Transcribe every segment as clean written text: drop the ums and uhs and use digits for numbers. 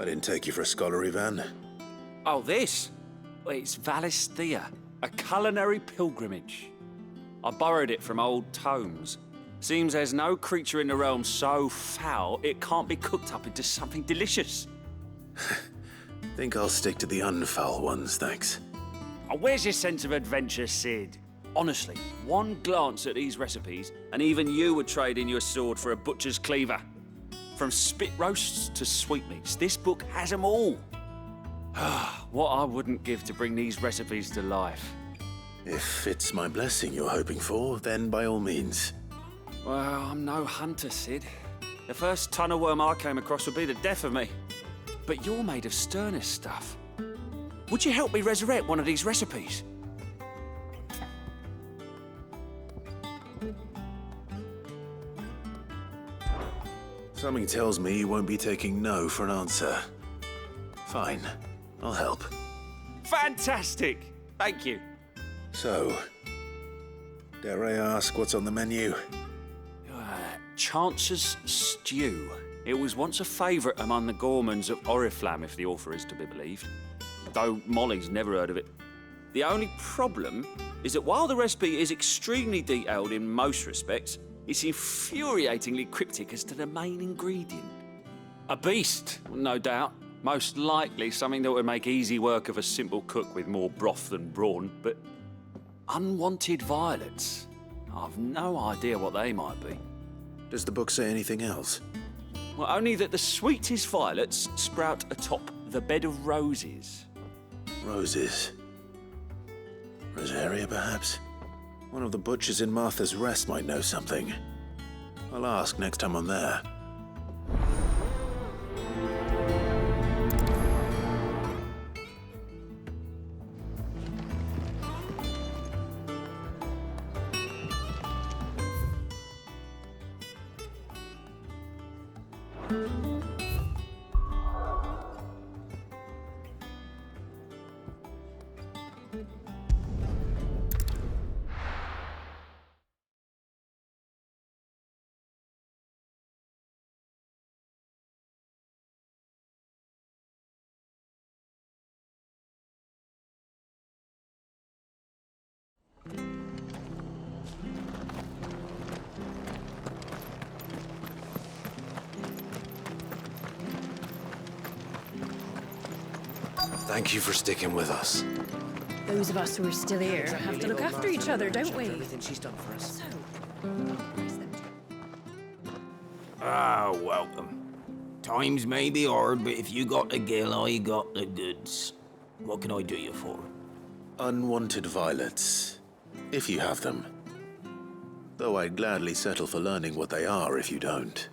I didn't take you for a scholar, Ivan. Oh, this? Well, it's Valisthea, a culinary pilgrimage. I borrowed it from old tomes. Seems there's no creature in the realm so foul it can't be cooked up into something delicious. Think I'll stick to the unfoul ones, thanks. Oh, where's your sense of adventure, Sid? Honestly, one glance at these recipes, and even you would trade in your sword for a butcher's cleaver. From spit roasts to sweetmeats, this book has them all. What I wouldn't give to bring these recipes to life. If it's my blessing you're hoping for, then by all means. Well, I'm no hunter, Sid. The first tunnel worm I came across would be the death of me. But you're made of sterner stuff. Would you help me resurrect one of these recipes? Something tells me you won't be taking no for an answer. Fine, I'll help. Fantastic! Thank you. So, dare I ask what's on the menu? Chance's Stew. It was once a favourite among the gourmands of Oriflamme, if the author is to be believed. Though Molly's never heard of it. The only problem is that while the recipe is extremely detailed in most respects, it's infuriatingly cryptic as to the main ingredient. A beast, no doubt. Most likely something that would make easy work of a simple cook with more broth than brawn, but unwanted violets. I've no idea what they might be. Does the book say anything else? Well, only that the sweetest violets sprout atop the bed of roses. Roses. Rosaria, perhaps? One of the butchers in Martha's Rest might know something. I'll ask next time I'm there. Thank you for sticking with us. Those of us who are still here have to look after each other, don't we? Everything she's done for us. Ah, welcome. Times may be hard, but if you got the gill, I got the goods. What can I do you for? Unwanted violets, if you have them. Though I'd gladly settle for learning what they are if you don't.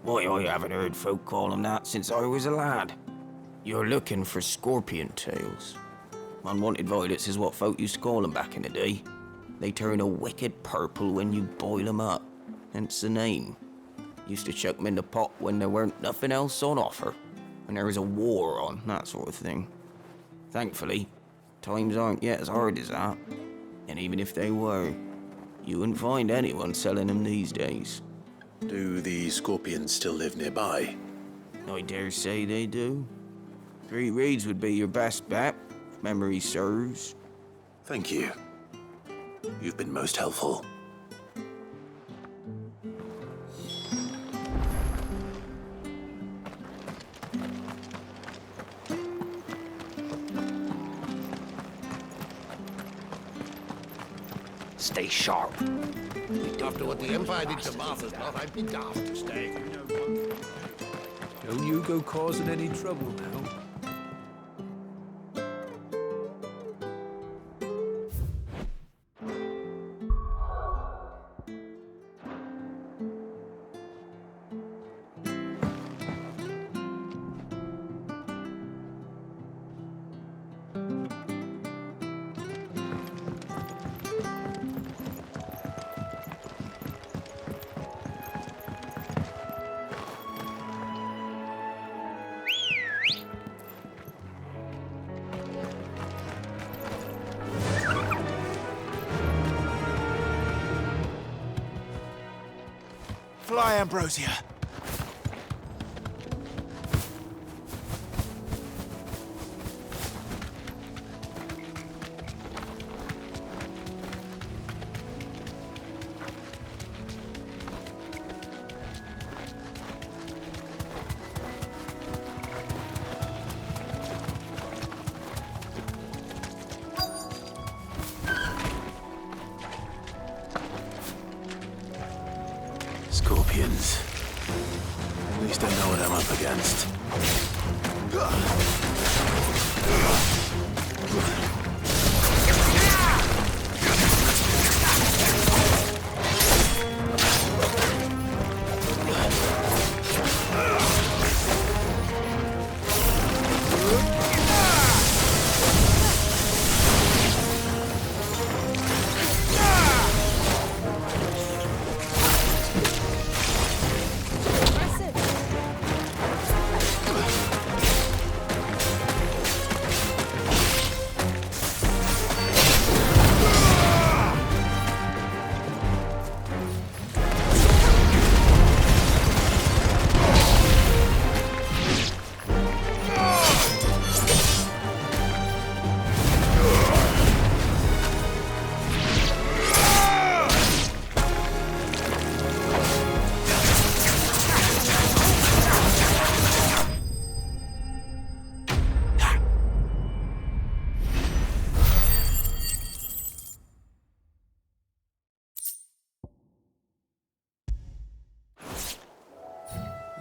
Why, I haven't heard folk call them that since I was a lad. You're looking for scorpion tails. Unwanted violets is what folk used to call them back in the day. They turn a wicked purple when you boil them up, hence the name. Used to chuck them in the pot when there weren't nothing else on offer, when there was a war on, that sort of thing. Thankfully, times aren't yet as hard as that. And even if they were, you wouldn't find anyone selling them these days. Do the scorpions still live nearby? I dare say they do. 3 Reeds would be your best bet, if memory serves. Thank you. You've been most helpful. Stay sharp. After what the Empire did to Martha's lot, I'd be daft to stay. Don't you go causing any trouble now. Fly, Ambrosia. least I know what I'm up against.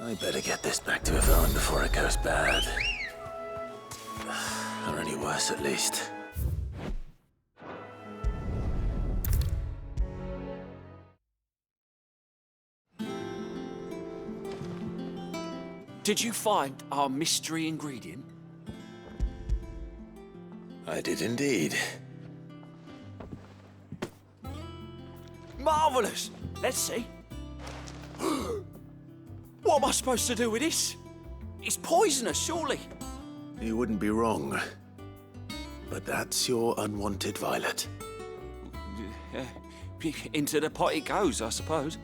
I better get this back to Yvonne before it goes bad. Or any worse, at least. Did you find our mystery ingredient? I did indeed. Marvelous! Let's see. What am I supposed to do with this? It's poisonous, surely. You wouldn't be wrong. But that's your unwanted violet. Into the pot it goes, I suppose.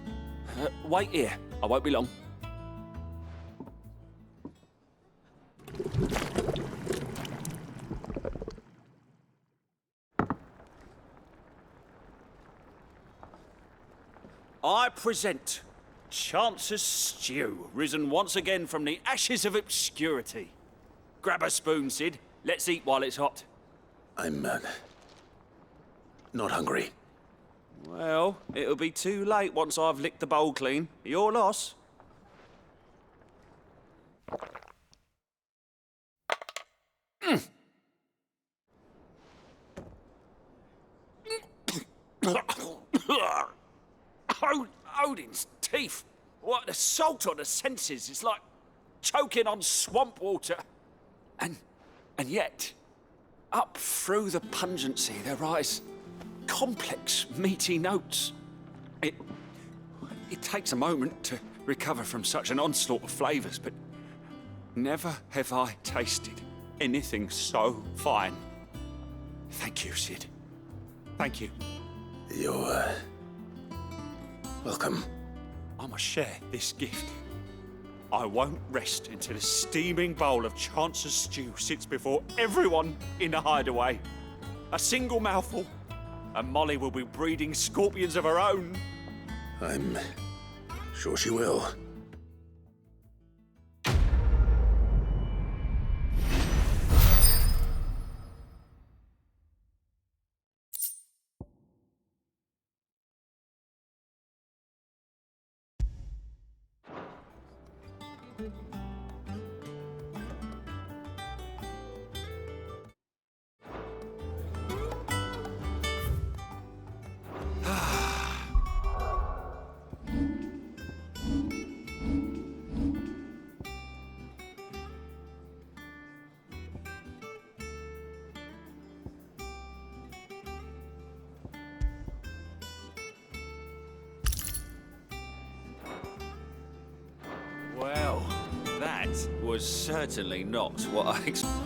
Wait here. I won't be long. I present Chance's Stew, risen once again from the ashes of obscurity. Grab a spoon, Sid. Let's eat while it's hot. I'm, not hungry. Well, it'll be too late once I've licked the bowl clean. Your loss. Odin's teeth. What, the salt on the senses. It's like choking on swamp water. And yet, up through the pungency, there rise complex, meaty notes. It takes a moment to recover from such an onslaught of flavors, but never have I tasted anything so fine. Thank you, Sid. Thank you. You're, welcome. I must share this gift. I won't rest until a steaming bowl of Chance's Stew sits before everyone in the hideaway. A single mouthful, and Molly will be breeding scorpions of her own. I'm sure she will. Well, that was certainly not what I expected.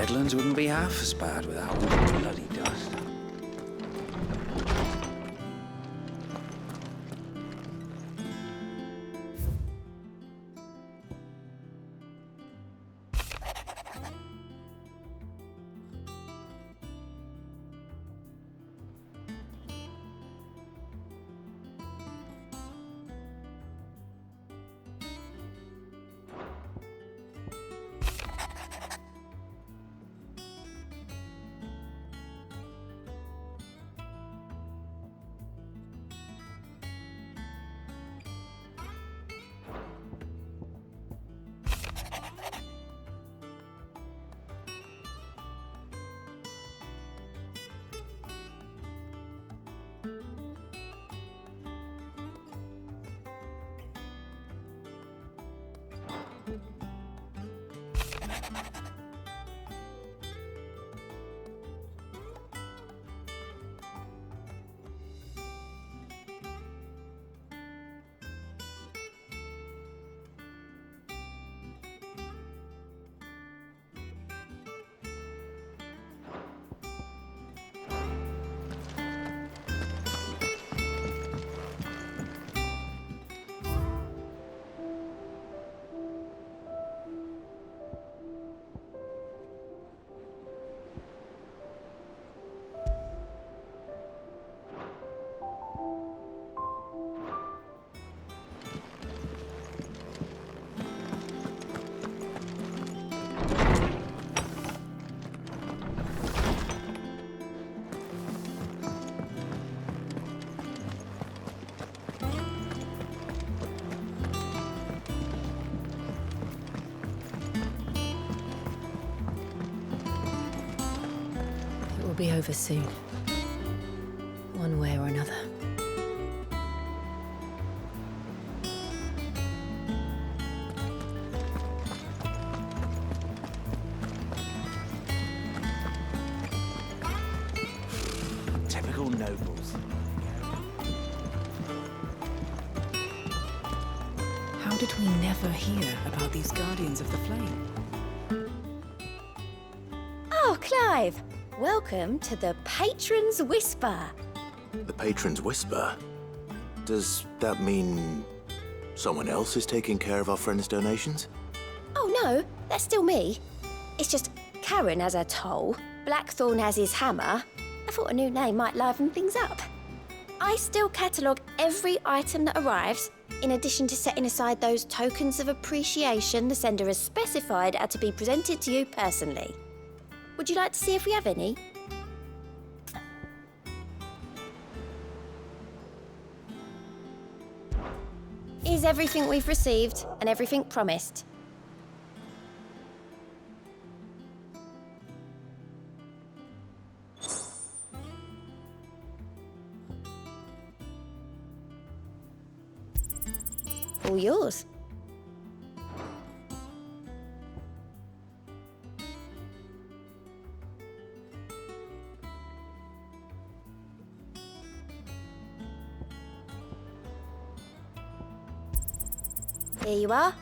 Headlands wouldn't be half as bad without all the bloody dust. It will be over soon. One way or another. Typical nobles. How did we never hear about these Guardians of the Flame? Oh, Clive! Welcome to the Patron's Whisper. The Patron's Whisper? Does that mean someone else is taking care of our friend's donations? Oh no, that's still me. It's just Karen has her toll, Blackthorn has his hammer. I thought a new name might liven things up. I still catalogue every item that arrives, in addition to setting aside those tokens of appreciation the sender has specified are to be presented to you personally. Would you like to see if we have any? Is everything we've received and everything promised? All yours. Here you are.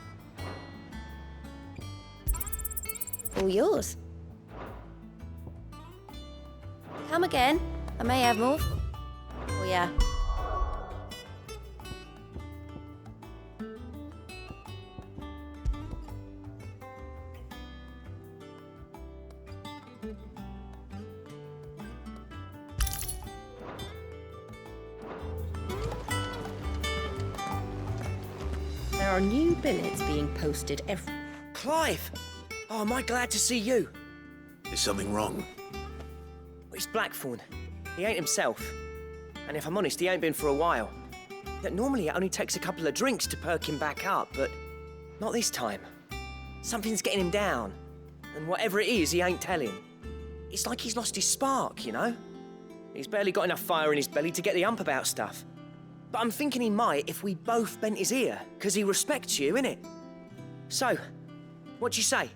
All yours. Come again. I may have more. Oh yeah. There are new billets being posted every... Clive! Oh, am I glad to see you? Is something wrong? It's Blackthorn. He ain't himself. And if I'm honest, he ain't been for a while. That normally it only takes a couple of drinks to perk him back up, but not this time. Something's getting him down. And whatever it is, he ain't telling. It's like he's lost his spark, you know? He's barely got enough fire in his belly to get the ump about stuff. But I'm thinking he might if we both bent his ear, because he respects you, innit? So, what you say?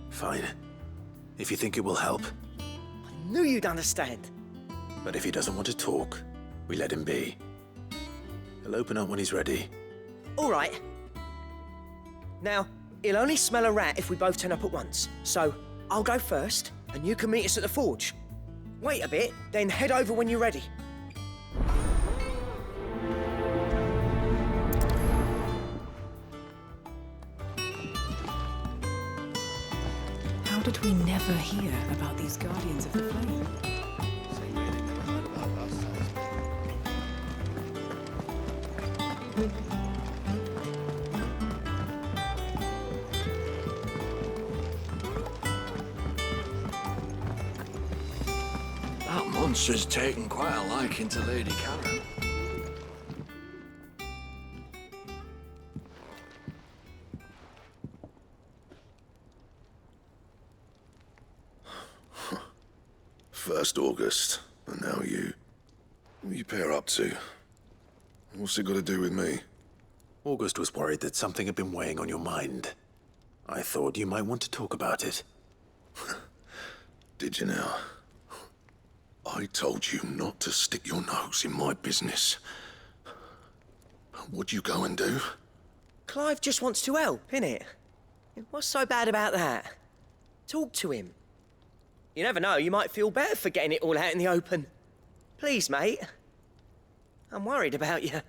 Fine. If you think it will help. I knew you'd understand. But if he doesn't want to talk, we let him be. He'll open up when he's ready. All right. Now, He'll only smell a rat if we both turn up at once. So, I'll go first, and you can meet us at the forge. Wait a bit, then head over when you're ready. How did we never hear about these Guardians of the Flame? That monster's taken quite a liking to Lady Karen. First August, and now you. What are you pair up to? What's it got to do with me? August was worried that something had been weighing on your mind. I thought you might want to talk about it. Did you now? I told you not to stick your nose in my business. What'd you go and do? Clive just wants to help, innit? What's so bad about that? Talk to him. You never know, you might feel better for getting it all out in the open. Please, mate. I'm worried about you.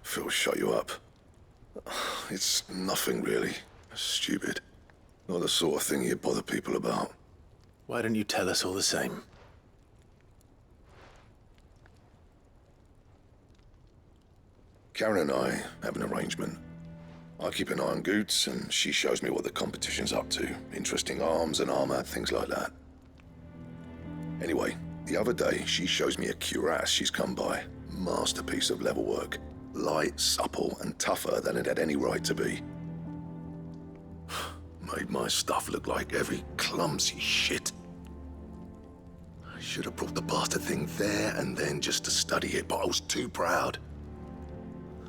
Phil shut you up. It's nothing really. Stupid. Not the sort of thing you bother people about. Why don't you tell us all the same? Karen and I have an arrangement. I keep an eye on Goots, and she shows me what the competition's up to. Interesting arms and armor, things like that. Anyway, the other day, she shows me a cuirass she's come by. Masterpiece of level work. Light, supple, and tougher than it had any right to be. Made my stuff look like heavy, clumsy shit. I should have brought the bastard thing there and then just to study it, but I was too proud.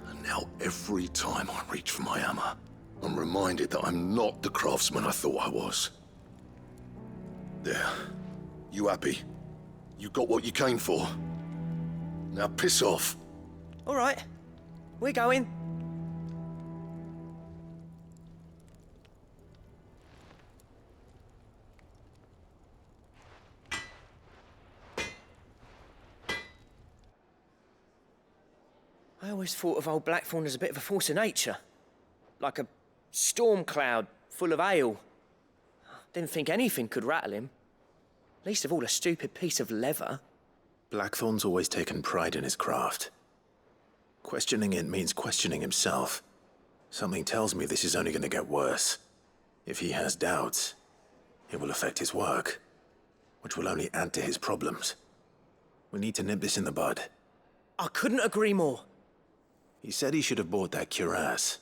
And now every time I reach for my hammer, I'm reminded that I'm not the craftsman I thought I was. There. You happy? You got what you came for. Now piss off. All right. We're going. I always thought of old Blackthorn as a bit of a force of nature. Like a storm cloud full of hail. Didn't think anything could rattle him. Least of all a stupid piece of leather. Blackthorn's always taken pride in his craft. Questioning it means questioning himself. Something tells me this is only going to get worse. If he has doubts, it will affect his work, which will only add to his problems. We need to nip this in the bud. I couldn't agree more. He said he should have bought that cuirass.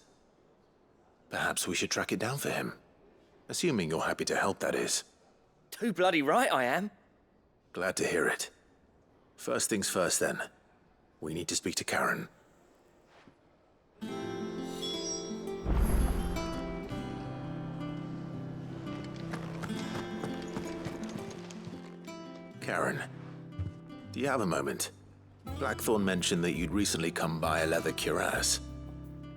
Perhaps we should track it down for him. Assuming you're happy to help, that is. Too bloody right I am. Glad to hear it. First things first, then. We need to speak to Karen. Karen, do you have a moment? Blackthorn mentioned that you'd recently come by a leather cuirass.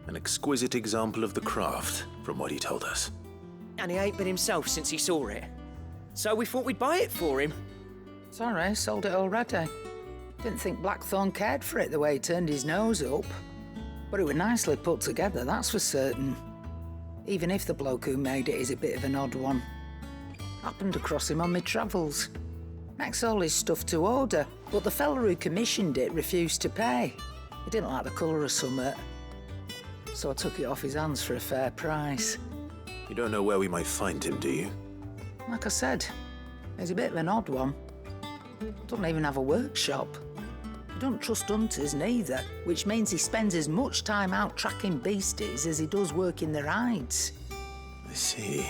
An exquisite example of the craft, from what he told us. And he ain't been himself since he saw it. So we thought we'd buy it for him. Sorry, sold it already. Didn't think Blackthorn cared for it the way he turned his nose up. But it was nicely put together, that's for certain. Even if the bloke who made it is a bit of an odd one. Happened across him on my travels. Makes all his stuff to order, but the fella who commissioned it refused to pay. He didn't like the colour of summit. So I took it off his hands for a fair price. You don't know where we might find him, do you? Like I said, he's a bit of an odd one. Doesn't even have a workshop. He don't trust hunters neither, which means he spends as much time out tracking beasties as he does working their hides. I see.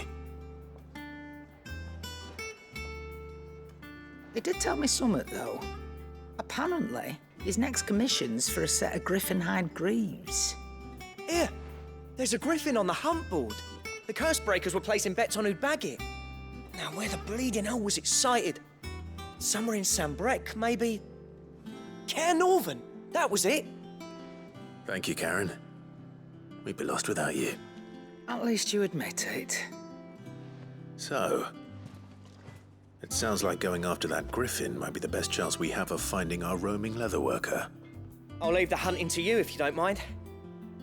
He did tell me something, though. Apparently, his next commission's for a set of griffin hide greaves. Here, there's a griffin on the hunt board. The curse breakers were placing bets on who'd bag it. Now, where the bleeding hell was it sighted? Somewhere in Sambrec, maybe? Cairn Northern, that was it. Thank you, Karen. We'd be lost without you. At least you admit it. So, it sounds like going after that griffin might be the best chance we have of finding our roaming leatherworker. I'll leave the hunting to you if you don't mind.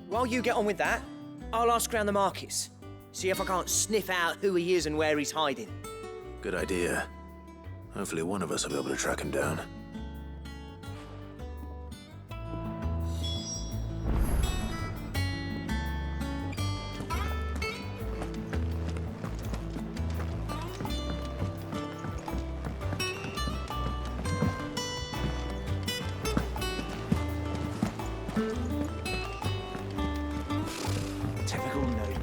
While you get on with that, I'll ask around the markets. See if I can't sniff out who he is and where he's hiding. Good idea. Hopefully one of us will be able to track him down. Typical nobles.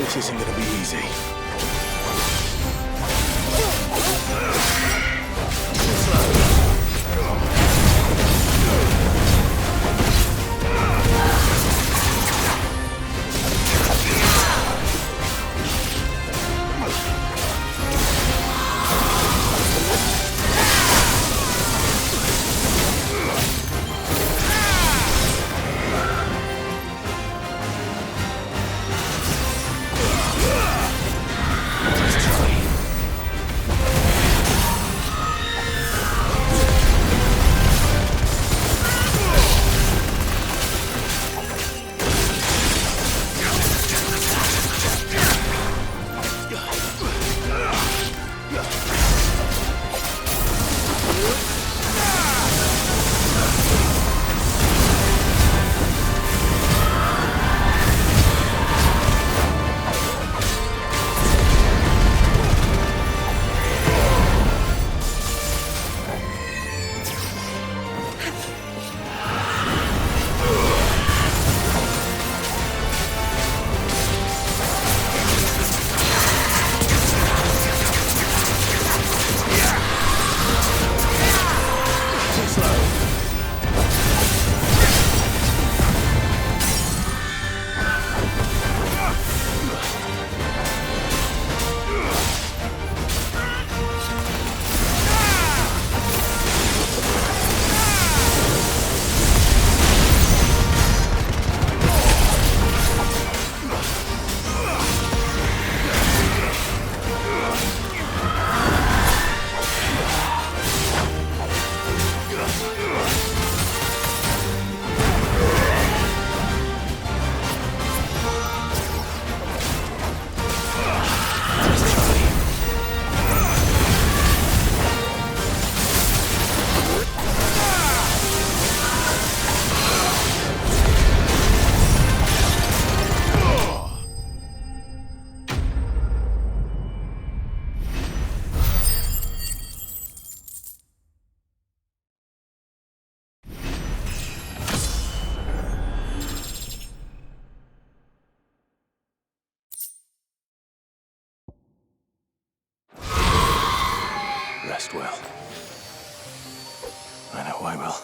This isn't gonna be easy. Rest well. I know I will.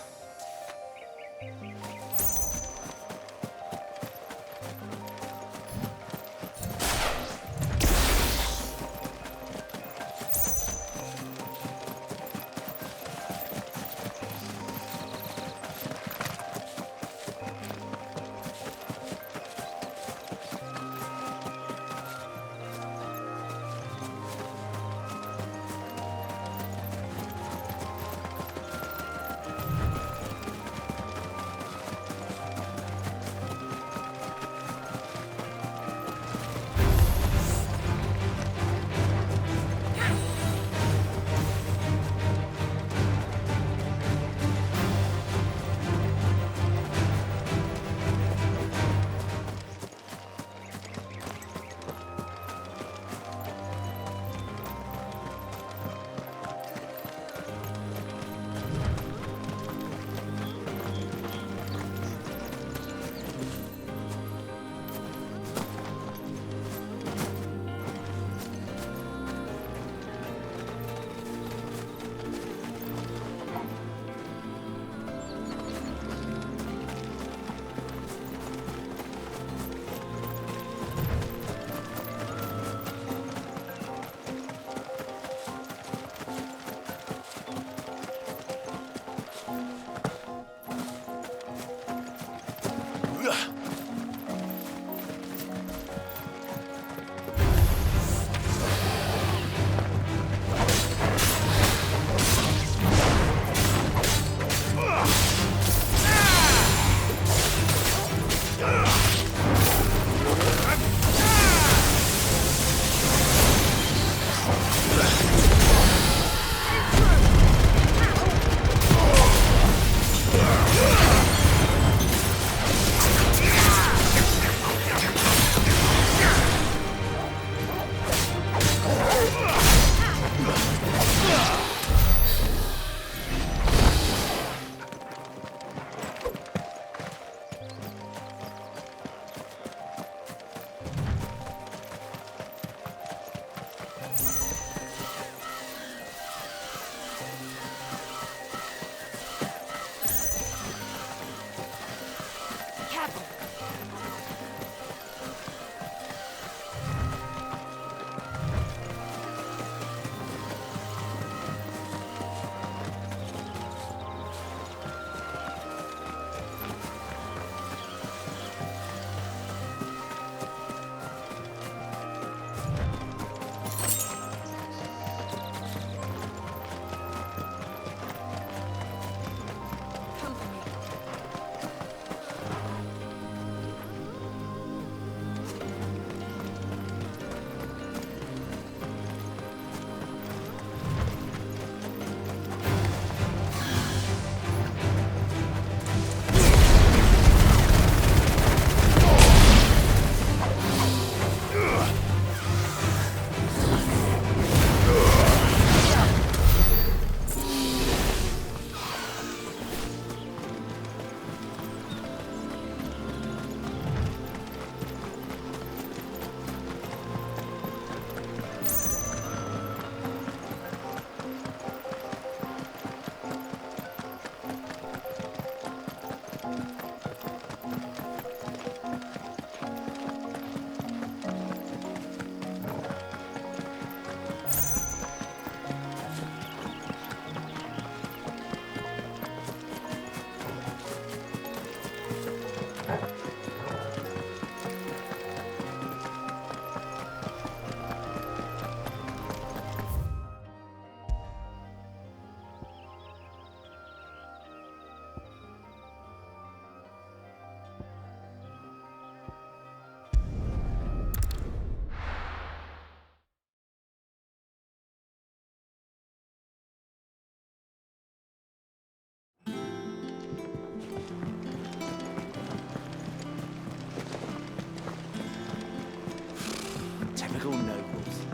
Typical nobles.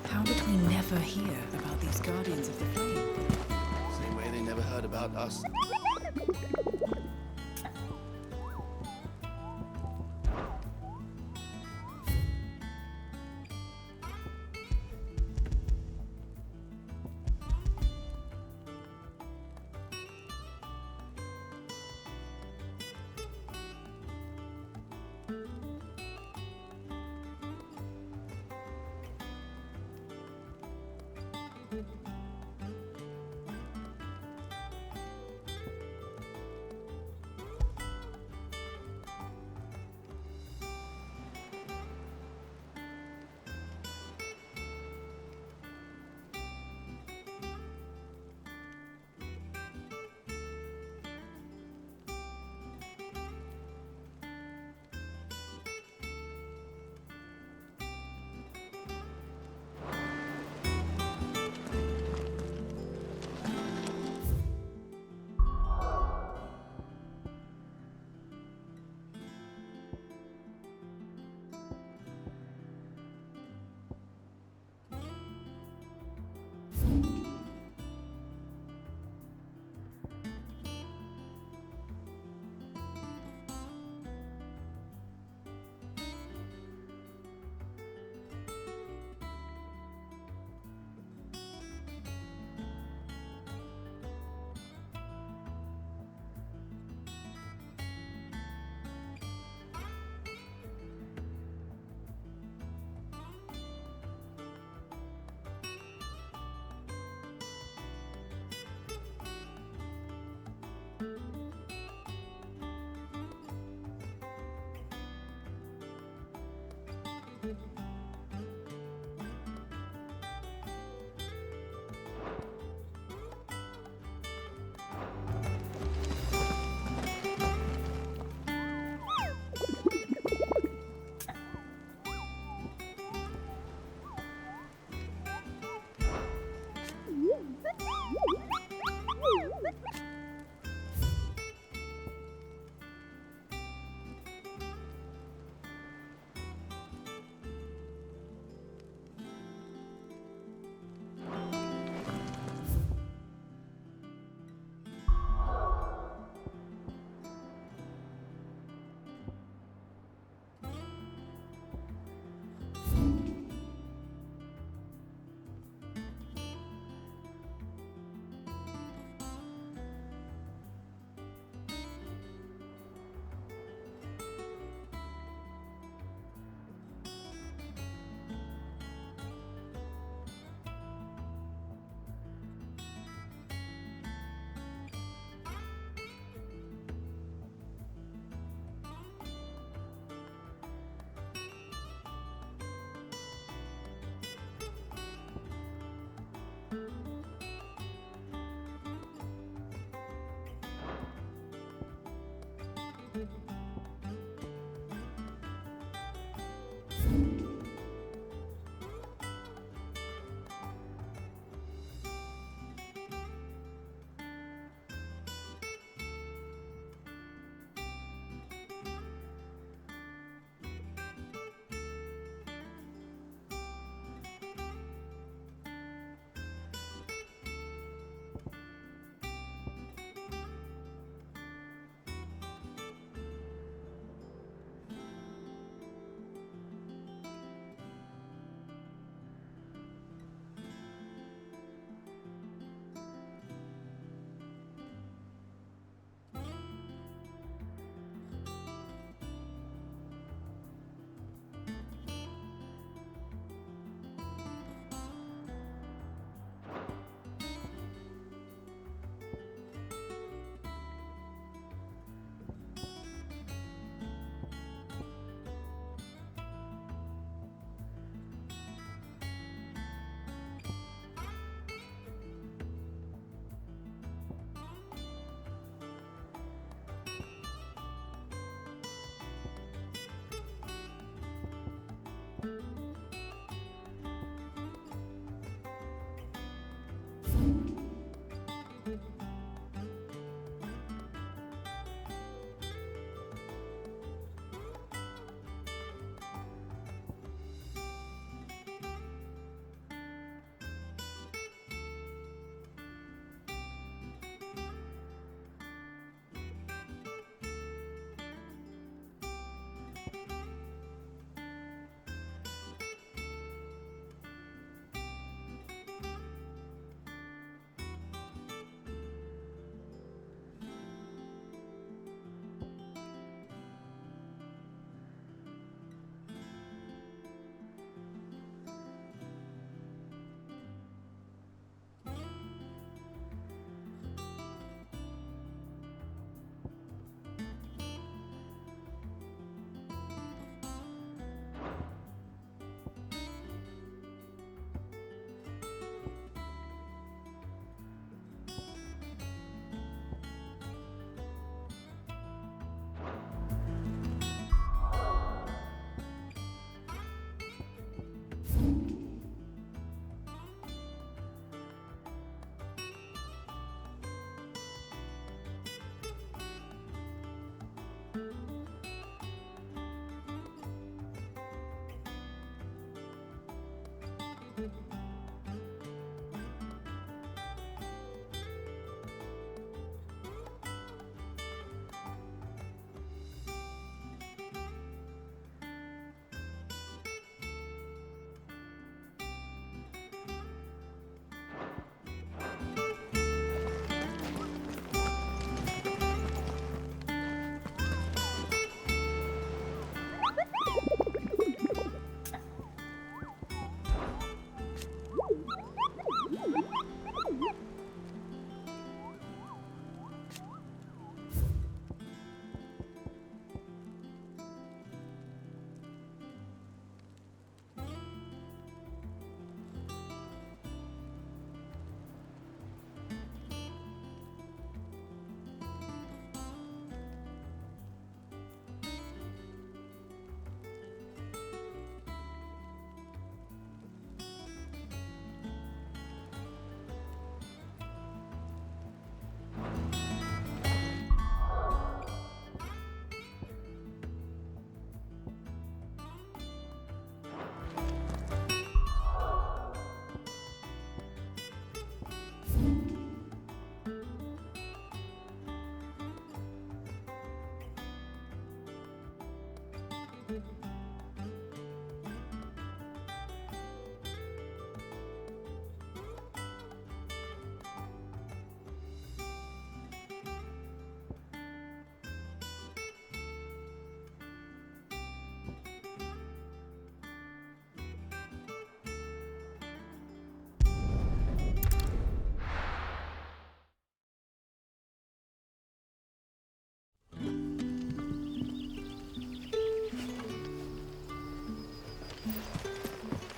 How did we never hear about these Guardians of the Flame? Same way they never heard about us.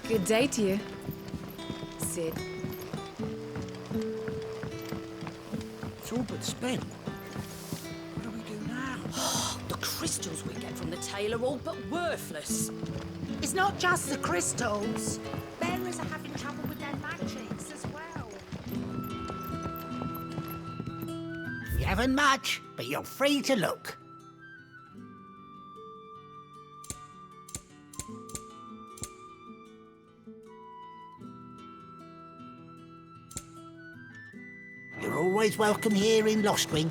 Good day to you. Sid. It's all but spent. What do we do now? The crystals we get from the tail are all but worthless. It's not just the crystals. Bearers are having trouble with their magics as well. We haven't much, but you're free to look. You're always welcome here in Lostwing.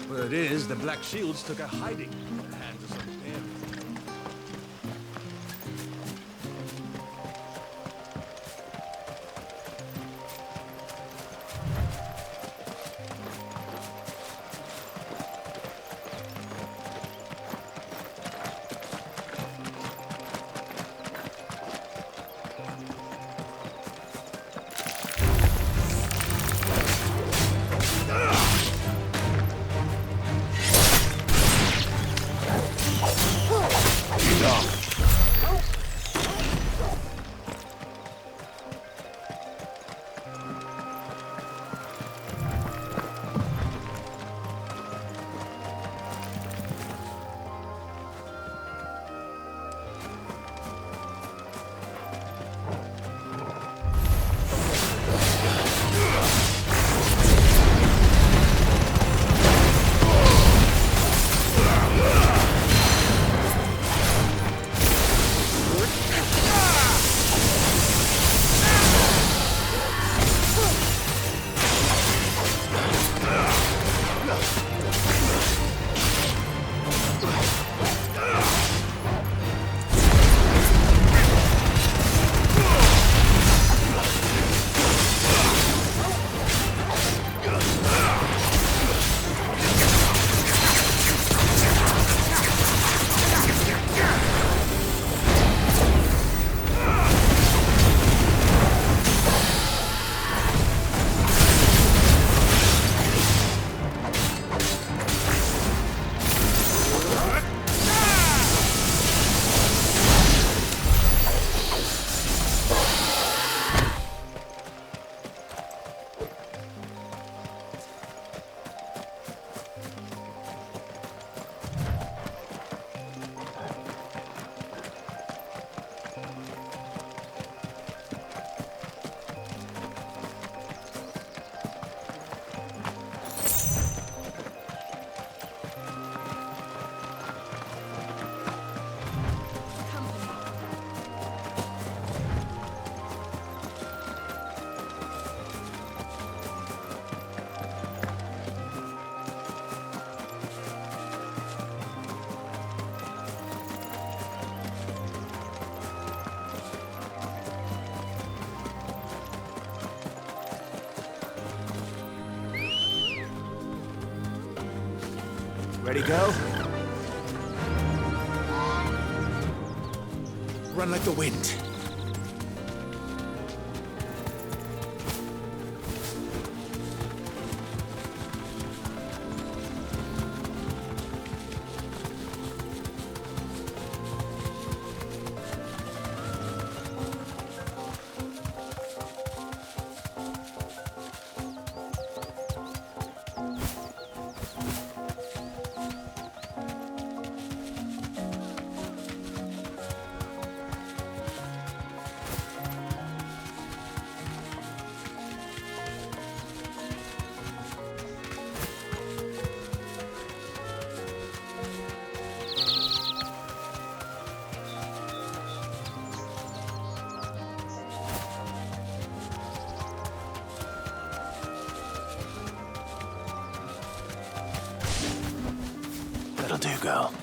Word is, the Black Shields took a hiding at the hands of some bearers. Ready, go? Run like the wind. do, girl.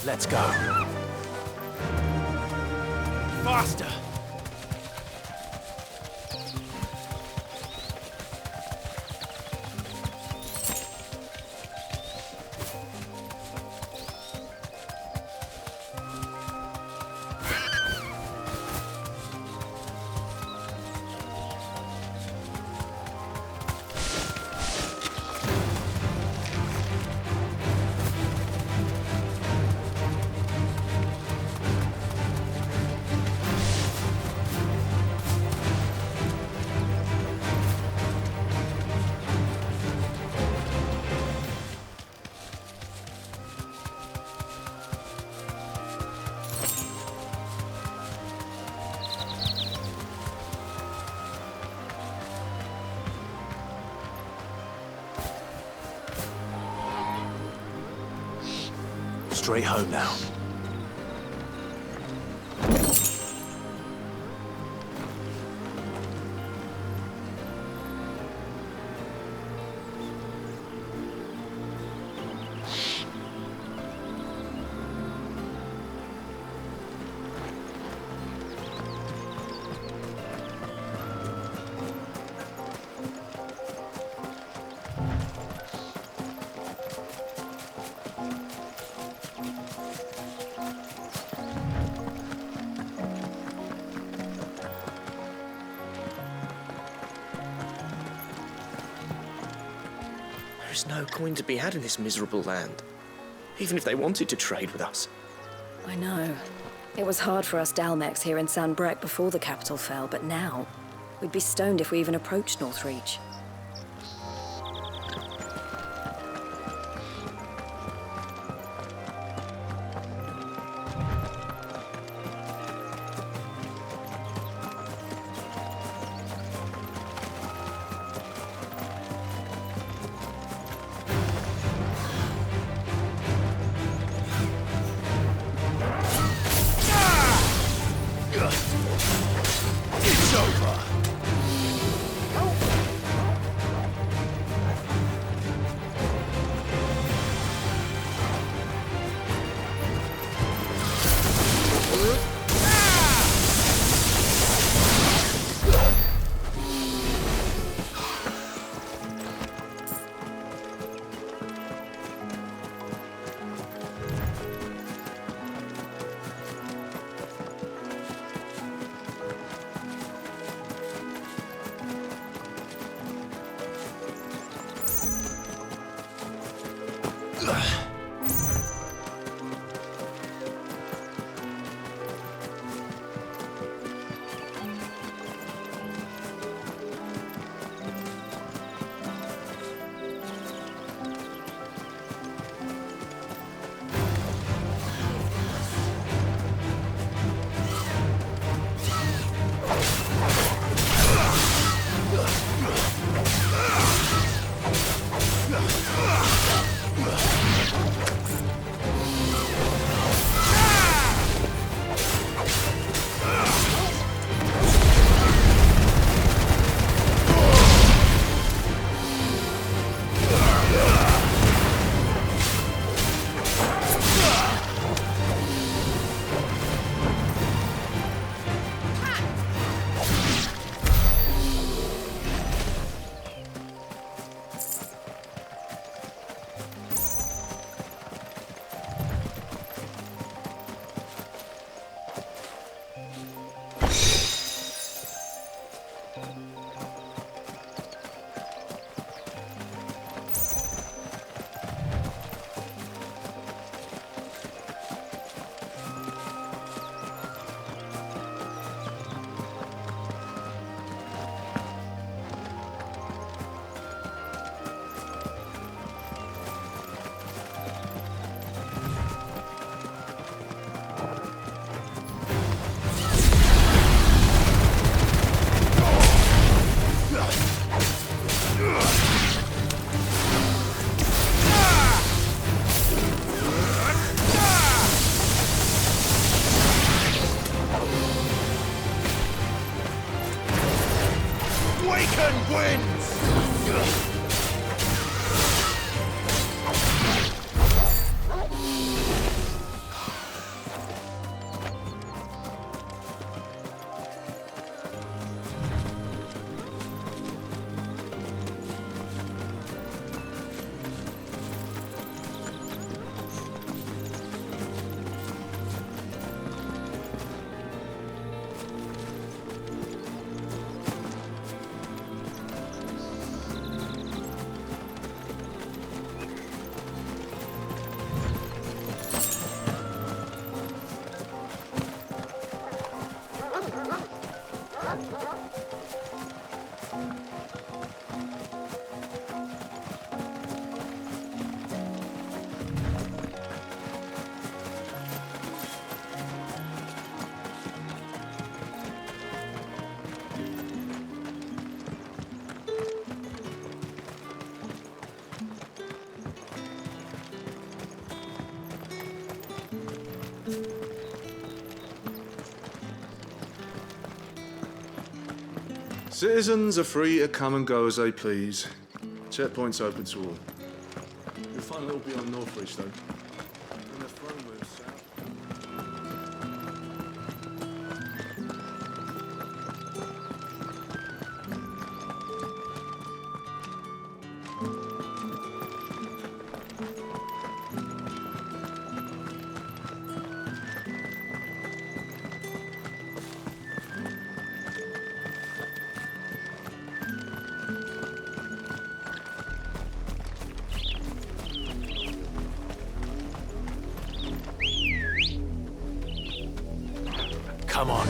Let's go. Faster! Straight home now. There is no coin to be had in this miserable land, even if they wanted to trade with us. I know. It was hard for us Dalmex here in San Brek before the capital fell, but now we'd be stoned if we even approached Northreach. It's over! Citizens are free to come and go as they please. Checkpoints open to all. You'll find a little beyond Northridge, though. And the throne room's south. Come on.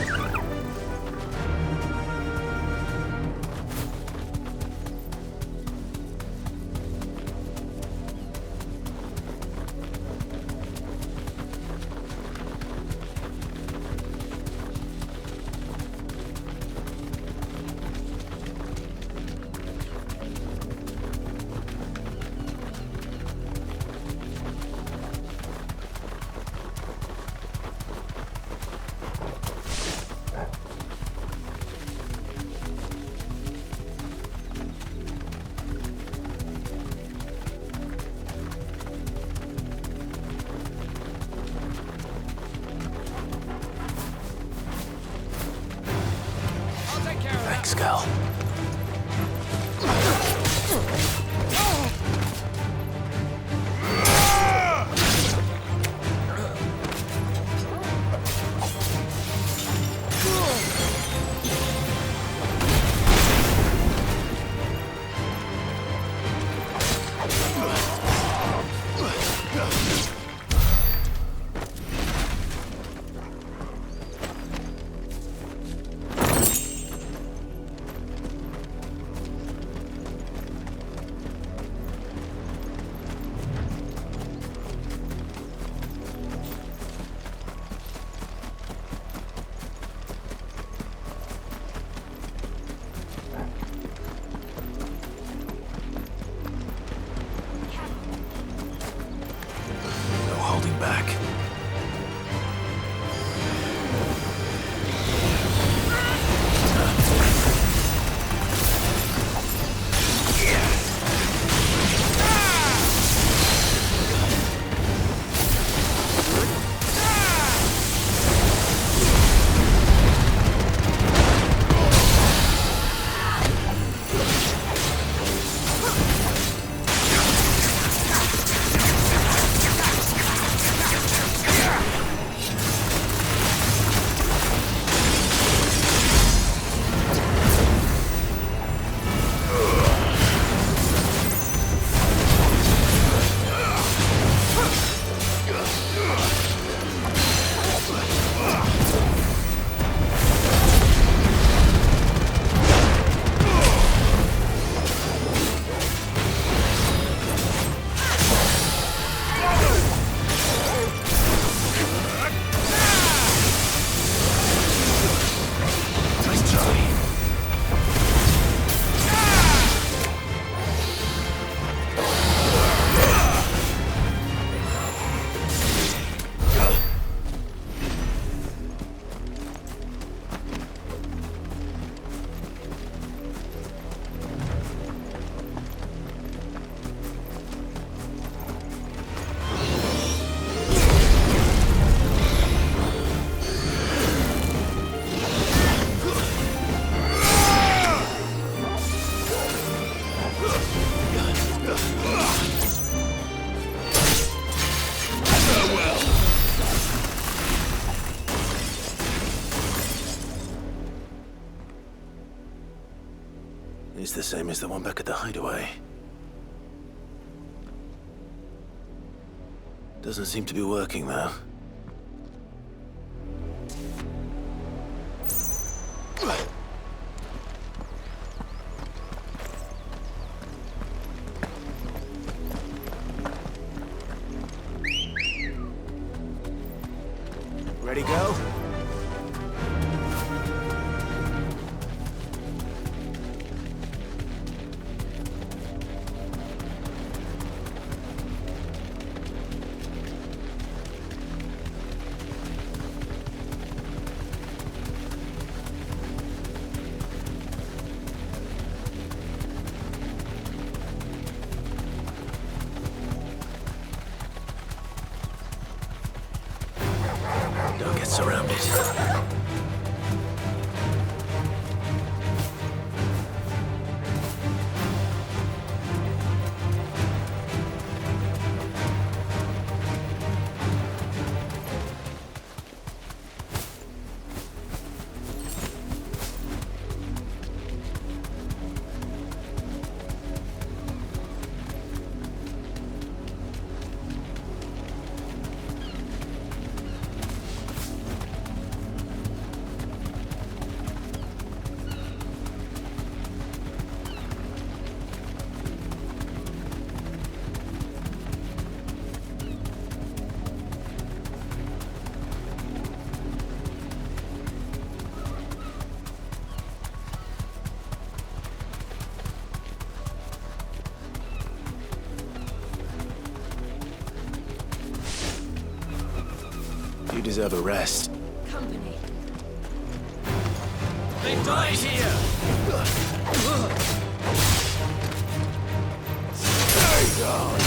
Thanks, Cal. Back. It's the same as the one back at the hideaway. Doesn't seem to be working, though. Ready, go? Don't get surrounded. You deserve a rest. Company. They died here! Stay down!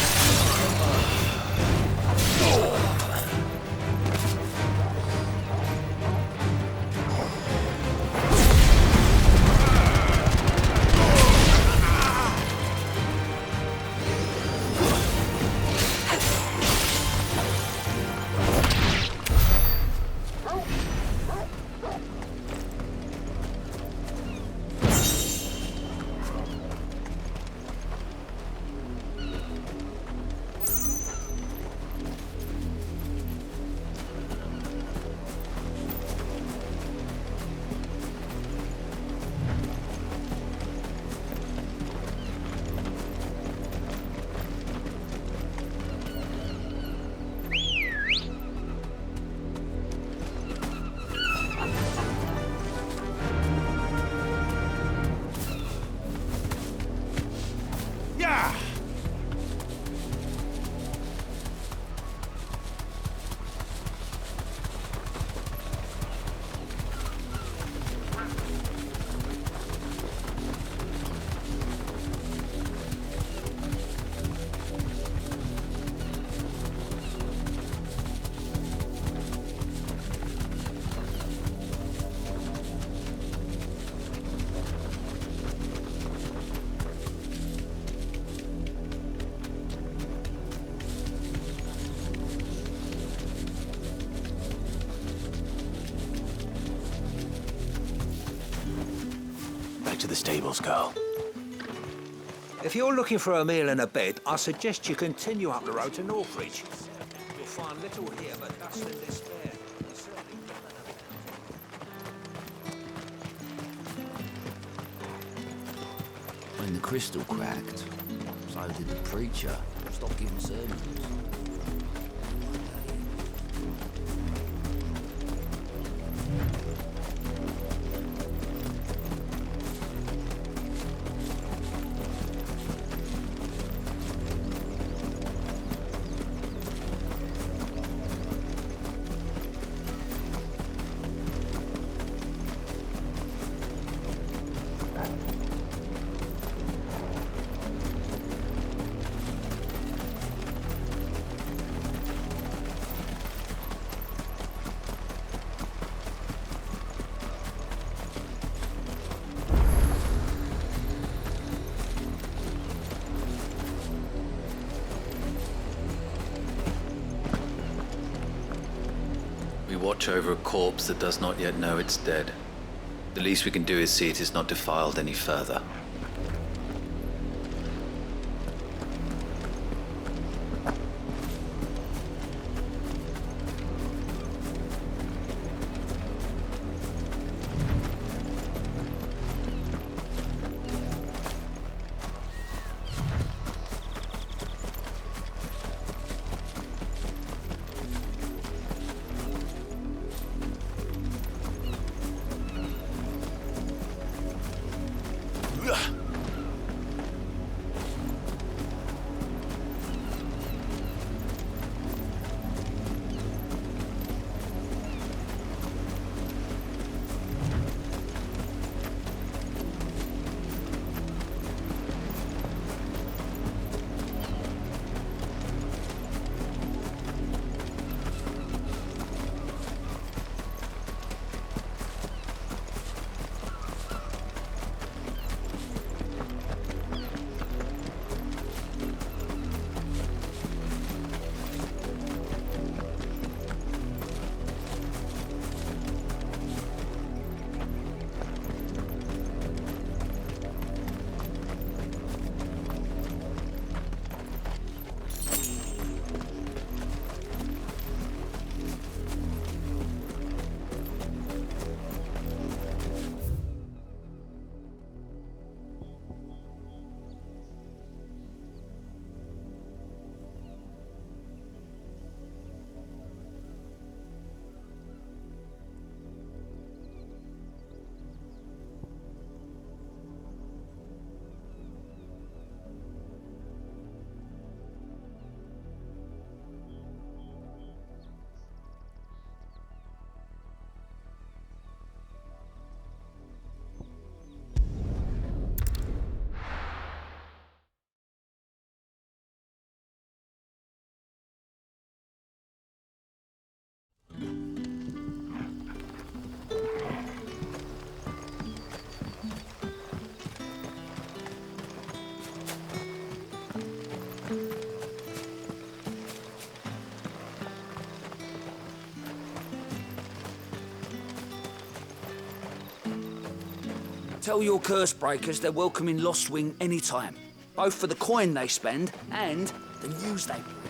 Back to the stables, girl. If you're looking for a meal and a bed, I suggest you continue up the road to Northridge. You'll find little here but dust and despair. When the crystal cracked, so did the preacher. Stop giving sermons. We watch over a corpse that does not yet know it's dead. The least we can do is see it is not defiled any further. Ugh. Tell your curse breakers they're welcome in Lostwing anytime. Both for the coin they spend and the news they bring.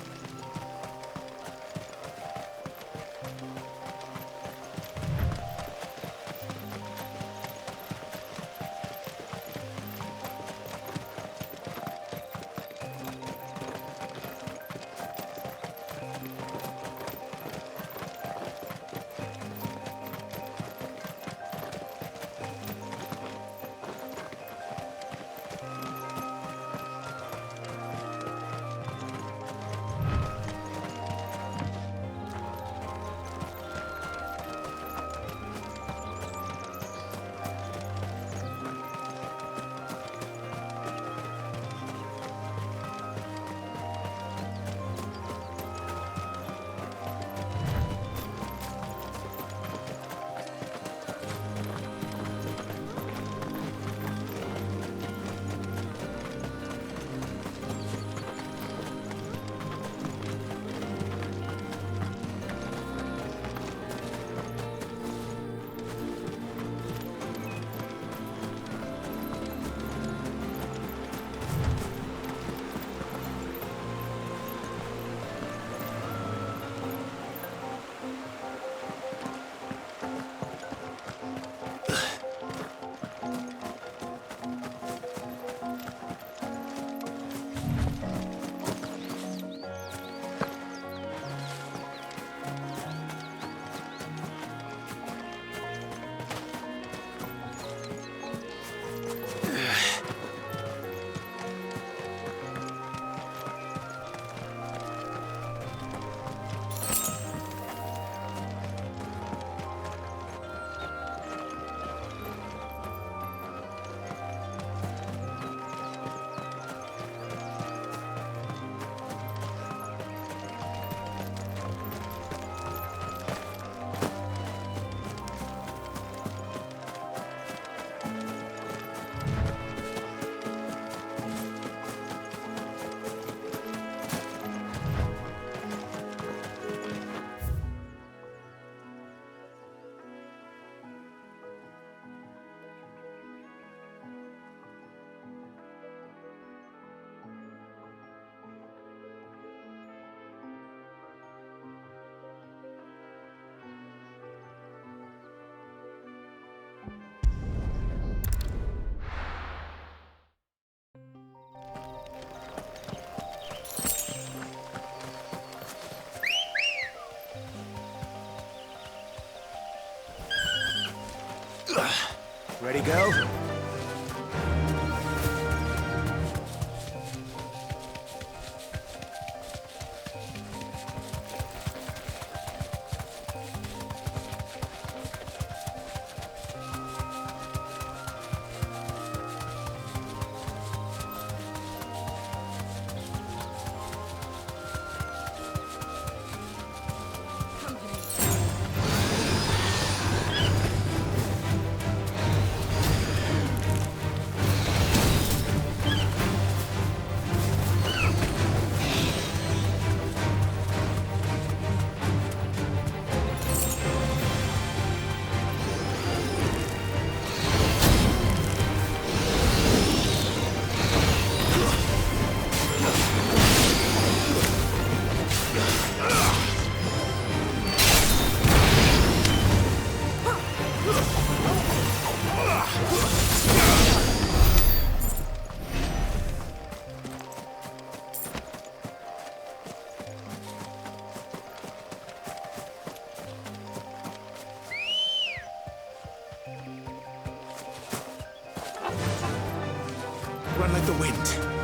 Ready, go? Run like the wind.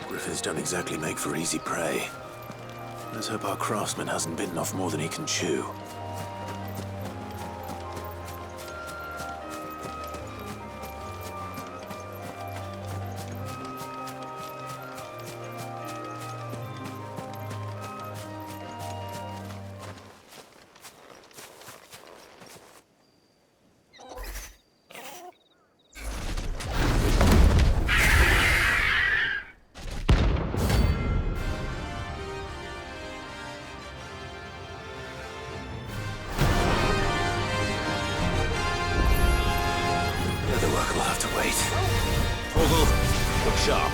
Griffins don't exactly make for easy prey. Let's hope our craftsman hasn't bitten off more than he can chew. We'll have to wait. Vogel, look sharp.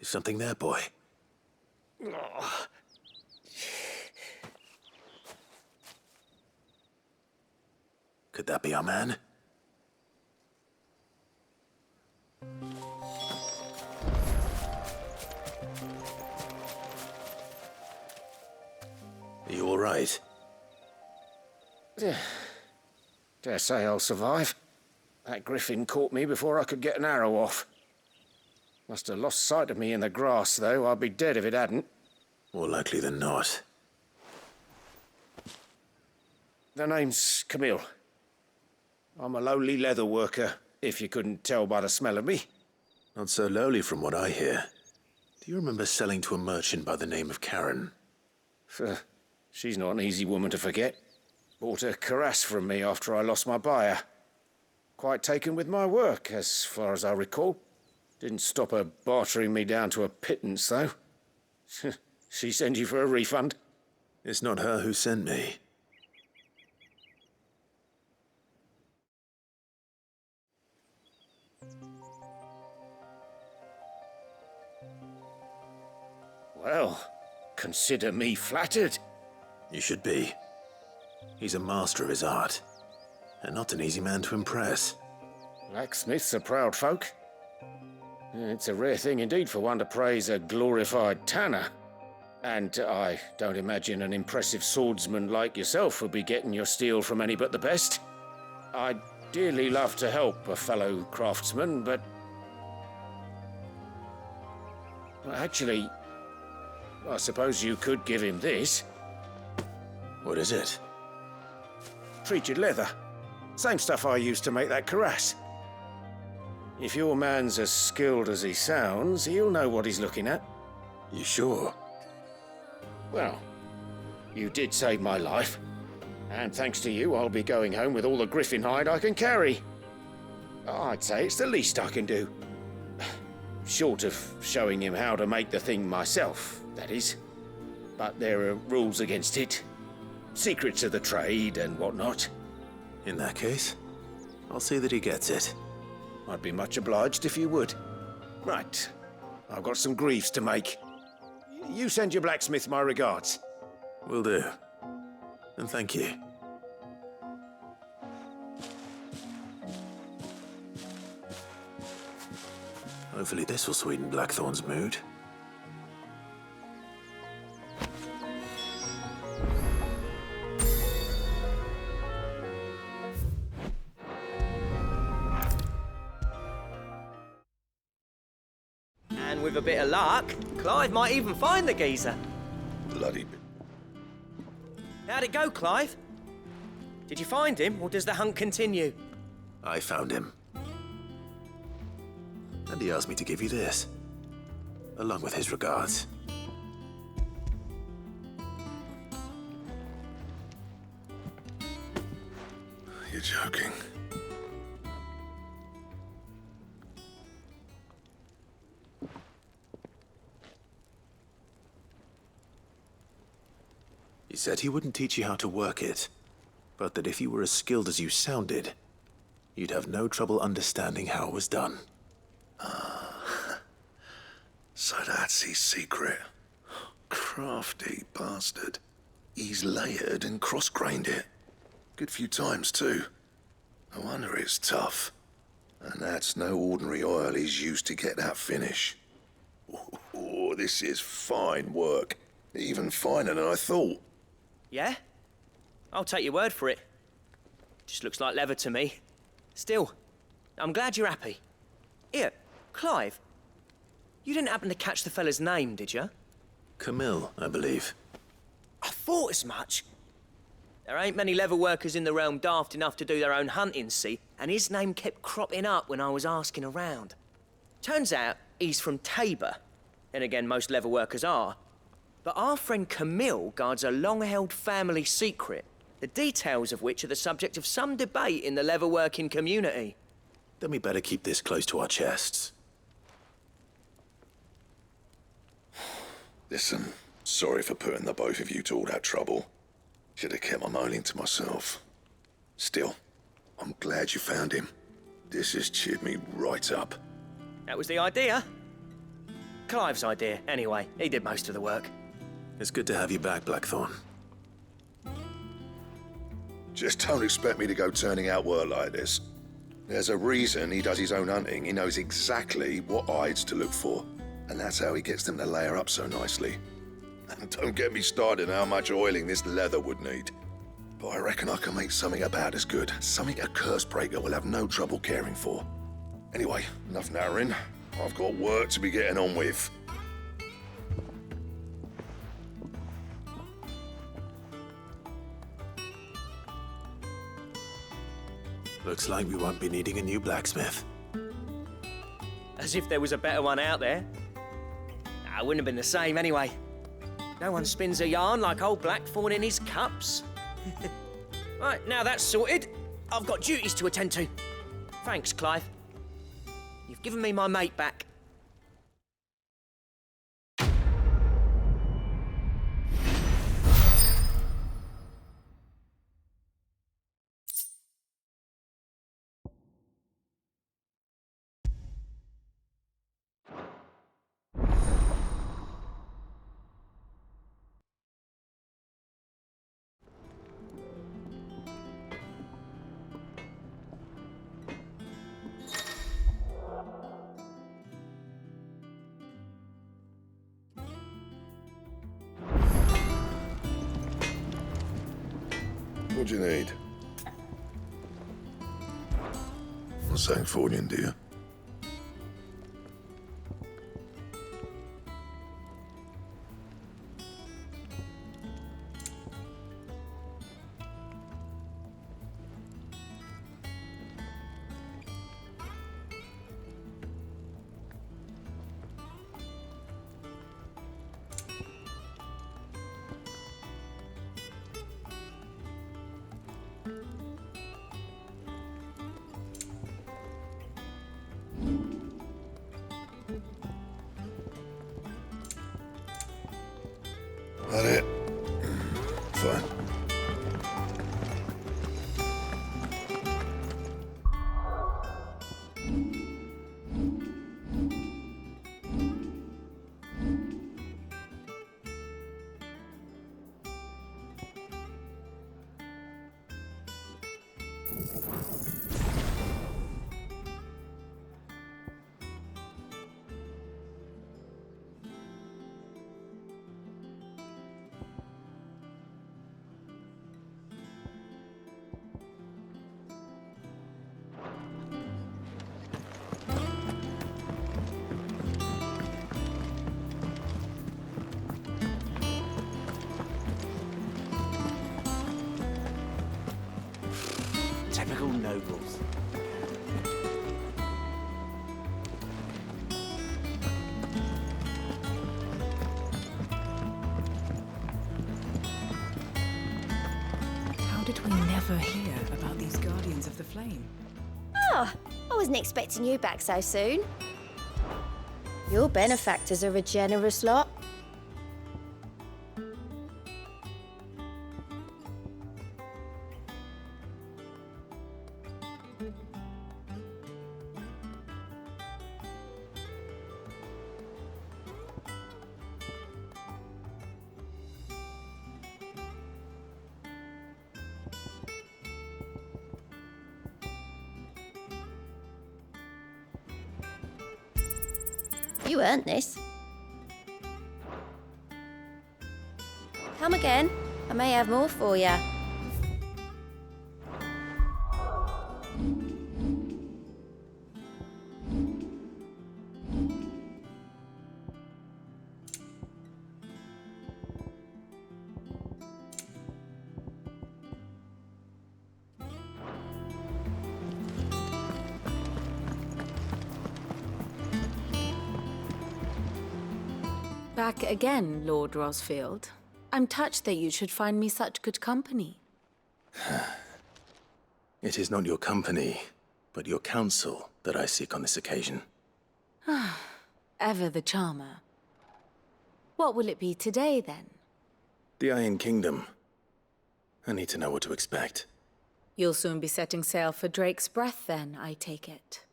Something there, boy. Could that be our man? Are you all right? Dare say I'll survive. That griffin caught me before I could get an arrow off. Must have lost sight of me in the grass, though. I'd be dead if it hadn't. More likely than not. The name's Camille. I'm a lowly leather worker, if you couldn't tell by the smell of me. Not so lowly from what I hear. Do you remember selling to a merchant by the name of Karen? She's not an easy woman to forget. Bought a cuirass from me after I lost my buyer. Quite taken with my work, as far as I recall. Didn't stop her bartering me down to a pittance, though. She sent you for a refund? It's not her who sent me. Well, consider me flattered. You should be. He's a master of his art, and not an easy man to impress. Blacksmiths are proud folk. It's a rare thing indeed for one to praise a glorified tanner. And I don't imagine an impressive swordsman like yourself would be getting your steel from any but the best. I'd dearly love to help a fellow craftsman, but... Well, actually, I suppose you could give him this. What is it? Treated leather. Same stuff I used to make that cuirass. If your man's as skilled as he sounds, he'll know what he's looking at. You sure? Well, you did save my life. And thanks to you, I'll be going home with all the griffin hide I can carry. I'd say it's the least I can do. Short of showing him how to make the thing myself, that is. But there are rules against it. Secrets of the trade and whatnot. In that case, I'll see that he gets it. I'd be much obliged if you would. Right. I've got some greaves to make. You send your blacksmith my regards. Will do. And thank you. Hopefully this will sweeten Blackthorn's mood. And with a bit of luck, Clive might even find the geezer. Bloody... How'd it go, Clive? Did you find him, or does the hunt continue? I found him. And he asked me to give you this, along with his regards. You're joking. He said he wouldn't teach you how to work it, but that if you were as skilled as you sounded, you'd have no trouble understanding how it was done. So that's his secret. Crafty bastard. He's layered and cross-grained it. Good few times, too. No wonder it's tough. And that's no ordinary oil he's used to get that finish. Oh, this is fine work. Even finer than I thought. Yeah? I'll take your word for it. Just looks like leather to me. Still, I'm glad you're happy. Here, Clive. You didn't happen to catch the fella's name, did you? Camille, I believe. I thought as much. There ain't many leather workers in the realm daft enough to do their own hunting, see? And his name kept cropping up when I was asking around. Turns out he's from Tabor. Then again, most leather workers are. But our friend Camille guards a long-held family secret, the details of which are the subject of some debate in the leather-working community. Then we better keep this close to our chests. Listen, sorry for putting the both of you to all that trouble. Should have kept my moaning to myself. Still, I'm glad you found him. This has cheered me right up. That was the idea. Clive's idea, anyway. He did most of the work. It's good to have you back, Blackthorn. Just don't expect me to go turning out work like this. There's a reason he does his own hunting. He knows exactly what hides to look for. And that's how he gets them to layer up so nicely. And don't get me started on how much oiling this leather would need. But I reckon I can make something about as good. Something a Cursebreaker will have no trouble caring for. Anyway, enough narrowing. I've got work to be getting on with. Looks like we won't be needing a new blacksmith. As if there was a better one out there. Nah, it wouldn't have been the same anyway. No one spins a yarn like old Blackthorn in his cups. Right, now that's sorted, I've got duties to attend to. Thanks, Clive. You've given me my mate back. What do you need? Not saying fortune, do you? That it? Fine. Typical nobles. How did we never hear about these Guardians of the Flame? Oh, I wasn't expecting you back so soon. Your benefactors are a generous lot. You earned this. Come again. I may have more for you. Back again, Lord Rosfield. I'm touched that you should find me such good company. It is not your company, but your counsel that I seek on this occasion. Ever the charmer. What will it be today, then? The Iron Kingdom. I need to know what to expect. You'll soon be setting sail for Drake's Breath, then, I take it.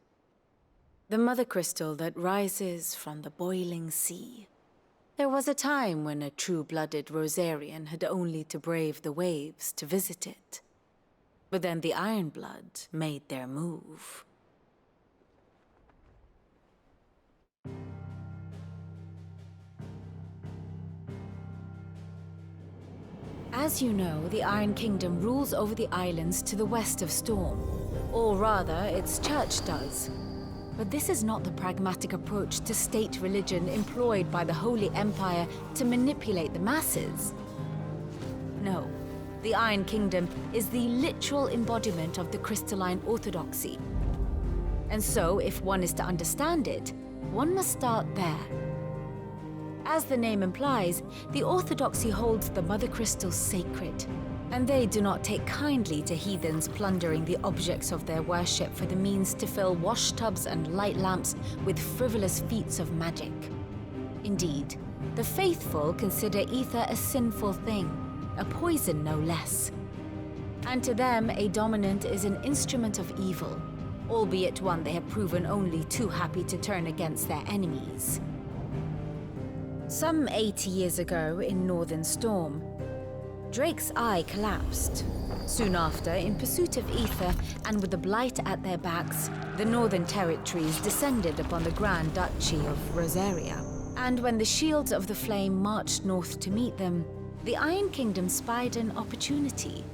The mother crystal that rises from the boiling sea. There was a time when a true-blooded Rosarian had only to brave the waves to visit it. But then the Ironblood made their move. As you know, the Iron Kingdom rules over the islands to the west of Storm. Or rather, its church does. But this is not the pragmatic approach to state religion employed by the Holy Empire to manipulate the masses. No, the Iron Kingdom is the literal embodiment of the crystalline orthodoxy. And so, if one is to understand it, one must start there. As the name implies, the orthodoxy holds the mother crystals sacred, and they do not take kindly to heathens plundering the objects of their worship for the means to fill washtubs and light lamps with frivolous feats of magic. Indeed, the faithful consider ether a sinful thing, a poison no less. And to them, a dominant is an instrument of evil, albeit one they have proven only too happy to turn against their enemies. Some 80 years ago in Northern Storm, Drake's eye collapsed. Soon after, in pursuit of ether and with the blight at their backs, the Northern Territories descended upon the Grand Duchy of Rosaria. And when the Shields of the Flame marched north to meet them, the Iron Kingdom spied an opportunity.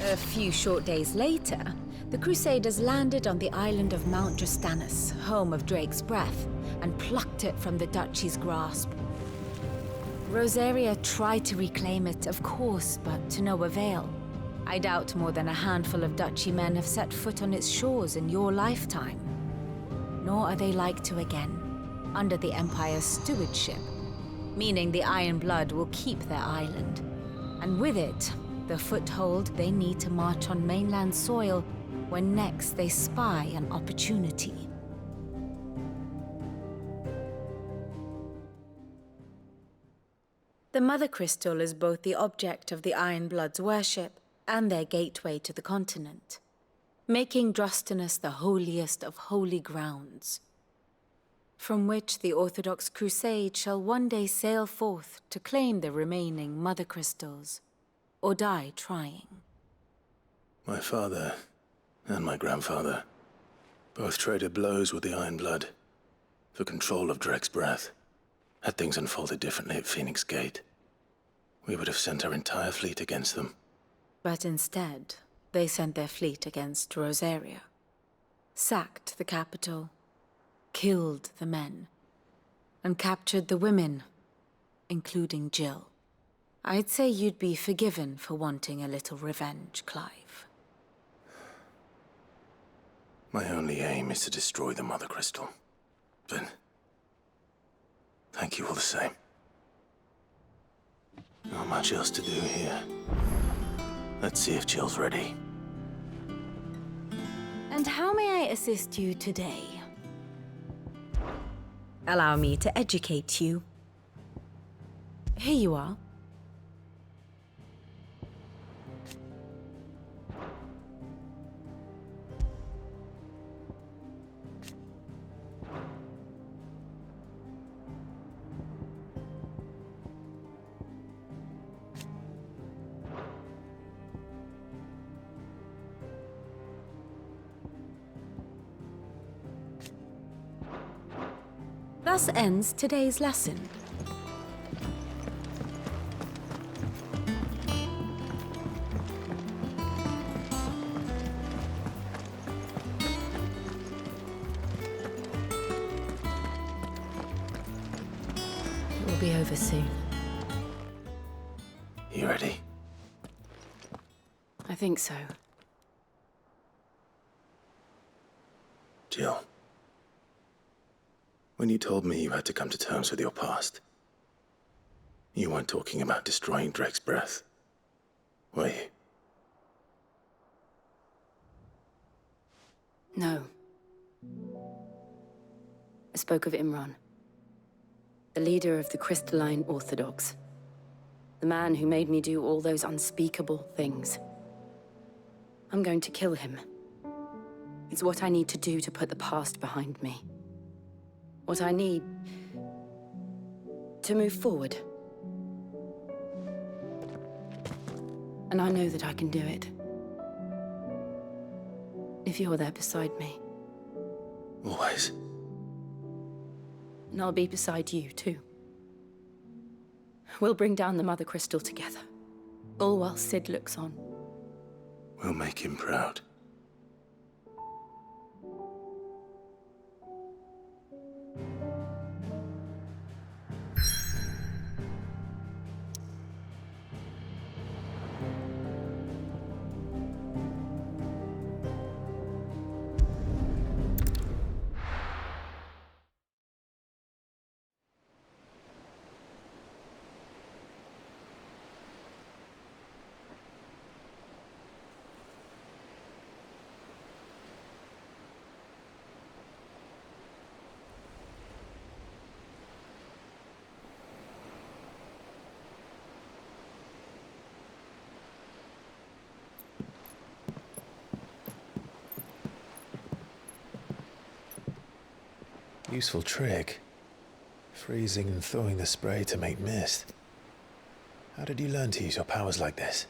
A few short days later, the Crusaders landed on the island of Mount Drastanus, home of Drake's breath, and plucked it from the Duchy's grasp. Rosaria tried to reclaim it, of course, but to no avail. I doubt more than a handful of Duchy men have set foot on its shores in your lifetime. Nor are they like to again, under the Empire's stewardship, meaning the Iron Blood will keep their island, and with it, the foothold they need to march on mainland soil when next they spy an opportunity. The Mother Crystal is both the object of the Iron Blood's worship and their gateway to the continent, making Drastanus the holiest of holy grounds, from which the Orthodox Crusade shall one day sail forth to claim the remaining Mother Crystals, or die trying. My father and my grandfather both traded blows with the Iron Blood for control of Drake's breath. Had things unfolded differently at Phoenix Gate, we would have sent our entire fleet against them. But instead, they sent their fleet against Rosaria, sacked the capital, killed the men, and captured the women, including Jill. I'd say you'd be forgiven for wanting a little revenge, Clive. My only aim is to destroy the Mother Crystal. But thank you all the same. Not much else to do here. Let's see if Jill's ready. And how may I assist you today? Allow me to educate you. Here you are. Thus ends today's lesson. It will be over soon. You ready? I think so. Jill. When you told me you had to come to terms with your past, you weren't talking about destroying Drake's breath, were you? No. I spoke of Imran, the leader of the Crystalline Orthodox, the man who made me do all those unspeakable things. I'm going to kill him. It's what I need to do to put the past behind me. What I need to move forward. And I know that I can do it. If you're there beside me. Always. And I'll be beside you, too. We'll bring down the Mother Crystal together. All while Sid looks on. We'll make him proud. Useful trick. Freezing and thawing the spray to make mist. How did you learn to use your powers like this?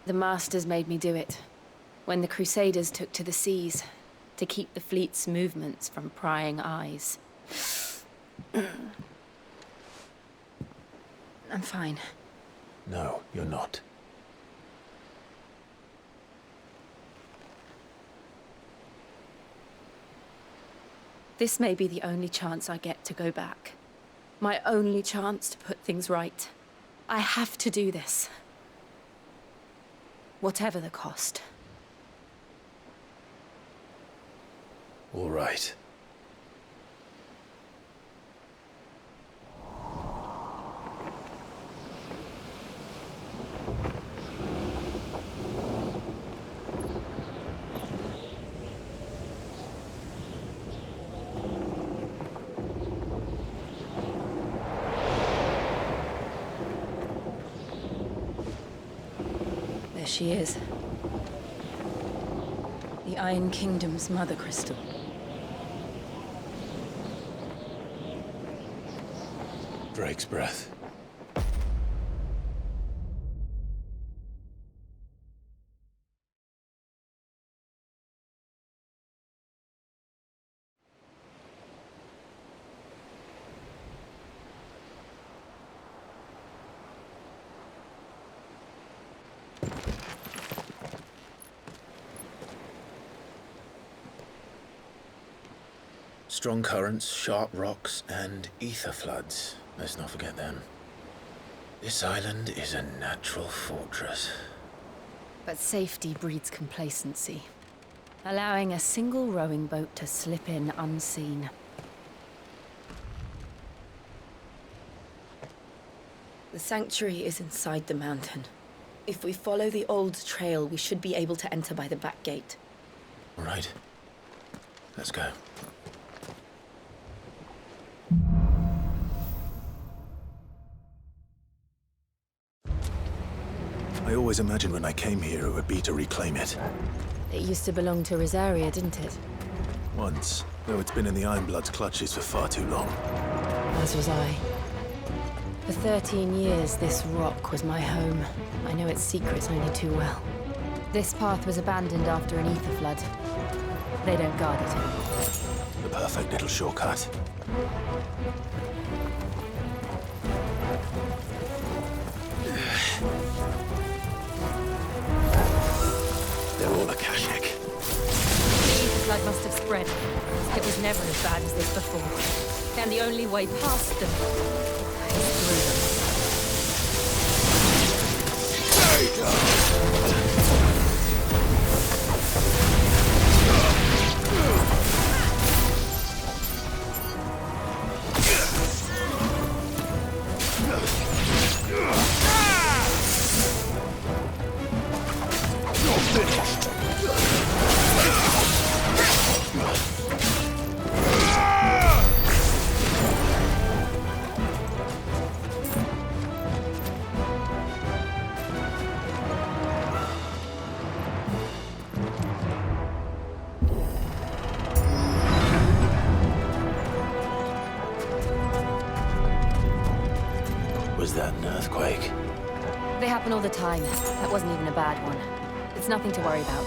The Masters made me do it. When the Crusaders took to the seas, to keep the fleet's movements from prying eyes. I'm fine. No, you're not. This may be the only chance I get to go back. My only chance to put things right. I have to do this. Whatever the cost. All right. She is. The Iron Kingdom's Mother Crystal. Drake's breath. Strong currents, sharp rocks, and ether floods. Let's not forget them. This island is a natural fortress. But safety breeds complacency. Allowing a single rowing boat to slip in unseen. The sanctuary is inside the mountain. If we follow the old trail, we should be able to enter by the back gate. All right. Let's go. I always imagined when I came here it would be to reclaim it. It used to belong to Rosaria, didn't it? Once, though it's been in the Ironblood's clutches for far too long. As was I. For 13 years, this rock was my home. I know its secrets only too well. This path was abandoned after an ether flood. They don't guard it anymore. The perfect little shortcut. They're all Akashic. The flood must have spread. It was never as bad as this before. And the only way past them is through them. happen all the time. That wasn't even a bad one. It's nothing to worry about.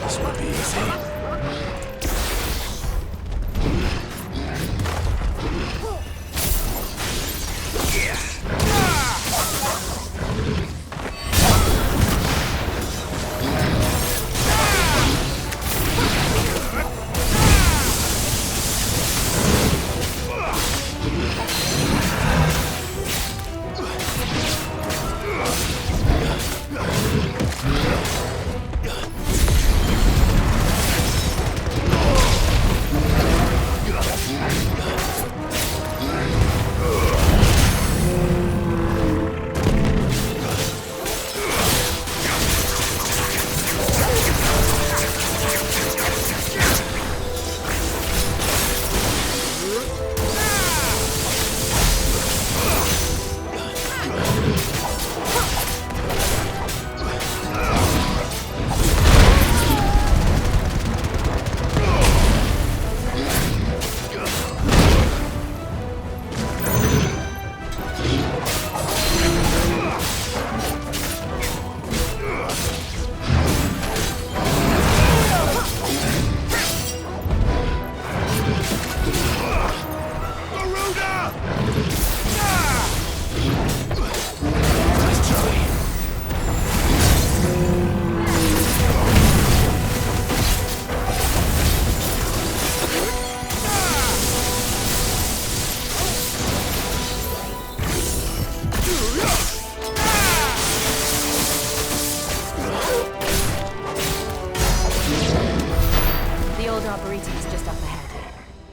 This won't be easy.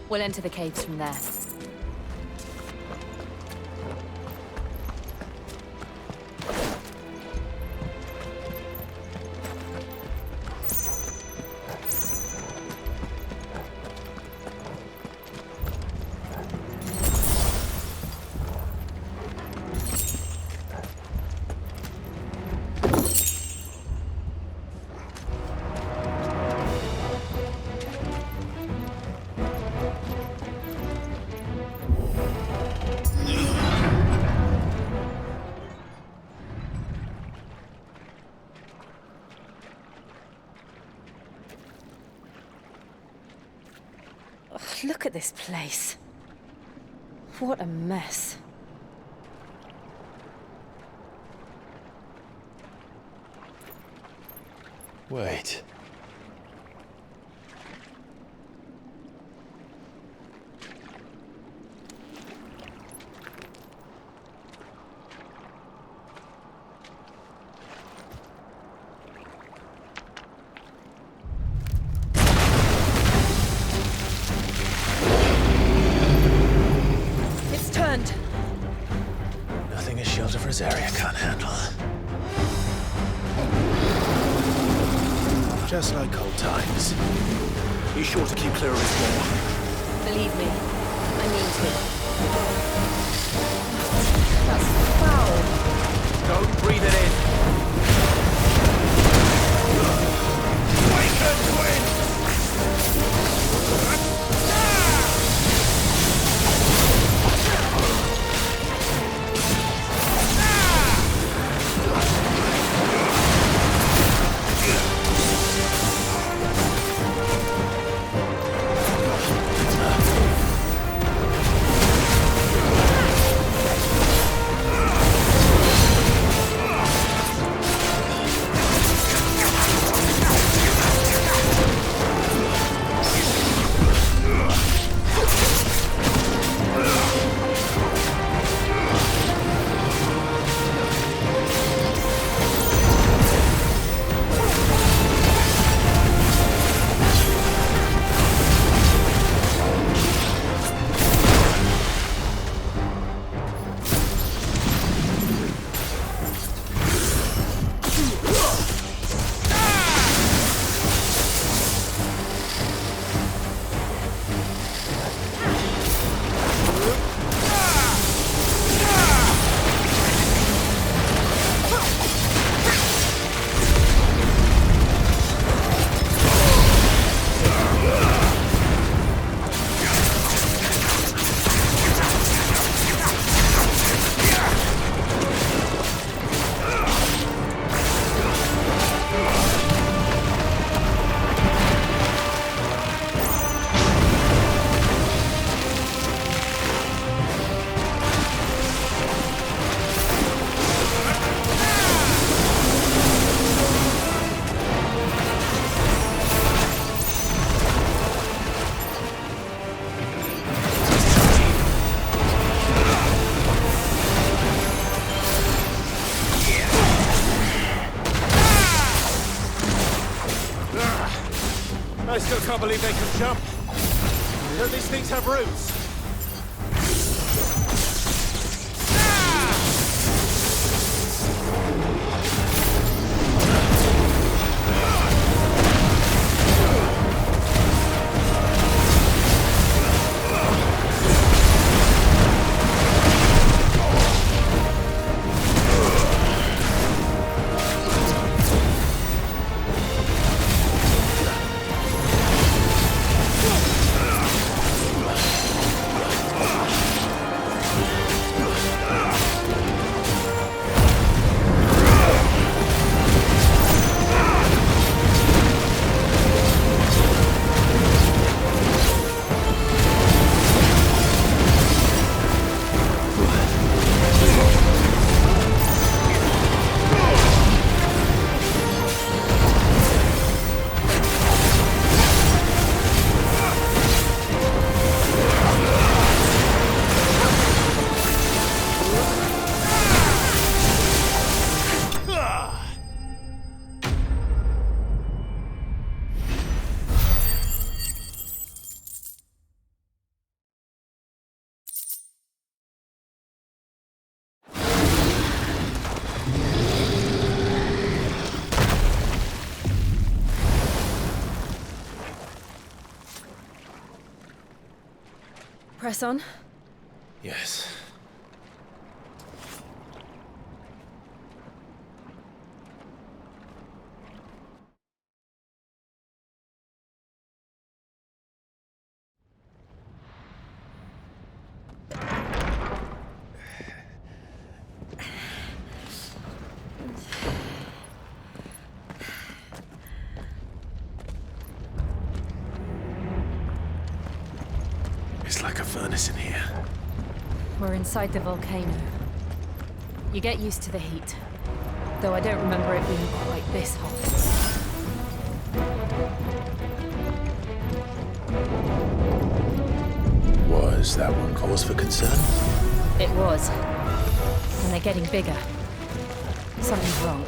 We'll enter the caves from there. Look at this place. What a mess. Wait. Nothing a shelter for his area can't handle. Just like old times. Be sure to keep clear of his wall. Believe me, I mean to. That's foul. Don't breathe it in. Awaken, twin! Still can't believe they can jump. Don't these things have roots? Press on. Yes. It's like a furnace in here. We're inside the volcano. You get used to the heat. Though I don't remember it being quite this hot. Was that one cause for concern? It was. And they're getting bigger. Something's wrong.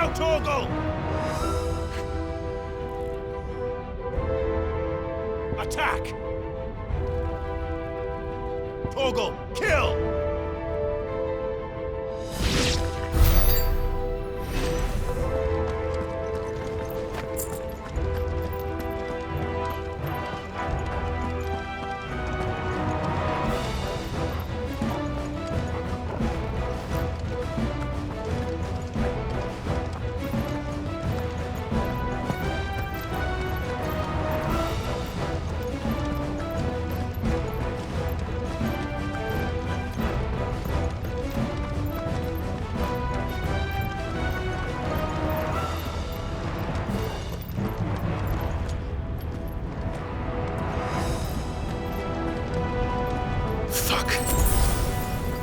Now, Torgal! Attack! Torgal, kill!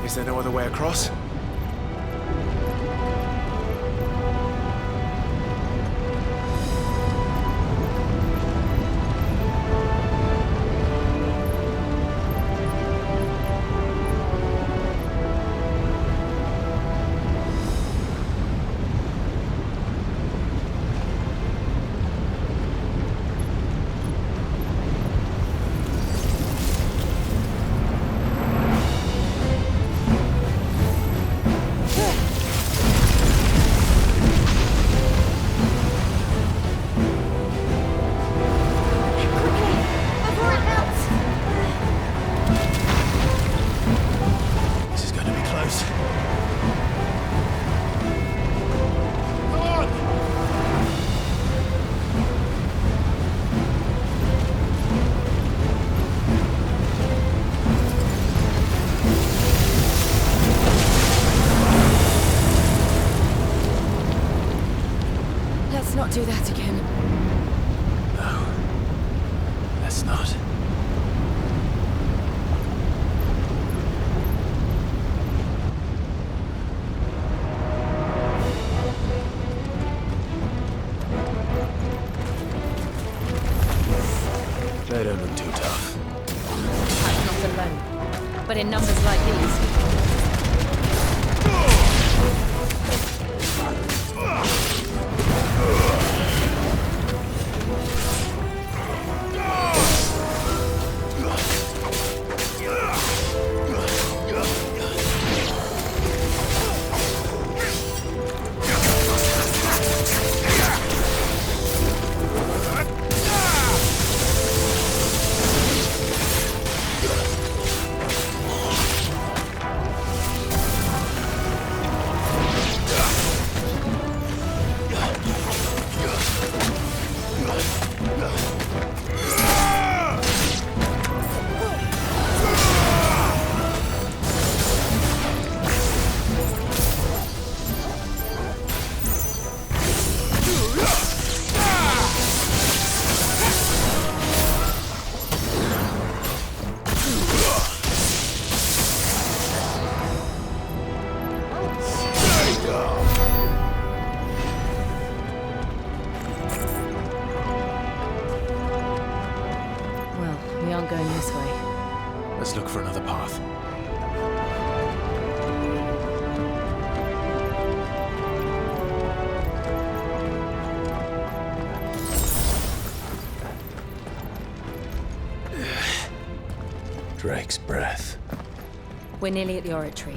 Is there no other way across? Not do that again. No. Let's not. They don't look too tough. Perhaps not alone, but in numbers like these. Let's look for another path. Drake's breath. We're nearly at the oratory.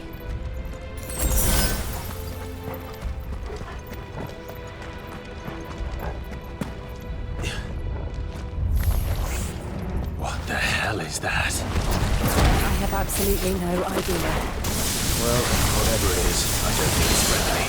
What the hell is that? I have absolutely no idea. Well, whatever it is, I don't think it's friendly.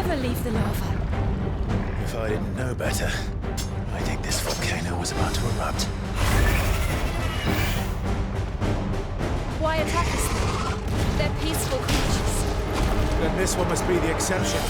never leave the lava. If I didn't know better, I think this volcano was about to erupt. Why attack us then? They're peaceful creatures. Then this one must be the exception.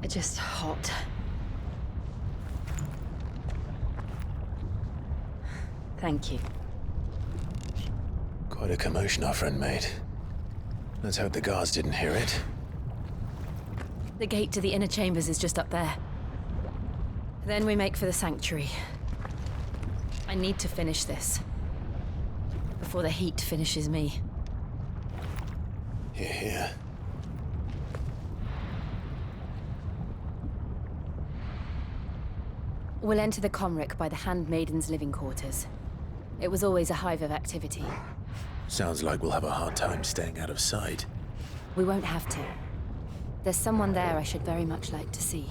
Just hot. Thank you. Quite a commotion our friend made. Let's hope the guards didn't hear it. The gate to the inner chambers is just up there. Then we make for the sanctuary. I need to finish this. Before the heat finishes me. Hear, hear. We'll enter the Comric by the Handmaiden's living quarters. It was always a hive of activity. Sounds like we'll have a hard time staying out of sight. We won't have to. There's someone there I should very much like to see.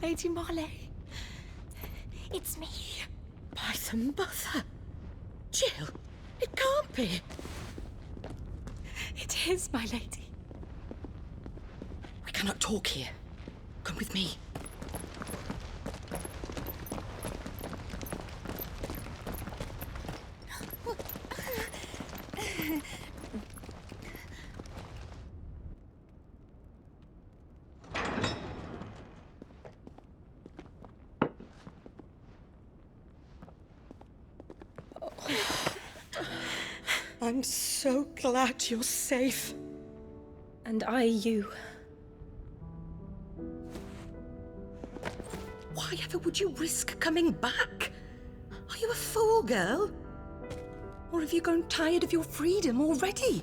Lady Marley. It's me. By the mother. Jill, it can't be. It is, my lady. We cannot talk here. Come with me. I'm so glad you're safe. And I you. Why ever would you risk coming back? Are you a fool, girl? Or have you grown tired of your freedom already?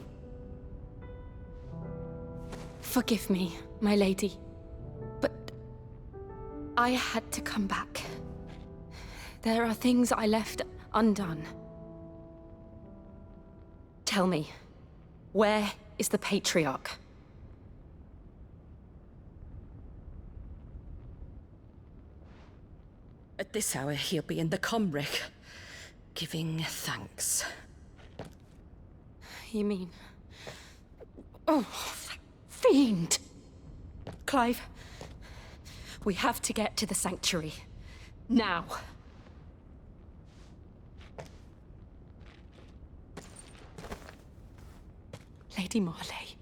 Forgive me, my lady. But I had to come back. There are things I left undone. Tell me, where is the Patriarch? At this hour, he'll be in the Comric, giving thanks. You mean... Oh, that fiend! Clive, we have to get to the sanctuary. Now. Lady Marley,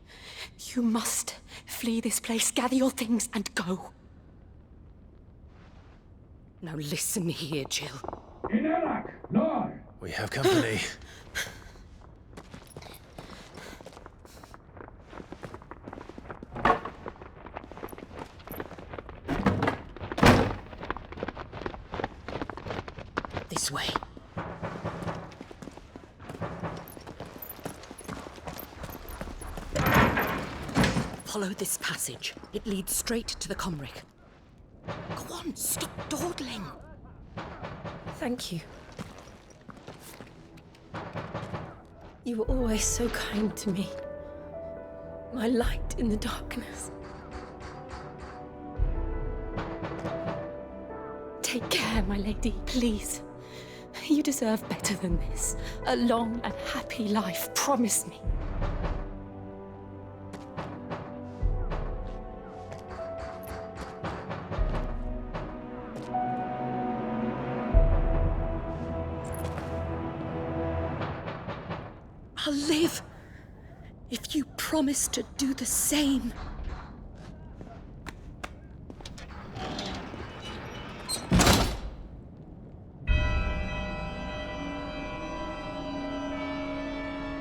you must flee this place, gather your things, and go. Now listen here, Jill. We have company. This way. Follow this passage. It leads straight to the Comric. Go on, stop dawdling. Thank you. You were always so kind to me. My light in the darkness. Take care, my lady, please. You deserve better than this. A long and happy life, promise me. I'll live if you promise to do the same.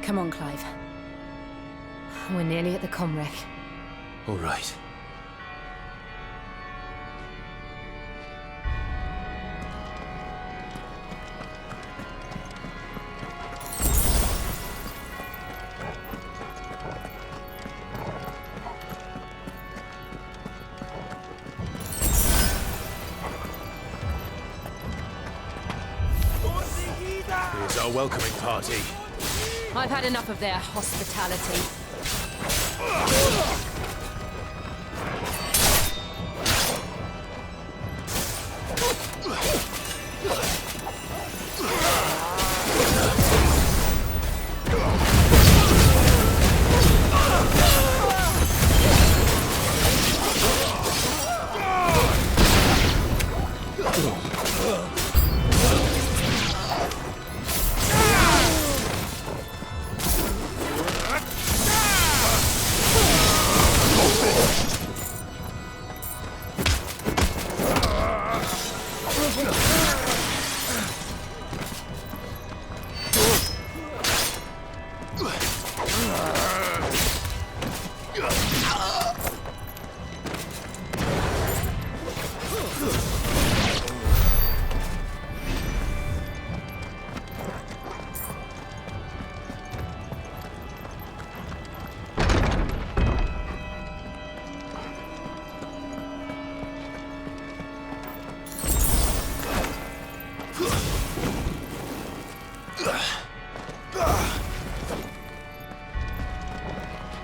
Come on, Clive. We're nearly at the Comric. All right. Here's our welcoming party. I've had enough of their hospitality.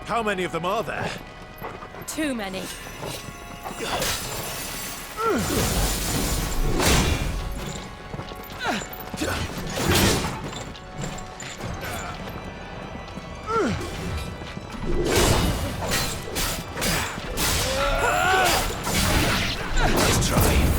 How many of them are there? Too many. Let's try.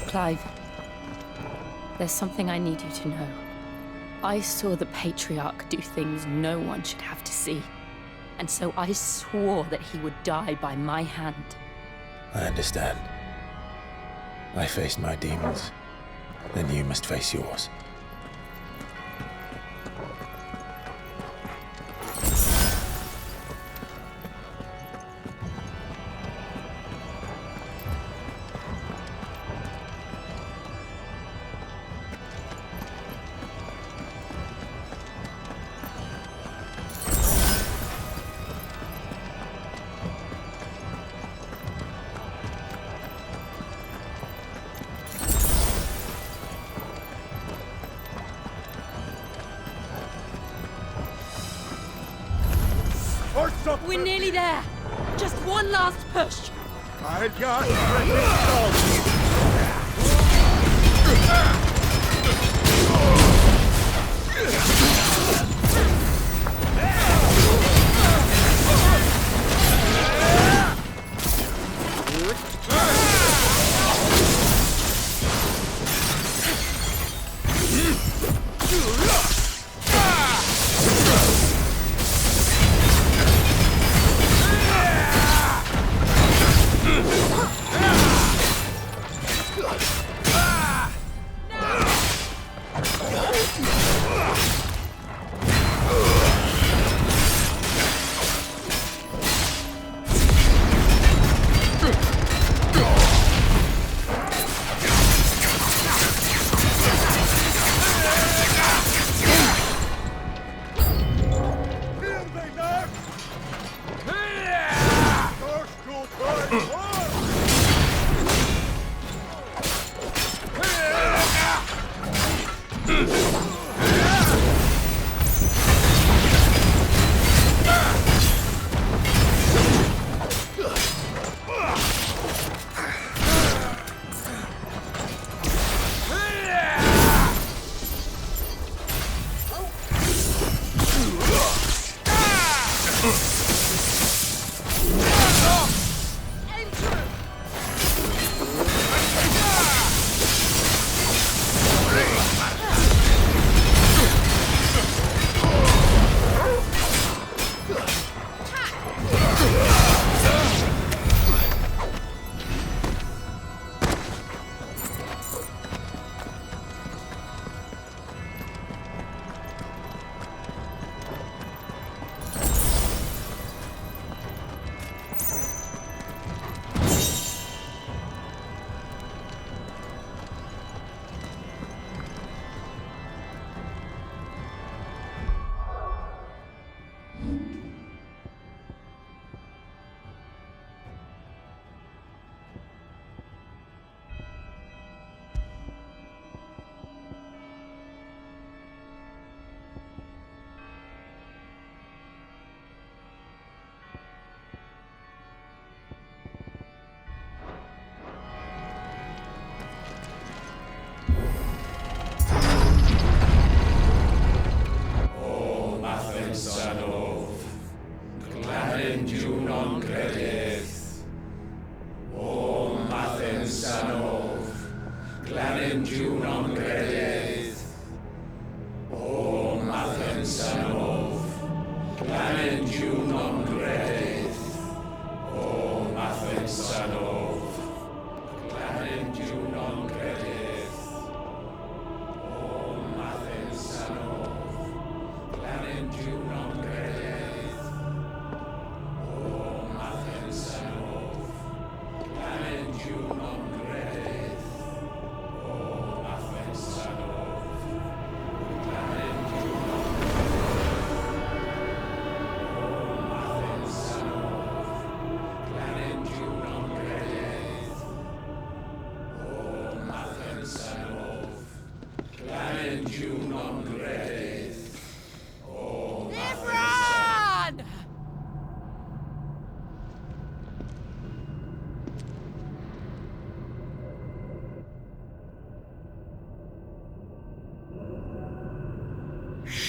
Clive, there's something I need you to know. I saw the Patriarch do things no one should have to see. And so I swore that he would die by my hand. I understand. I faced my demons. Then you must face yours. We're nearly there. Just one last push. I got freaking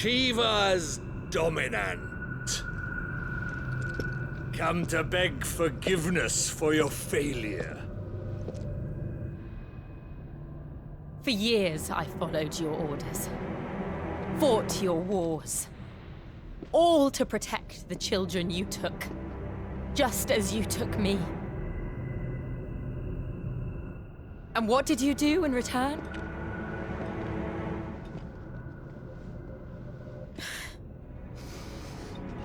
Shiva's dominant. Come to beg forgiveness for your failure. For years, I followed your orders. Fought your wars. All to protect the children you took. Just as you took me. And what did you do in return?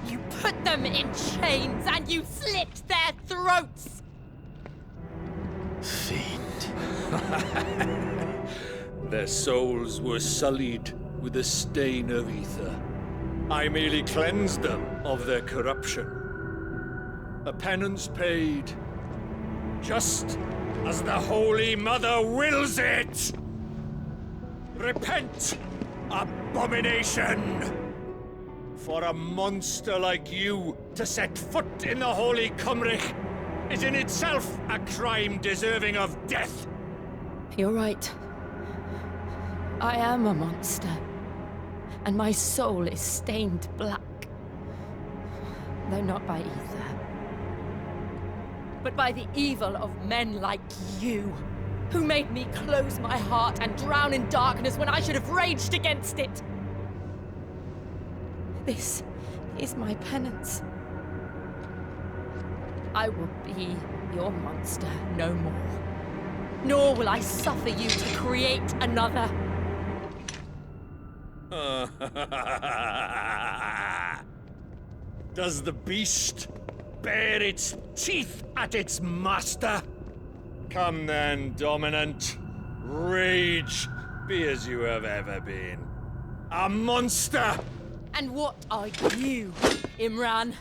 You put them in chains and you slit their throats! Fiend. Their souls were sullied with a stain of ether. I merely cleansed them of their corruption. A penance paid, just as the Holy Mother wills it! Repent, abomination! For a monster like you to set foot in the Holy Cymric is in itself a crime deserving of death. You're right. I am a monster. And my soul is stained black. Though not by ether. But by the evil of men like you, who made me close my heart and drown in darkness when I should have raged against it. This is my penance. I will be your monster no more. Nor will I suffer you to create another. Does the beast bare its teeth at its master? Come then, dominant. Rage, be as you have ever been. A monster! And what are you, Imran?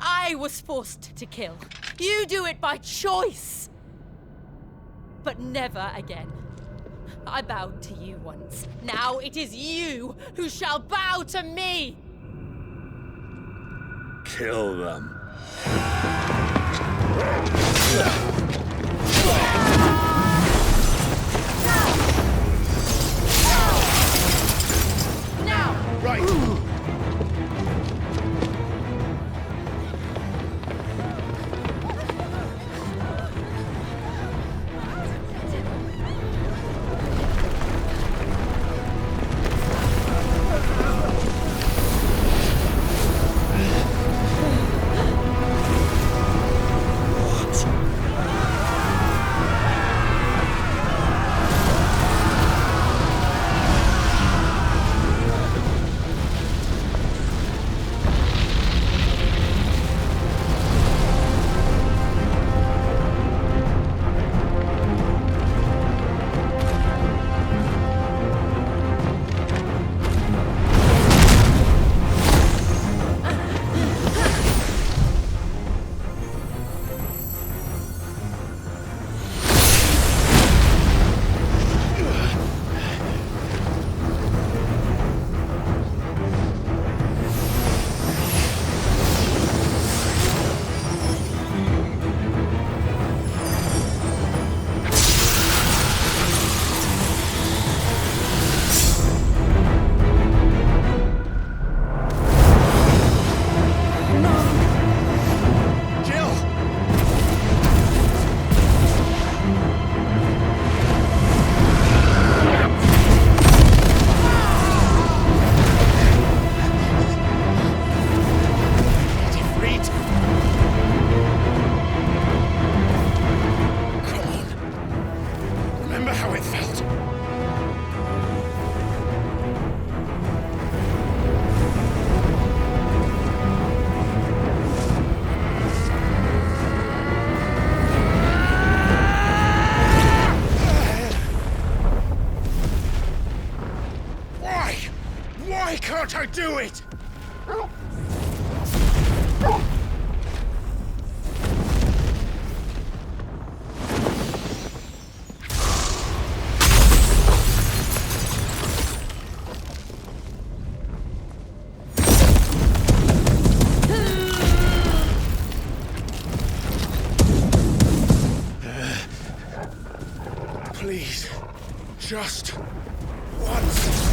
I was forced to kill. You do it by choice. But never again. I bowed to you once. Now it is you who shall bow to me! Kill them. Now! Right. do it! Please, just once.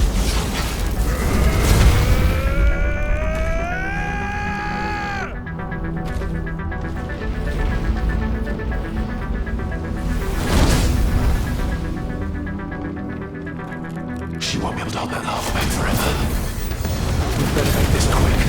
She won't be able to hold that laugh back forever. We better make this quick.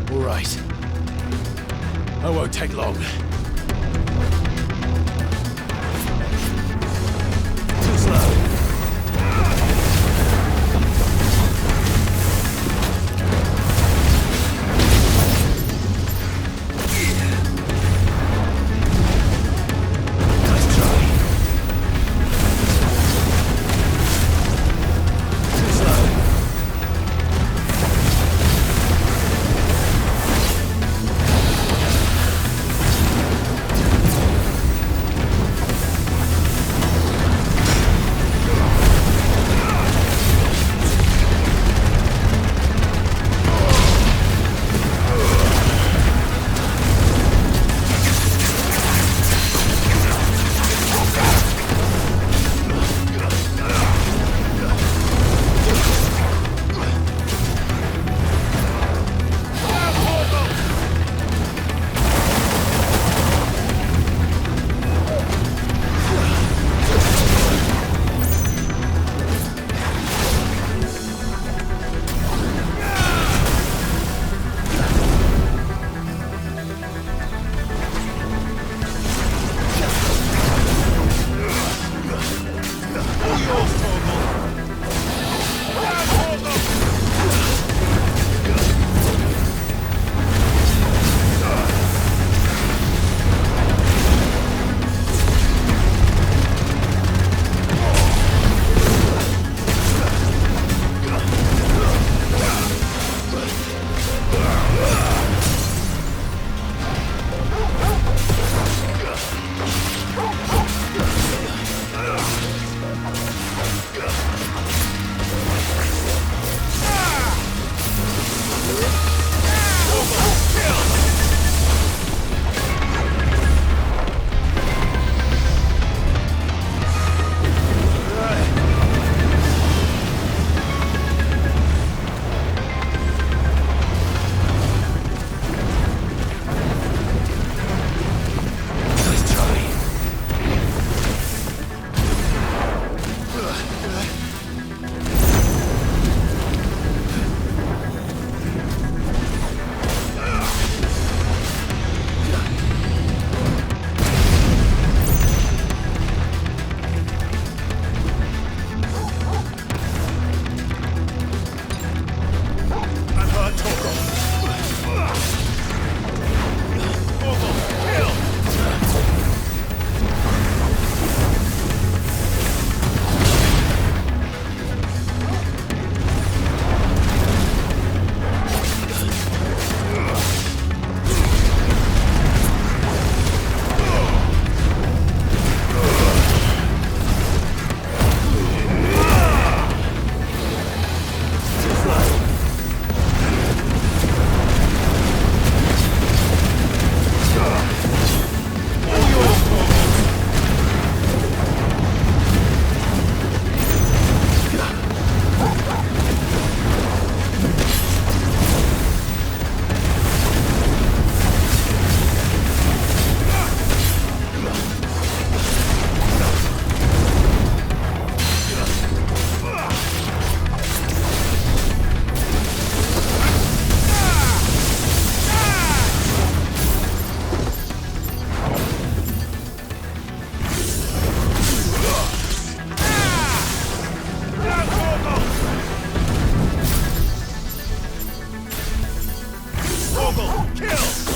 All right. I won't take long. Too slow. Jill!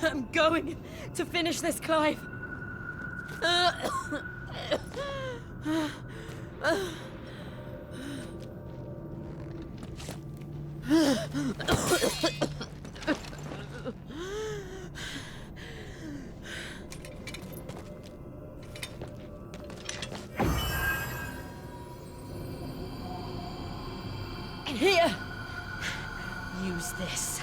I'm going to finish this, Clive. Here! Use this.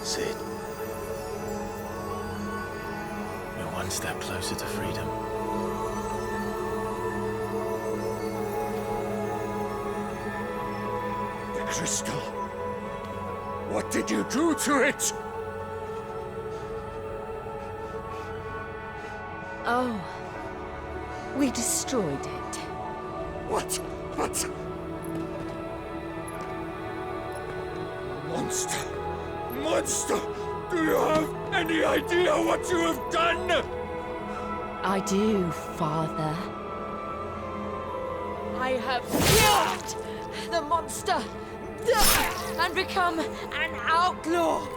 Sid. We're one step closer to freedom. The crystal. What did you do to it? Oh. We destroyed it. What? Monster! Monster! Do you have any idea what you have done? I do, Father. I have killed the monster and become an outlaw.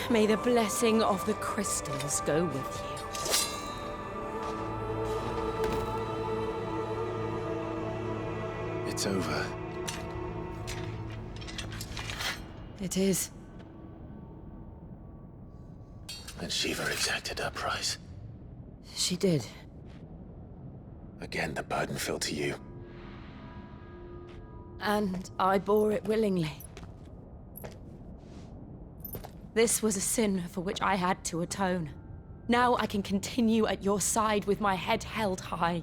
May the blessing of the crystals go with you. It's over. It is. And Shiva exacted her price. She did. Again, the burden fell to you. And I bore it willingly. This was a sin for which I had to atone. Now I can continue at your side with my head held high.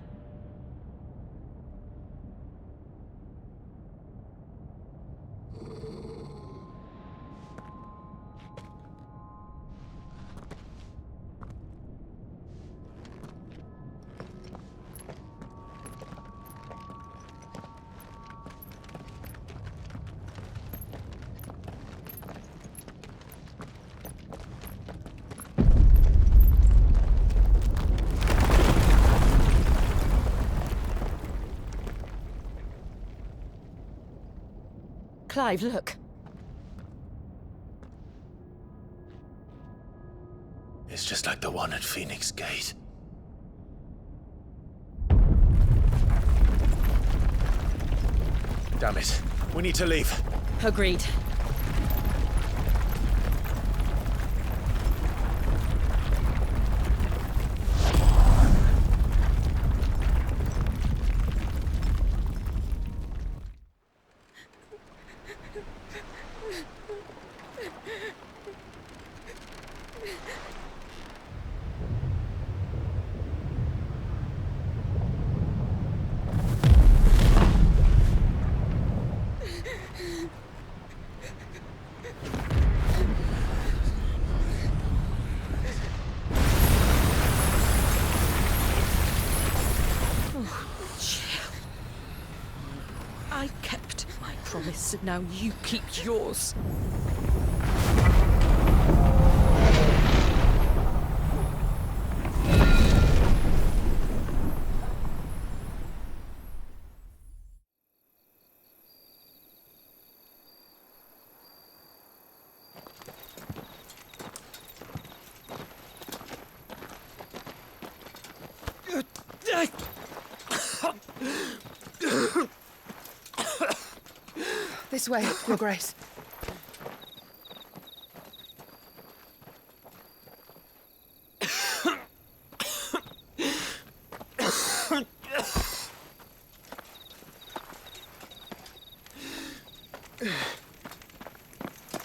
Clive, look. It's just like the one at Phoenix Gate. Damn it. We need to leave. Agreed. I kept my promise, and now you keep yours. This way, Your Grace.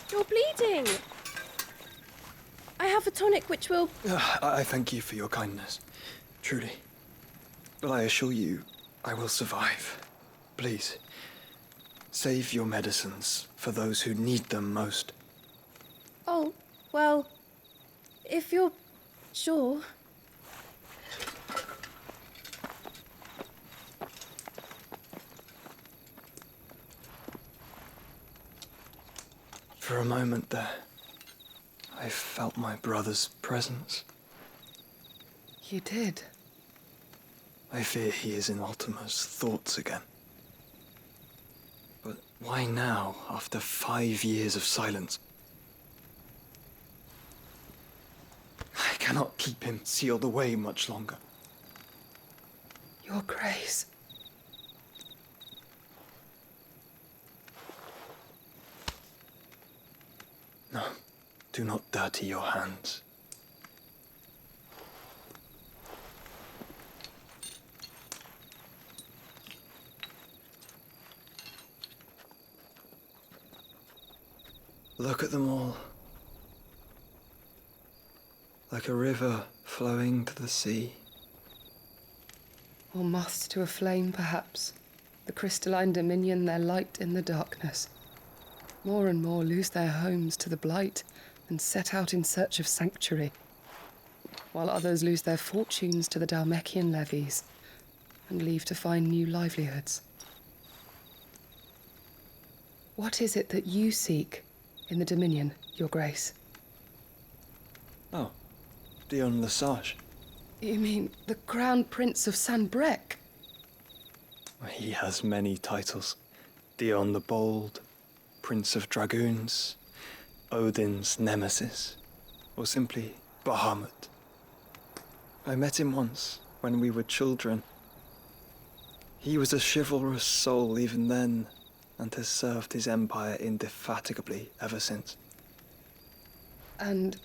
You're bleeding. I have a tonic which will... I thank you for your kindness, truly. But I assure you, I will survive. Please, save your medicines for those who need them most. Oh, well, if you're sure. For a moment there, I felt my brother's presence. You did? I fear he is in Ultima's thoughts again. But why now, after 5 years of silence? I cannot keep him sealed away much longer. Your Grace. No, do not dirty your hands. Look at them all. Like a river flowing to the sea. Or moths to a flame, perhaps. The crystalline dominion their light in the darkness. More and more lose their homes to the blight and set out in search of sanctuary, while others lose their fortunes to the Dalmekian levies and leave to find new livelihoods. What is it that you seek in the Dominion, Your Grace? Oh, Dion Lesage. You mean the Crown Prince of Sanbrec? He has many titles. Dion the Bold, Prince of Dragoons, Odin's Nemesis, or simply Bahamut. I met him once, when we were children. He was a chivalrous soul even then, and has served his empire indefatigably ever since. And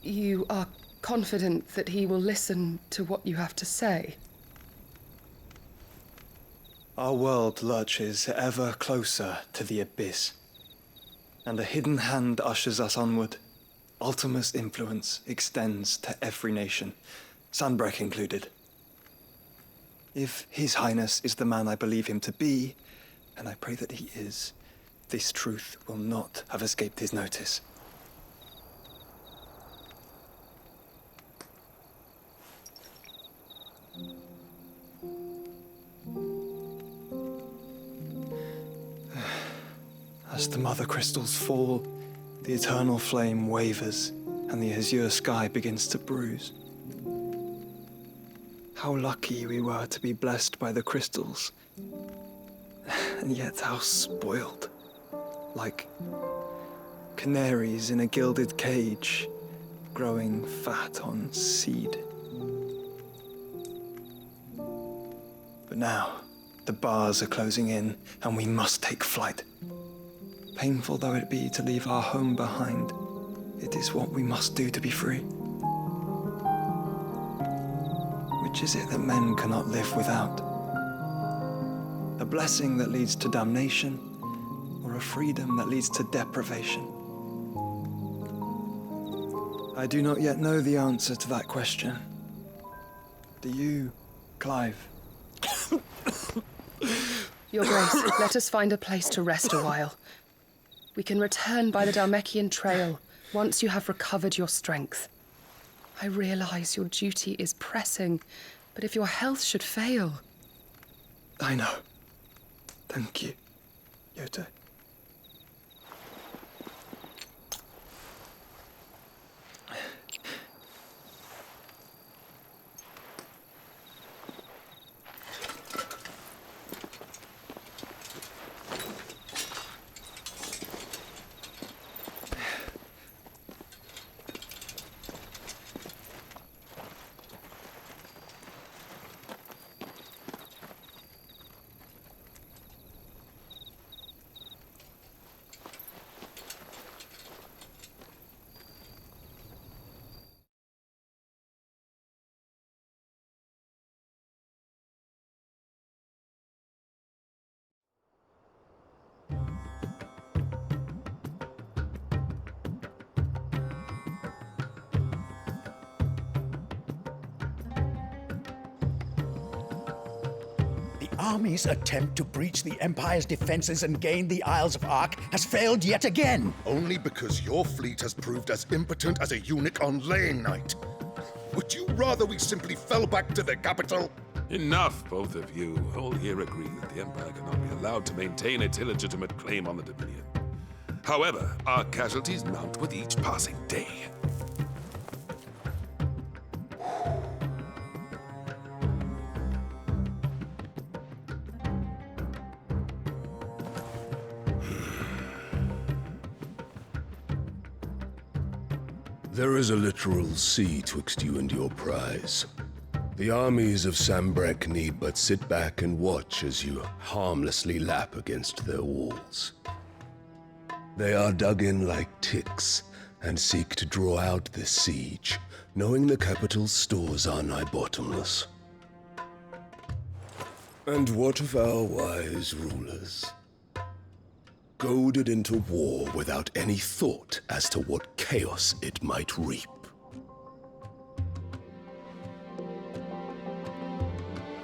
you are confident that he will listen to what you have to say? Our world lurches ever closer to the abyss, and a hidden hand ushers us onward. Ultima's influence extends to every nation, Sanbrec included. If His Highness is the man I believe him to be, and I pray that he is, this truth will not have escaped his notice. As the mother crystals fall, the eternal flame wavers, and the azure sky begins to bruise. How lucky we were to be blessed by the crystals, and yet how spoiled. like canaries in a gilded cage, growing fat on seed. But now, the bars are closing in, and we must take flight. Painful though it be to leave our home behind, it is what we must do to be free. Which is it that men cannot live without? A blessing that leads to damnation, or a freedom that leads to deprivation? I do not yet know the answer to that question. Do you, Clive? Your Grace, let us find a place to rest a while. We can return by the Dalmekian trail once you have recovered your strength. I realize your duty is pressing, but if your health should fail... I know. Thank you, Yote. Army's attempt to breach the Empire's defenses and gain the Isles of Ark has failed yet again. Only because your fleet has proved as impotent as a eunuch on laying night. Would you rather we simply fell back to the capital? Enough, both of you. All here agree that the Empire cannot be allowed to maintain its illegitimate claim on the Dominion. However, our casualties mount with each passing day. There is a literal sea twixt you and your prize. The armies of Sambrek need but sit back and watch as you harmlessly lap against their walls. They are dug in like ticks and seek to draw out this siege, knowing the capital's stores are nigh bottomless. And what of our wise rulers? Goaded into war without any thought as to what chaos it might reap.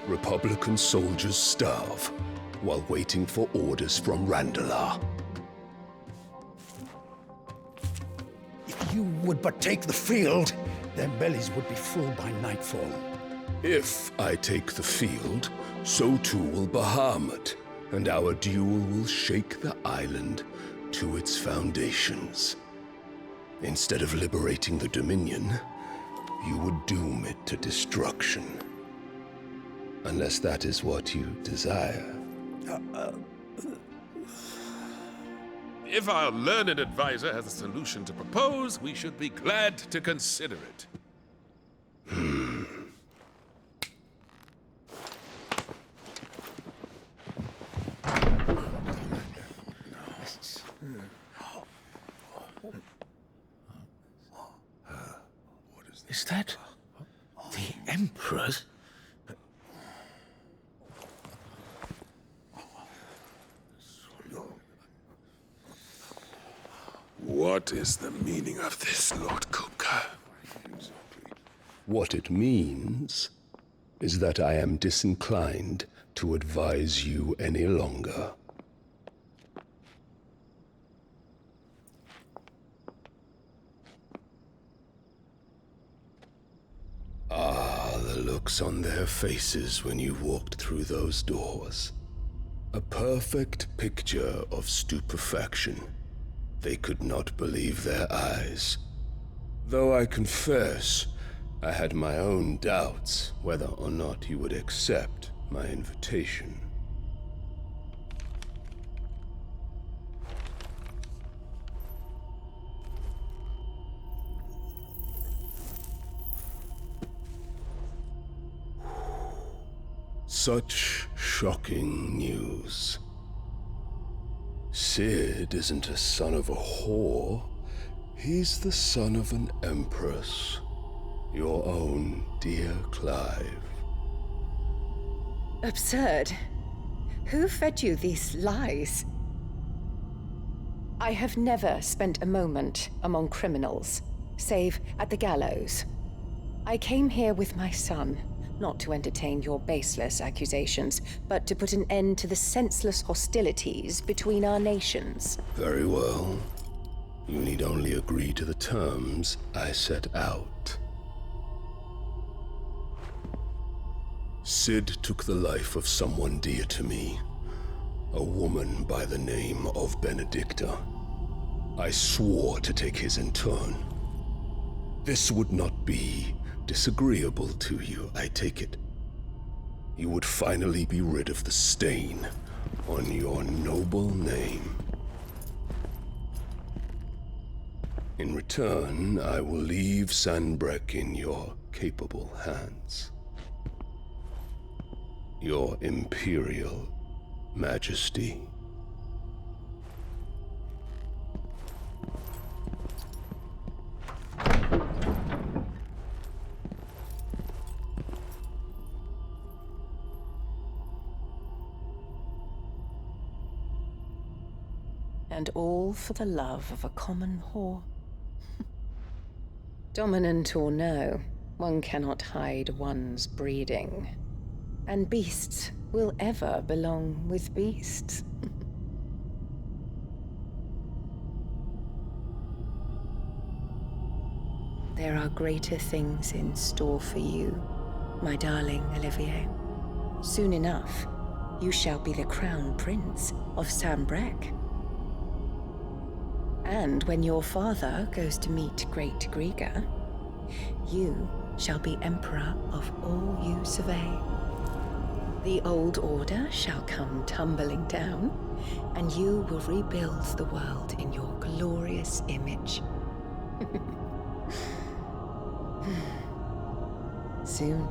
Republican soldiers starve while waiting for orders from Randalar. If you would but take the field, their bellies would be full by nightfall. If I take the field, so too will Bahamut, and our duel will shake the island to its foundations. Instead of liberating the Dominion, you would doom it to destruction. Unless that is what you desire. If our learned advisor has a solution to propose, we should be glad to consider it. Is that the Emperor's? What is the meaning of this, Lord Kupka? What it means is that I am disinclined to advise you any longer. Ah, the looks on their faces when you walked through those doors. A perfect picture of stupefaction. They could not believe their eyes. Though I confess, I had my own doubts whether or not you would accept my invitation. Such shocking news. Sid isn't a son of a whore. He's the son of an empress. Your own dear Clive. Absurd. Who fed you these lies? I have never spent a moment among criminals, save at the gallows. I came here with my son, not to entertain your baseless accusations, but to put an end to the senseless hostilities between our nations. Very well. You need only agree to the terms I set out. Sid took the life of someone dear to me, a woman by the name of Benedicta. I swore to take his in turn. This would not be disagreeable to you, I take it. You would finally be rid of the stain on your noble name. In return, I will leave Sanbreque in your capable hands. Your Imperial Majesty. And all for the love of a common whore. Dominant or no, one cannot hide one's breeding. And beasts will ever belong with beasts. There are greater things in store for you, my darling Olivier. Soon enough, you shall be the crown prince of Sanbreque. And when your father goes to meet Great Griga, you shall be emperor of all you survey. The old order shall come tumbling down, and you will rebuild the world in your glorious image. Soon.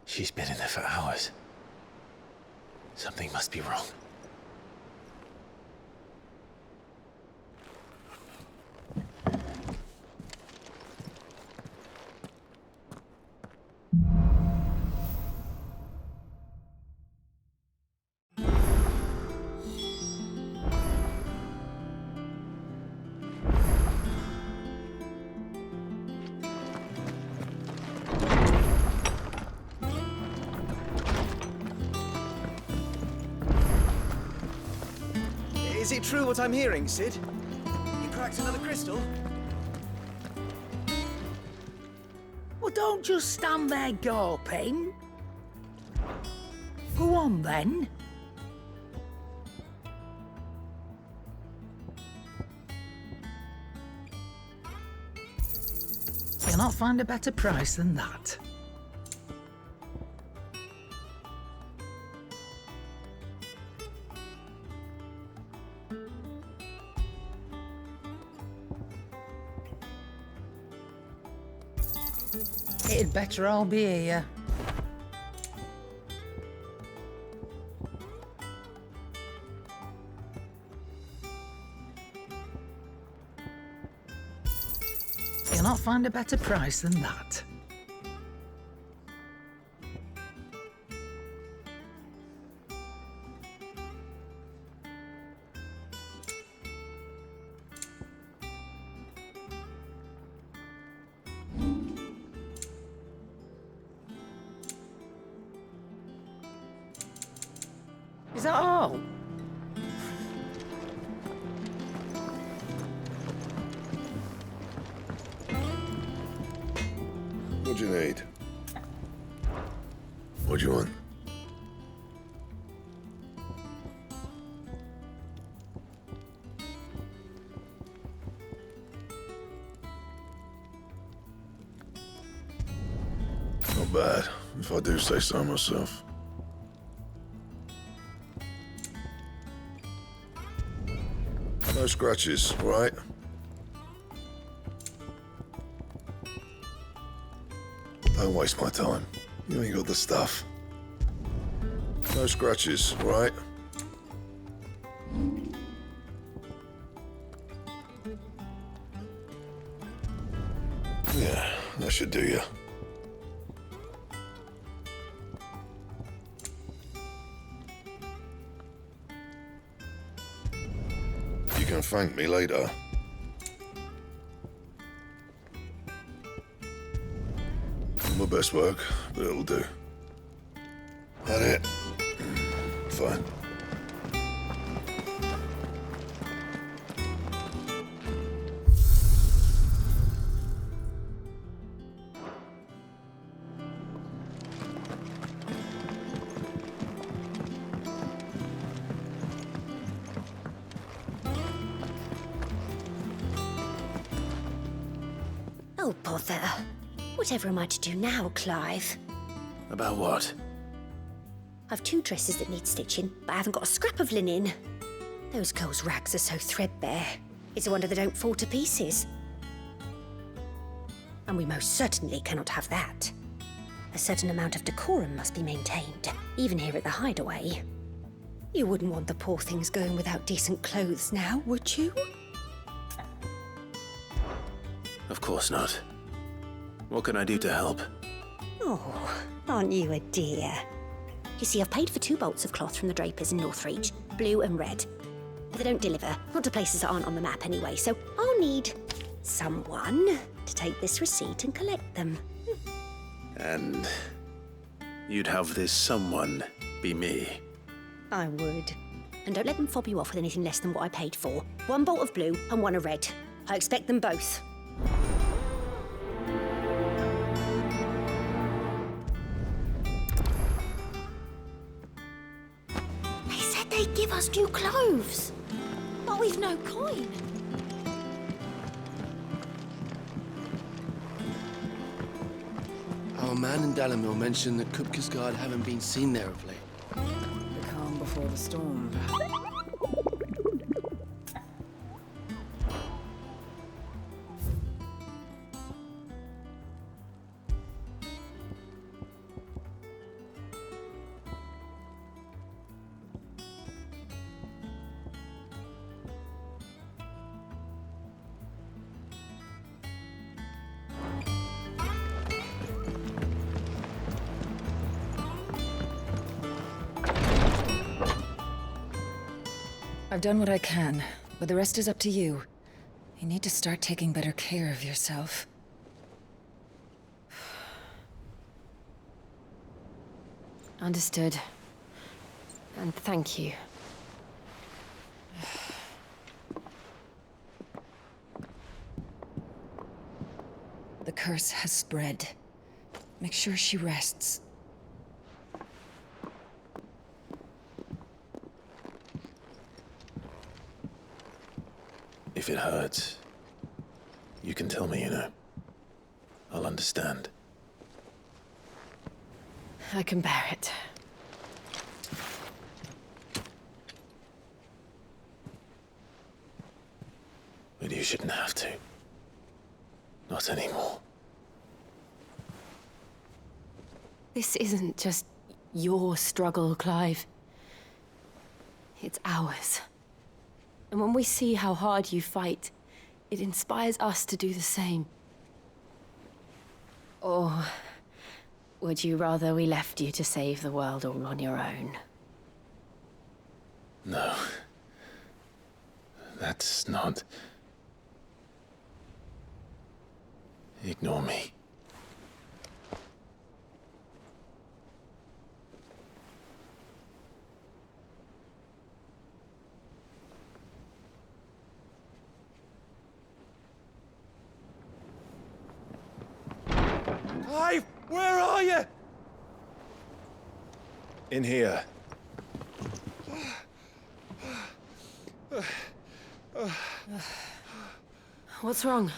She's been in there for hours. Something must be wrong. Is it true what I'm hearing, Sid? You cracked another crystal? Well, don't just stand there gawping. Go on, then. You'll not find a better price than that. It'd better all be here. You'll not find a better price than that. Is that all? What do you need? What do you want? bad, if I do say so myself. No scratches, right? Don't waste my time. You ain't got the stuff. No scratches, right? Yeah, that should do you. You can thank me later. My best work, but it'll do. That it? Fine. Oh, bother. Whatever am I to do now, Clive? About what? I've 2 dresses that need stitching, but I haven't got a scrap of linen. Those girls' rags are so threadbare. It's a wonder they don't fall to pieces. And we most certainly cannot have that. A certain amount of decorum must be maintained, even here at the hideaway. You wouldn't want the poor things going without decent clothes now, would you? Of course not. What can I do to help? Oh, aren't you a dear? You see, I've paid for 2 bolts of cloth from the drapers in Northreach, blue and red. But they don't deliver, not to places that aren't on the map anyway, so I'll need someone to take this receipt and collect them. And you'd have this someone be me? I would. And don't let them fob you off with anything less than what I paid for. 1 bolt of blue and 1 of red. I expect them both. They said they'd give us new clothes, but we've no coin. Our man in Dalamil mentioned that Kupka's guard haven't been seen there of late. The calm before the storm. I've done what I can, but the rest is up to you. You need to start taking better care of yourself. Understood. And thank you. The curse has spread. Make sure she rests. If it hurts, you can tell me, you know. I'll understand. I can bear it. But you shouldn't have to. Not anymore. This isn't just your struggle, Clive. It's ours. And when we see how hard you fight, it inspires us to do the same. Or would you rather we left you to save the world all on your own? No. That's not... Ignore me. Clive, where are you? In here. What's wrong?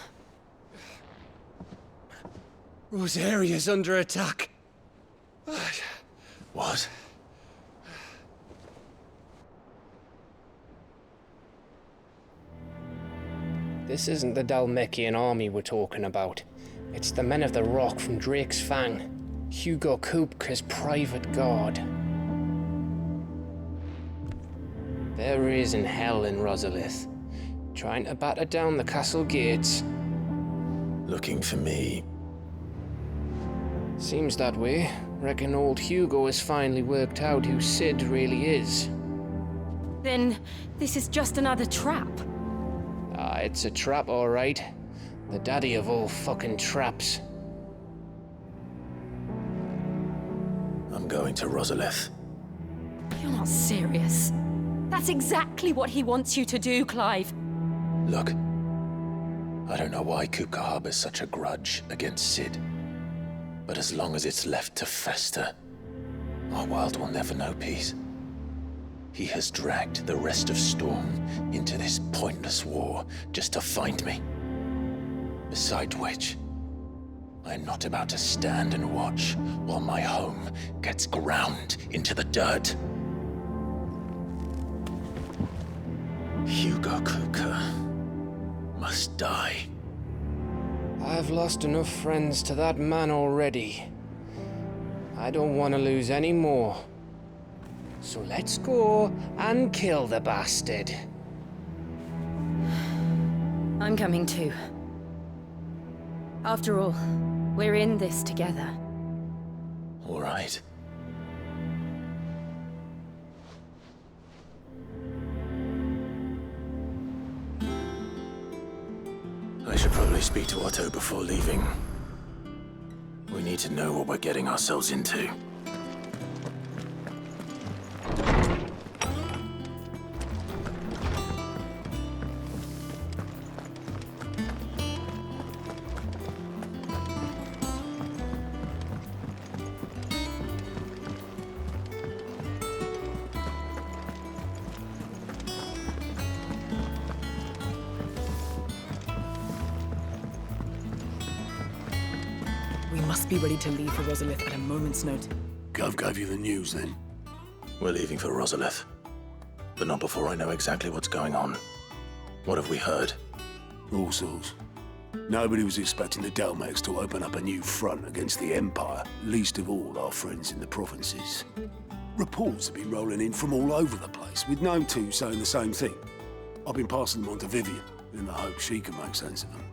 Rosaria's under attack. This isn't the Dalmekian army we're talking about. It's the men of the Rock from Drake's Fang. Hugo Kupka's private guard. There is in hell in Rosalith, trying to batter down the castle gates. Looking for me. Seems that way. Reckon old Hugo has finally worked out who Sid really is. Then this is just another trap. Ah, it's a trap, all right. The daddy of all fucking traps. I'm going to Rosalith. You're not serious. That's exactly what he wants you to do, Clive. Look, I don't know why Kupka harbors such a grudge against Sid. But as long as it's left to fester, our world will never know peace. He has dragged the rest of Storm into this pointless war just to find me. Besides which, I'm not about to stand and watch while my home gets ground into the dirt. Hugo Kupka must die. I've lost enough friends to that man already. I don't want to lose any more. So let's go and kill the bastard. I'm coming too. After all, we're in this together. All right. I should probably speak to Otto before leaving. We need to know what we're getting ourselves into. We must be ready to leave for Rosalith at a moment's notice. Gov gave you the news then? We're leaving for Rosalith. But not before I know exactly what's going on. What have we heard? All sorts. Nobody was expecting the Dalmeks to open up a new front against the Empire, least of all our friends in the provinces. Reports have been rolling in from all over the place, with no two saying the same thing. I've been passing them on to Vivian, in the hope she can make sense of them.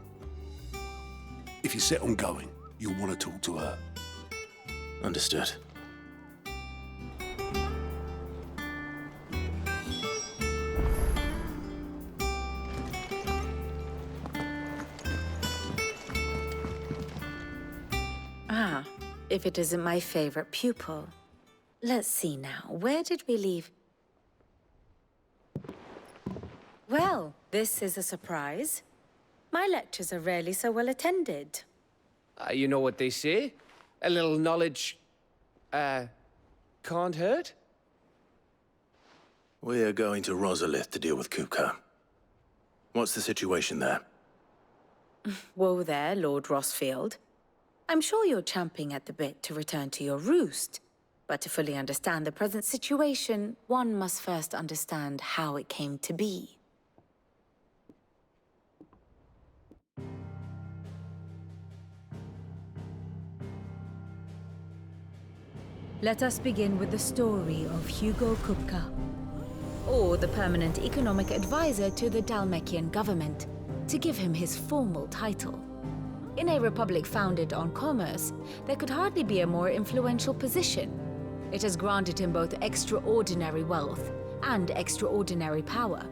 If you're set on going, you'll want to talk to her. Understood. Ah, if it isn't my favorite pupil. Let's see now, where did we leave? Well, this is a surprise. My lectures are rarely so well attended. You know what they say? A little knowledge, can't hurt? We're going to Rosalith to deal with Kupka. What's the situation there? Whoa there, Lord Rosfield. I'm sure you're champing at the bit to return to your roost. But to fully understand the present situation, one must first understand how it came to be. Let us begin with the story of Hugo Kupka, or the permanent economic advisor to the Dalmekian government, to give him his formal title. In a republic founded on commerce, there could hardly be a more influential position. It has granted him both extraordinary wealth and extraordinary power.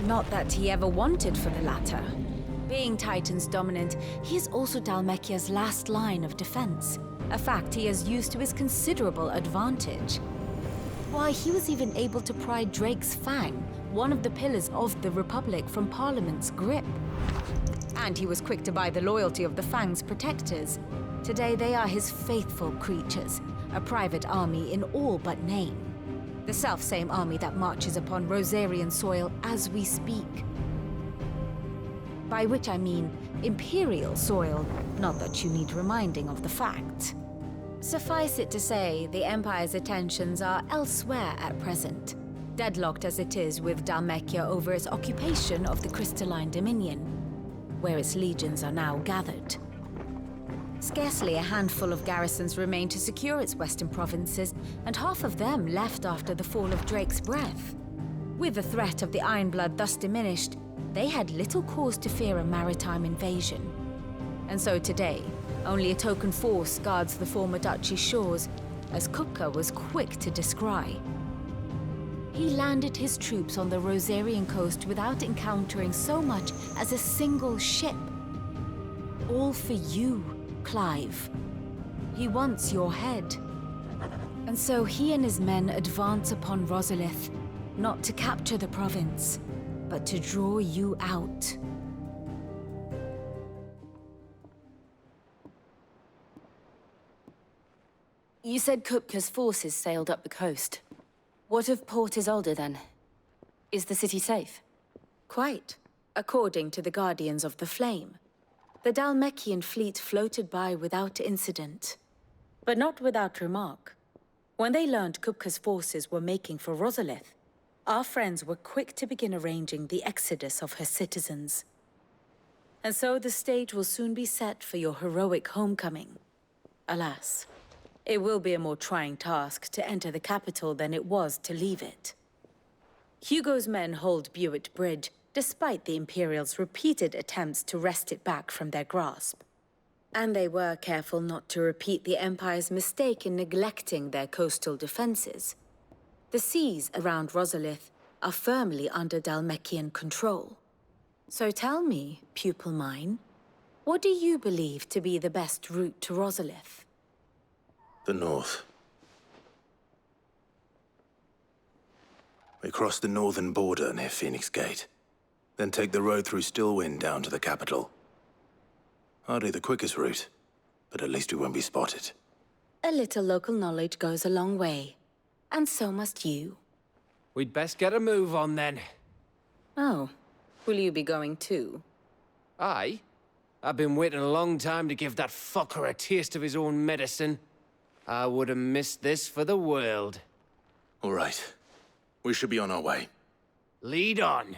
Not that he ever wanted for the latter. Being Titan's dominant, he is also Dalmekia's last line of defense, a fact he has used to his considerable advantage. Why, he was even able to pry Drake's Fang, one of the pillars of the Republic, from Parliament's grip. And he was quick to buy the loyalty of the Fang's protectors. Today they are his faithful creatures, a private army in all but name. The self-same army that marches upon Rosarian soil as we speak. By which I mean Imperial soil, not that you need reminding of the fact. Suffice it to say, the Empire's attentions are elsewhere at present. deadlocked as it is with Dhalmekia over its occupation of the Crystalline Dominion, where its legions are now gathered. Scarcely a handful of garrisons remain to secure its western provinces, and half of them left after the fall of Drake's Breath. With the threat of the Ironblood thus diminished, they had little cause to fear a maritime invasion. And so today, only a token force guards the former duchy's shores, as Kupka was quick to descry. He landed his troops on the Rosarian coast without encountering so much as a single ship. All for you, Clive. He wants your head. And so he and his men advance upon Rosalith, not to capture the province, but to draw you out. You said Kupka's forces sailed up the coast. What of Port Isolde, then? Is the city safe? Quite, according to the Guardians of the Flame. The Dhalmekian fleet floated by without incident, but not without remark. When they learned Kupka's forces were making for Rosalith, our friends were quick to begin arranging the exodus of her citizens. And so the stage will soon be set for your heroic homecoming. Alas, it will be a more trying task to enter the capital than it was to leave it. Hugo's men hold Buet Bridge, despite the Imperials' repeated attempts to wrest it back from their grasp. And they were careful not to repeat the Empire's mistake in neglecting their coastal defenses. The seas around Rosalith are firmly under Dhalmekian control. So tell me, pupil mine, what do you believe to be the best route to Rosalith? The north. We cross the northern border near Phoenix Gate, then take the road through Stillwind down to the capital. Hardly the quickest route, but at least we won't be spotted. A little local knowledge goes a long way, and so must you. We'd best get a move on then. Oh, will you be going too? Aye. I've been waiting a long time to give that fucker a taste of his own medicine. I would have missed this for the world. All right. We should be on our way. Lead on.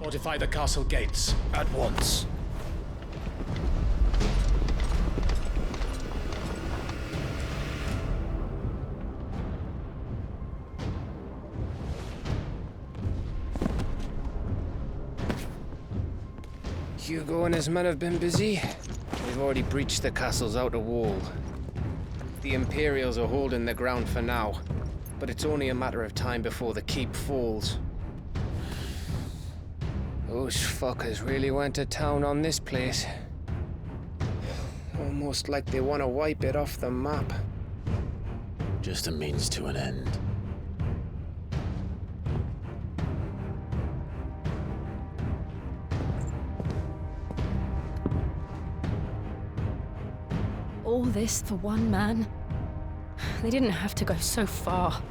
Fortify the castle gates, at once. Hugo and his men have been busy. They've already breached the castle's outer wall. The Imperials are holding the ground for now, but it's only a matter of time before the keep falls. Those fuckers really went to town on this place. Almost like they want to wipe it off the map. Just a means to an end. All this for one man? They didn't have to go so far.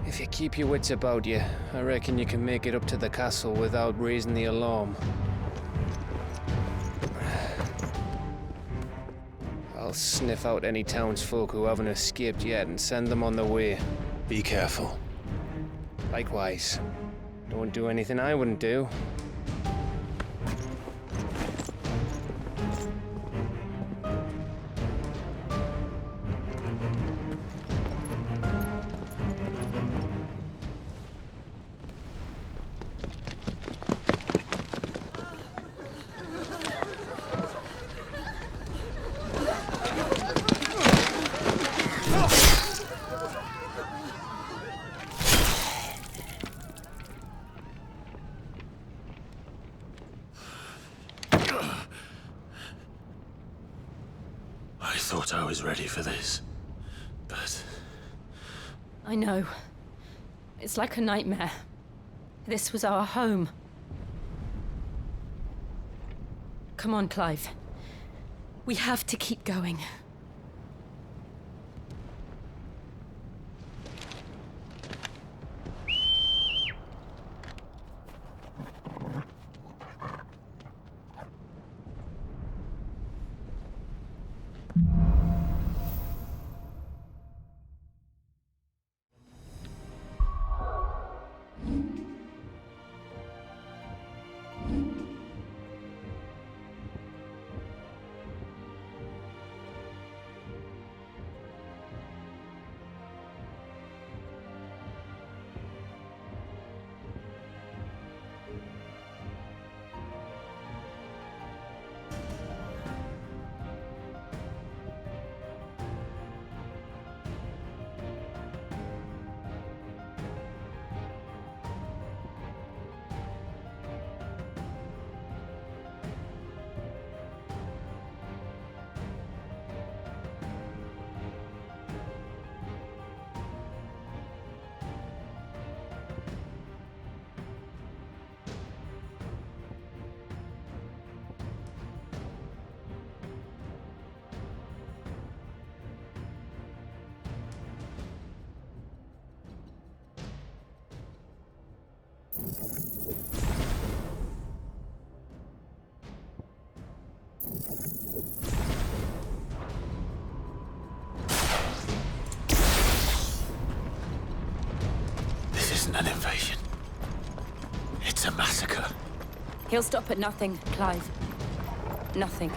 If you keep your wits about you, I reckon you can make it up to the castle without raising the alarm. I'll sniff out any townsfolk who haven't escaped yet and send them on their way. Be careful. Likewise. Don't do anything I wouldn't do. thought I was ready for this, but... I know. It's like a nightmare. This was our home. Come on, Clive. We have to keep going. This isn't an invasion. It's a massacre. He'll stop at nothing, Clive. Nothing.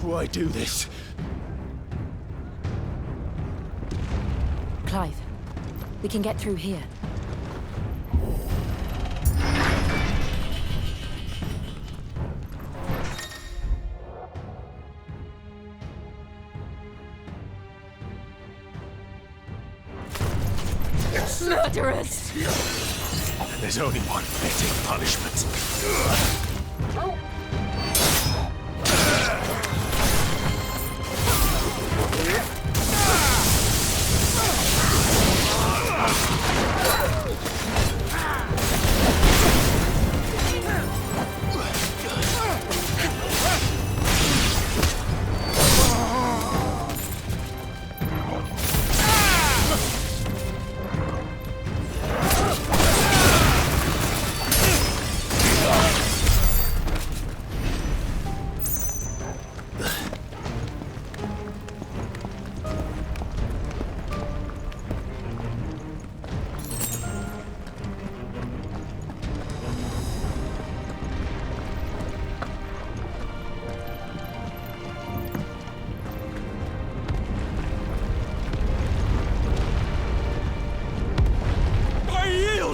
Why do this? Clive, we can get through here. Murderers! There's only one fitting punishment.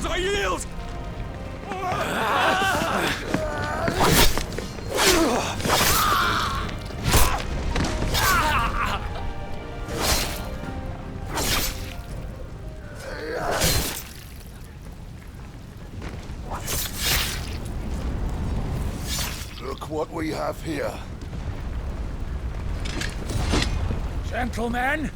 I yield! Look what we have here. Gentlemen!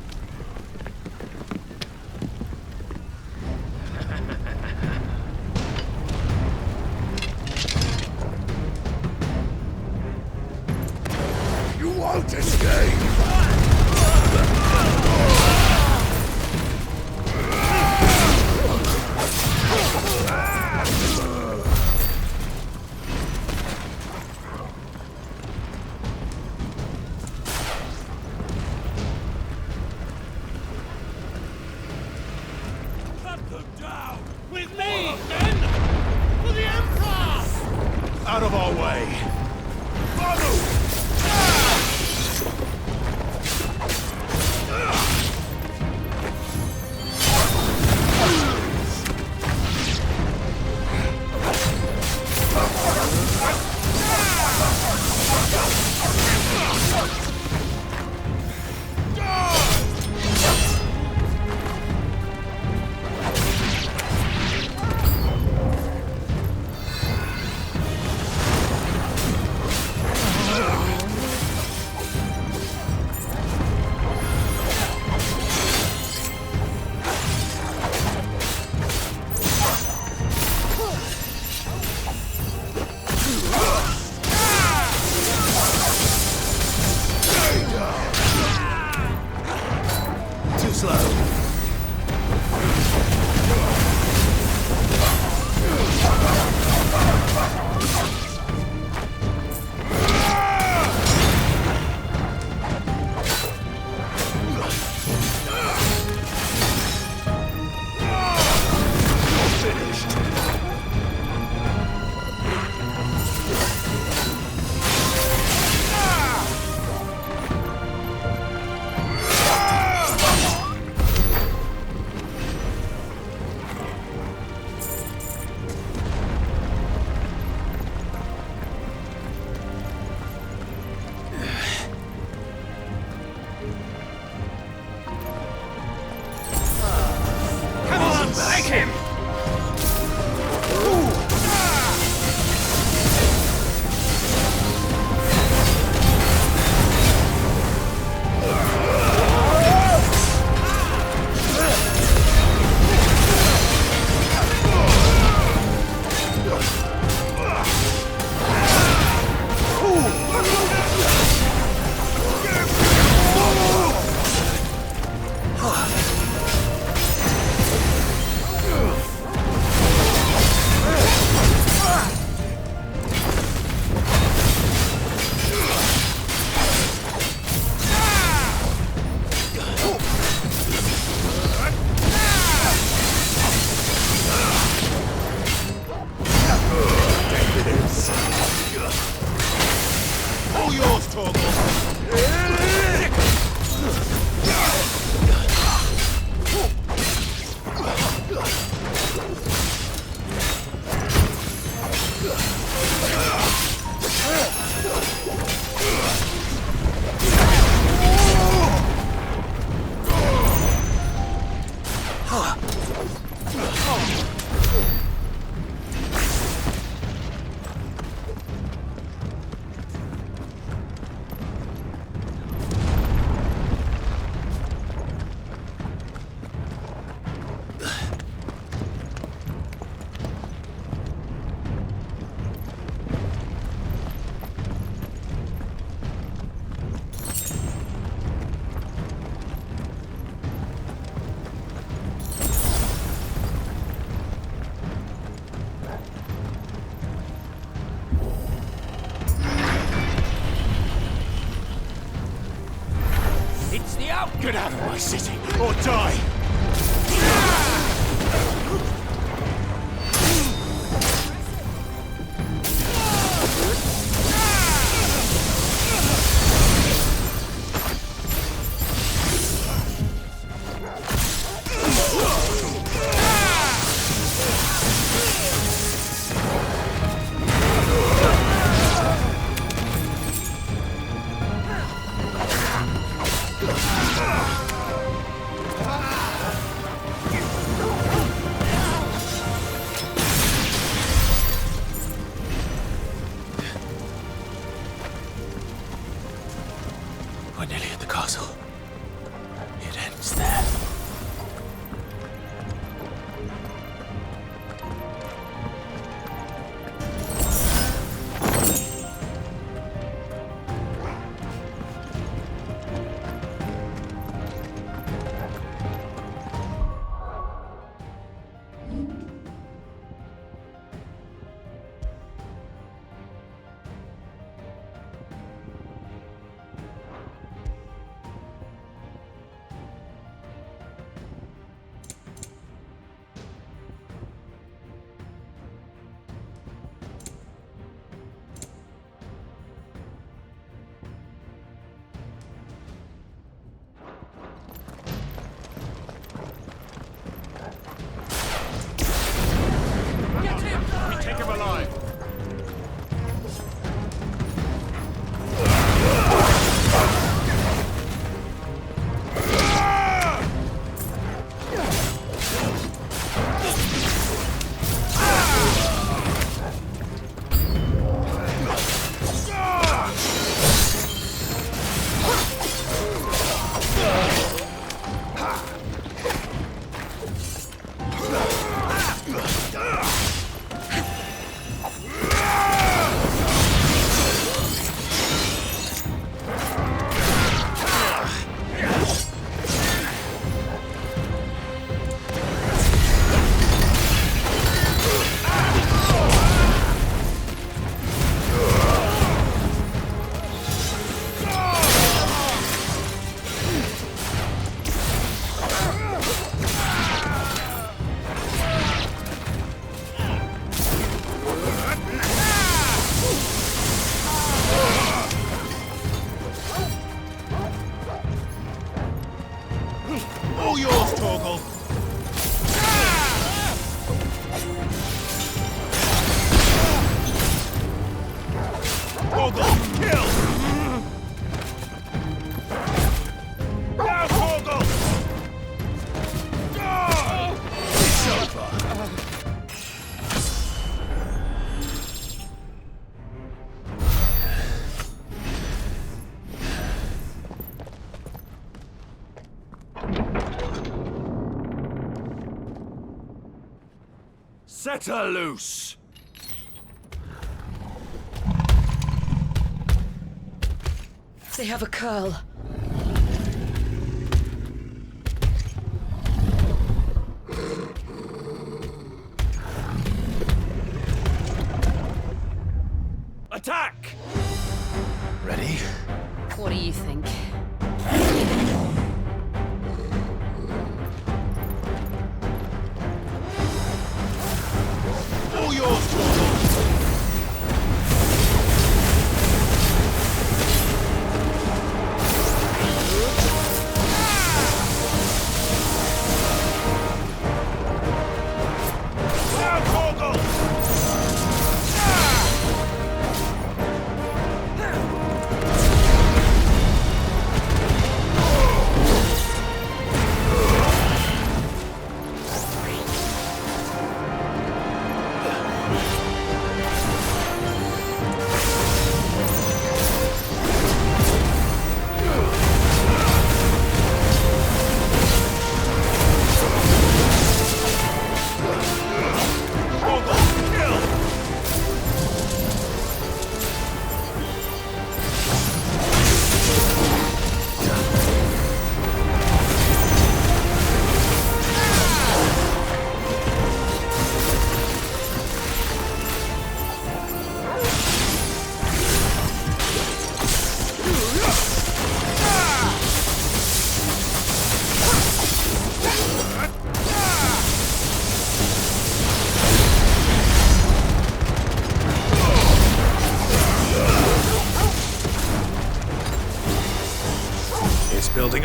You won't escape! Cut them down! With me, men! For the Emperor! Out of our way! my city, or die! We're nearly at the castle. It ends there. Take him alive! All yours, Torgal! Torgal, kill! Now, Torgal! It's over! Set her loose! They have a curl. Attack! Ready? What do you think? All yours, Torgal! Now, Torgal!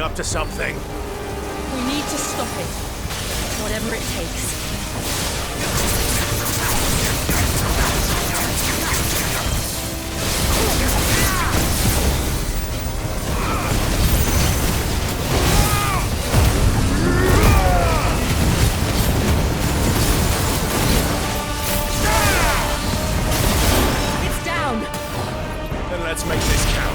getting up to something. We need to stop it. Whatever it takes. It's down! Then let's make this count.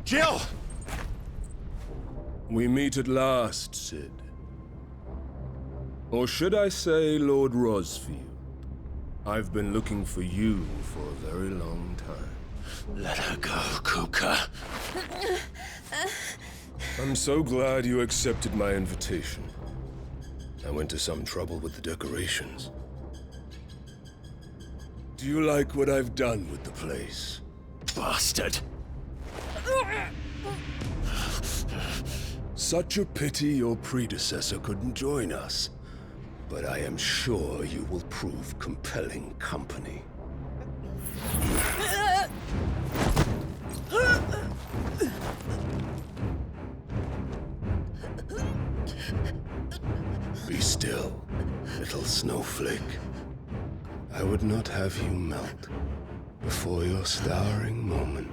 Jill! We meet at last, Sid. Or should I say, Lord Rosfield? I've been looking for you for a very long time. Let her go, Kupka. I'm so glad you accepted my invitation. I went to some trouble with the decorations. Do you like what I've done with the place? Bastard. Such a pity your predecessor couldn't join us. But I am sure you will prove compelling company. Be still, little snowflake. I would not have you melt before your starring moment.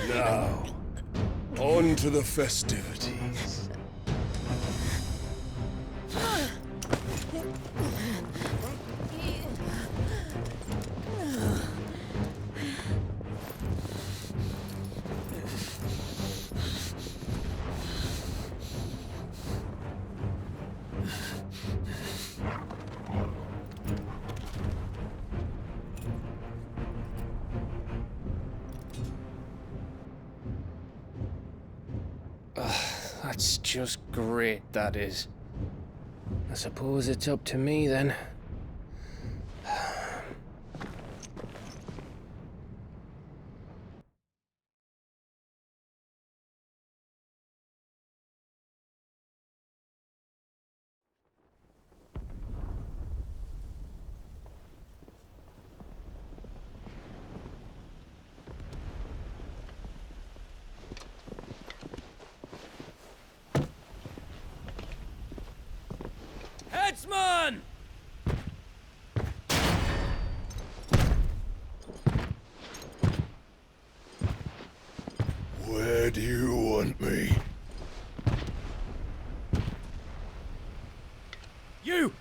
Now, on to the festivities. That's just great, that is. I suppose it's up to me then. do you want me? You!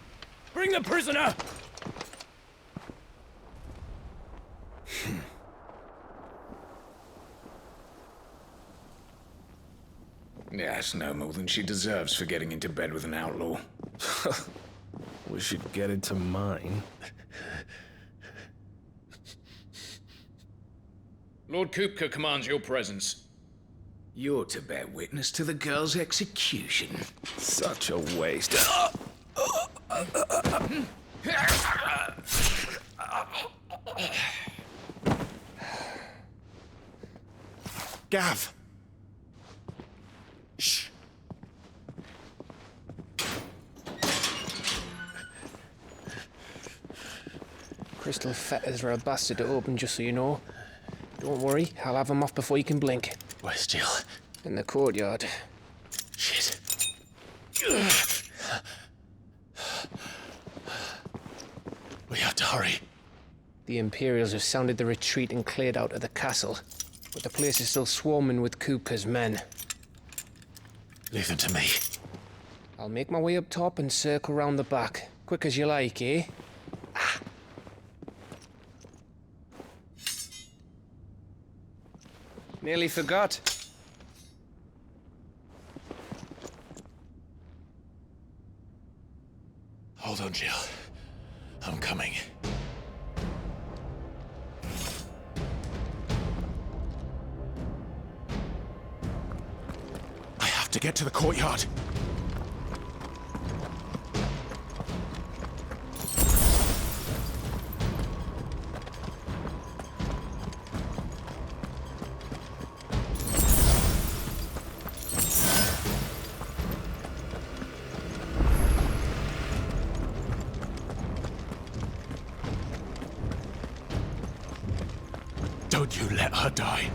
Bring the prisoner! Yes, no more than she deserves for getting into bed with an outlaw. We should get into mine. Lord Kupka commands your presence. You're to bear witness to the girl's execution. Such a waste. Gav! Shh! Crystal fetters are a bastard to open, just so you know. Don't worry, I'll have them off before you can blink. Where's Jill? In the courtyard. Shit. We have to hurry. The Imperials have sounded the retreat and cleared out of the castle, but the place is still swarming with Kupka's men. Leave them to me. I'll make my way up top and circle round the back. Quick as you like, eh? Nearly forgot. Hold on, Jill. I'm coming. I have to get to the courtyard. Don't you let her die.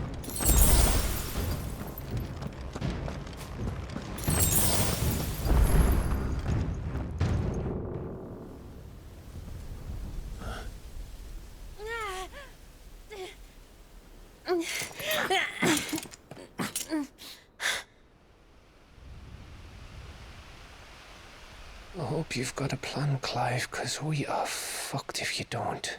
I hope you've got a plan, Clive, because we are fucked if you don't.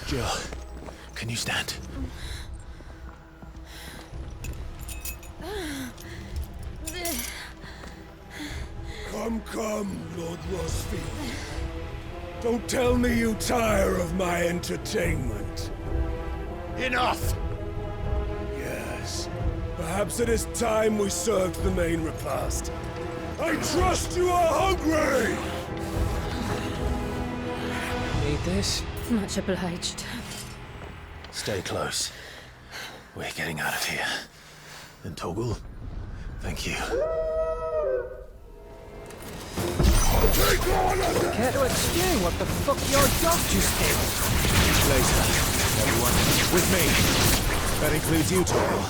Jill, can you stand? Come, Lord Rosfield. Don't tell me you tire of my entertainment. Enough! Yes. Perhaps it is time we served the main repast. I trust you are hungry! Need this? Much obliged. Stay close. We're getting out of here. And Toggle, thank you. Care to explain what the fuck your dog just did? Later, everyone. With me. That includes you, Toggle.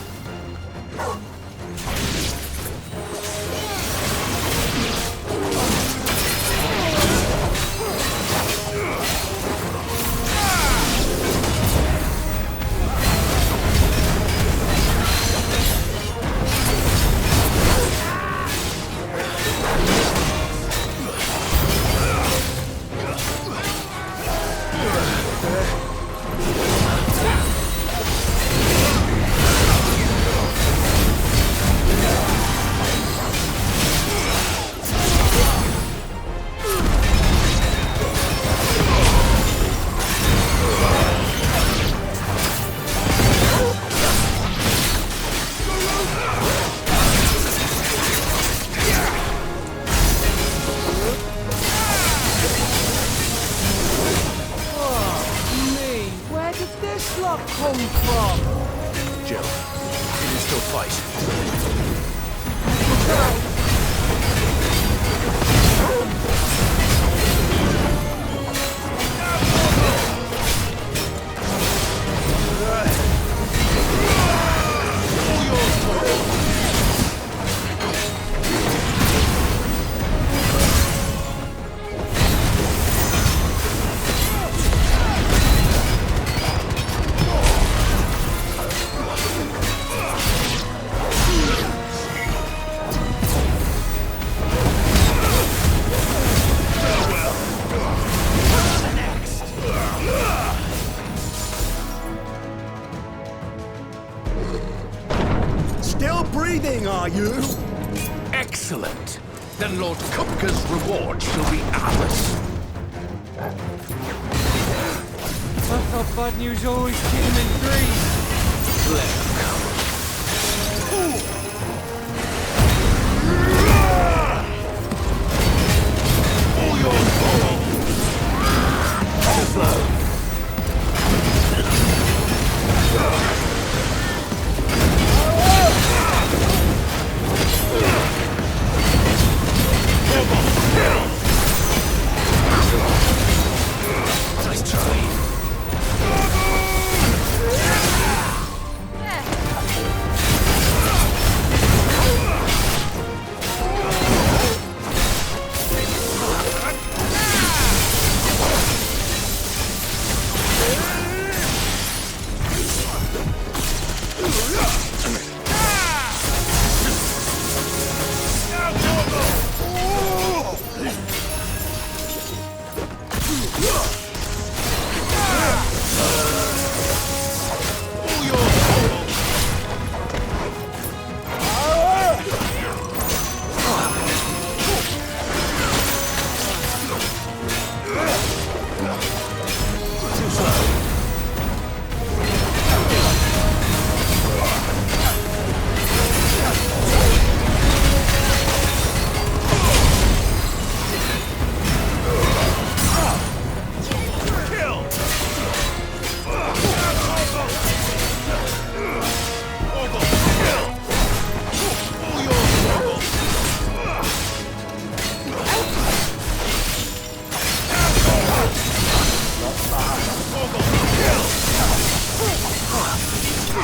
come from? Jill, you can still fight. Still breathing, are you? Excellent. Then Lord Kupka's reward shall be ours. I thought bad news always came in threes. Let him come. All your fault. Overflow. Nice try.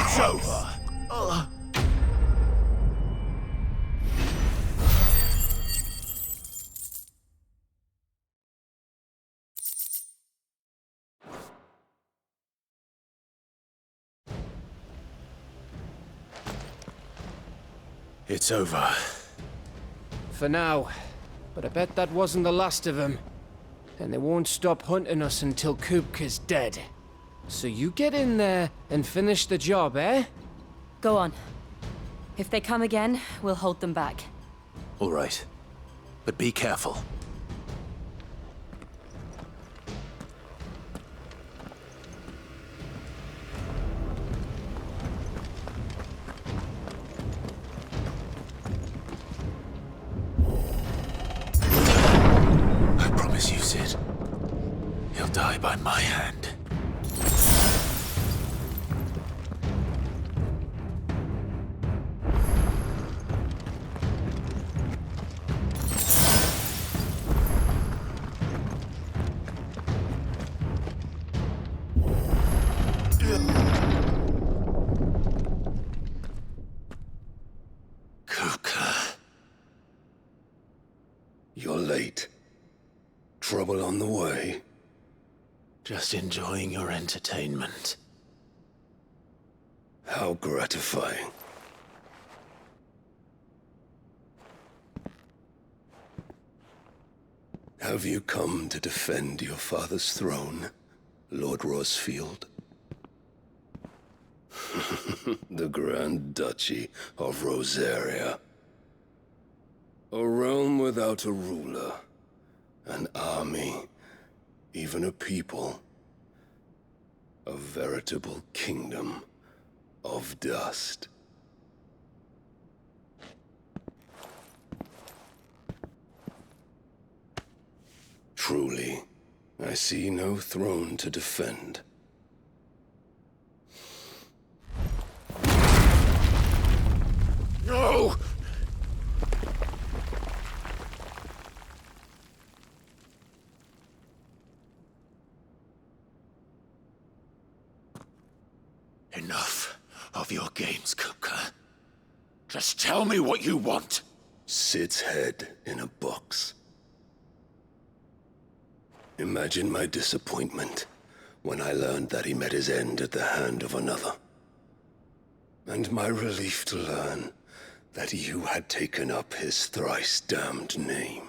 It's over. It's over. For now. But I bet that wasn't the last of them. And they won't stop hunting us until Kupka's dead. So you get in there and finish the job, eh? Go on. If they come again, we'll hold them back. All right. But be careful. I promise you, Sid. He'll die by my hand. You're late. Trouble on the way? Just enjoying your entertainment. How gratifying. Have you come to defend your father's throne, Lord Rosfield? The Grand Duchy of Rosaria. A realm without a ruler, an army, even a people. A veritable kingdom of dust. Truly, I see no throne to defend. Enough of your games, Kupka. Just tell me what you want. Sid's head in a box. Imagine my disappointment when I learned that he met his end at the hand of another. And my relief to learn that you had taken up his thrice damned name.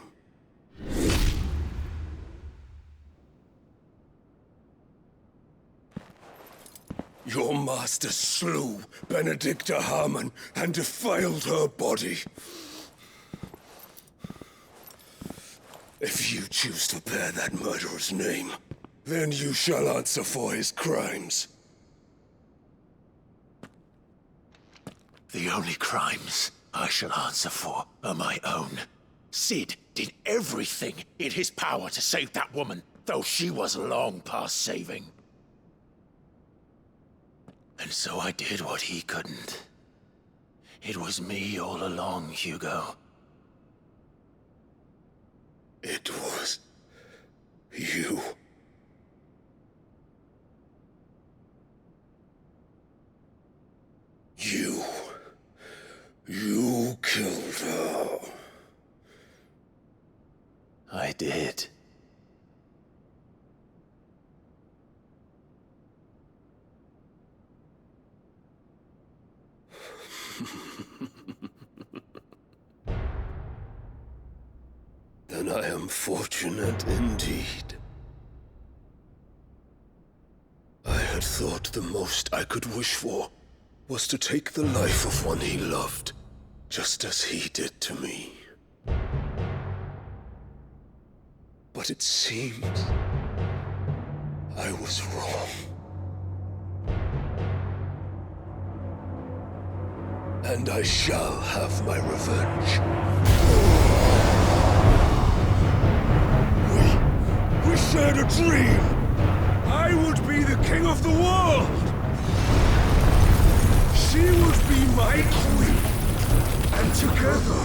Your master slew Benedicta Harmon and defiled her body. If you choose to bear that murderer's name, then you shall answer for his crimes. The only crimes I shall answer for are my own. Sid did everything in his power to save that woman, though she was long past saving. And so I did what he couldn't. It was me all along, Hugo. It was you. You killed her. I did. Then I am fortunate indeed. I had thought the most I could wish for was to take the life of one he loved, just as he did to me. But it seems I was wrong. And I shall have my revenge. We shared a dream! I would be the king of the world! She would be my queen! And together,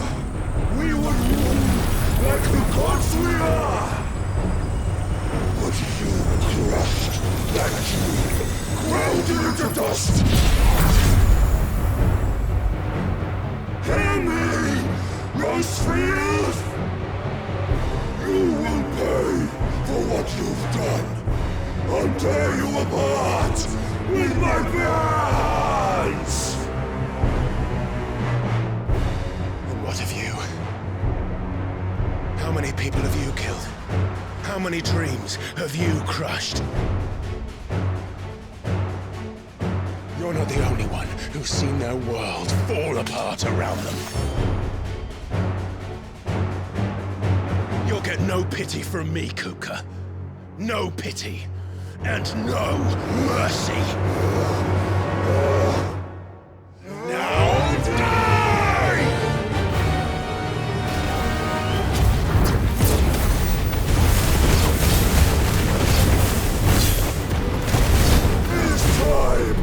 we would rule like the gods we are! But you crushed that dream, ground it into dust! Hear me, Rosfield! You will pay for what you've done. I'll tear you apart with my bare hands! And what of you? How many people have you killed? How many dreams have you crushed? You're not the only one who's seen their world fall apart around them. You'll get no pity from me, Kupka. No pity. And no mercy. Now die! This time,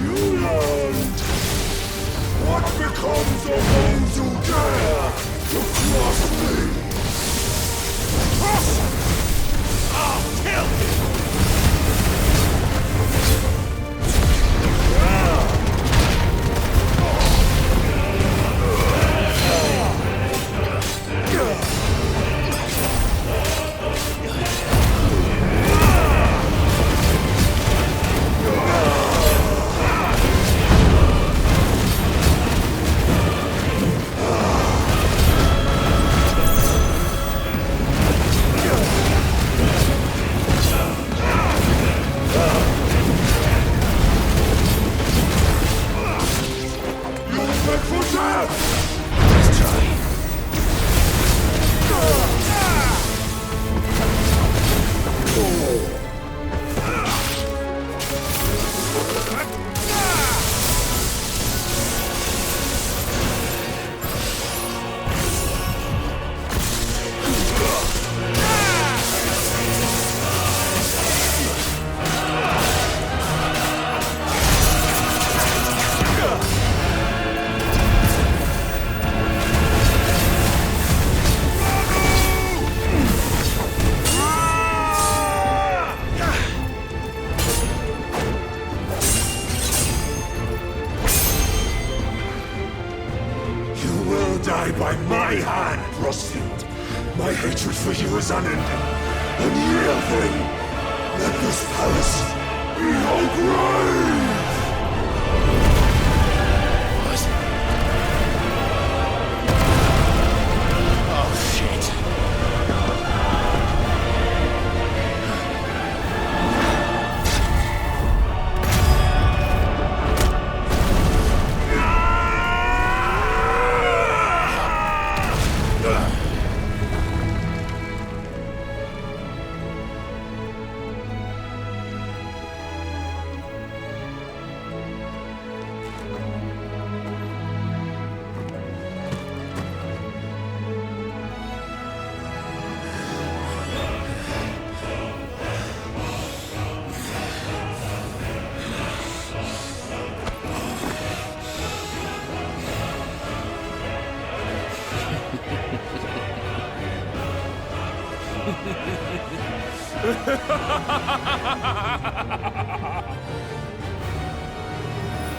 you learned what becomes of those who dare to cross me. I'll kill you! hatred for you is unending. And here then, let this palace be your grave! Oh, shit.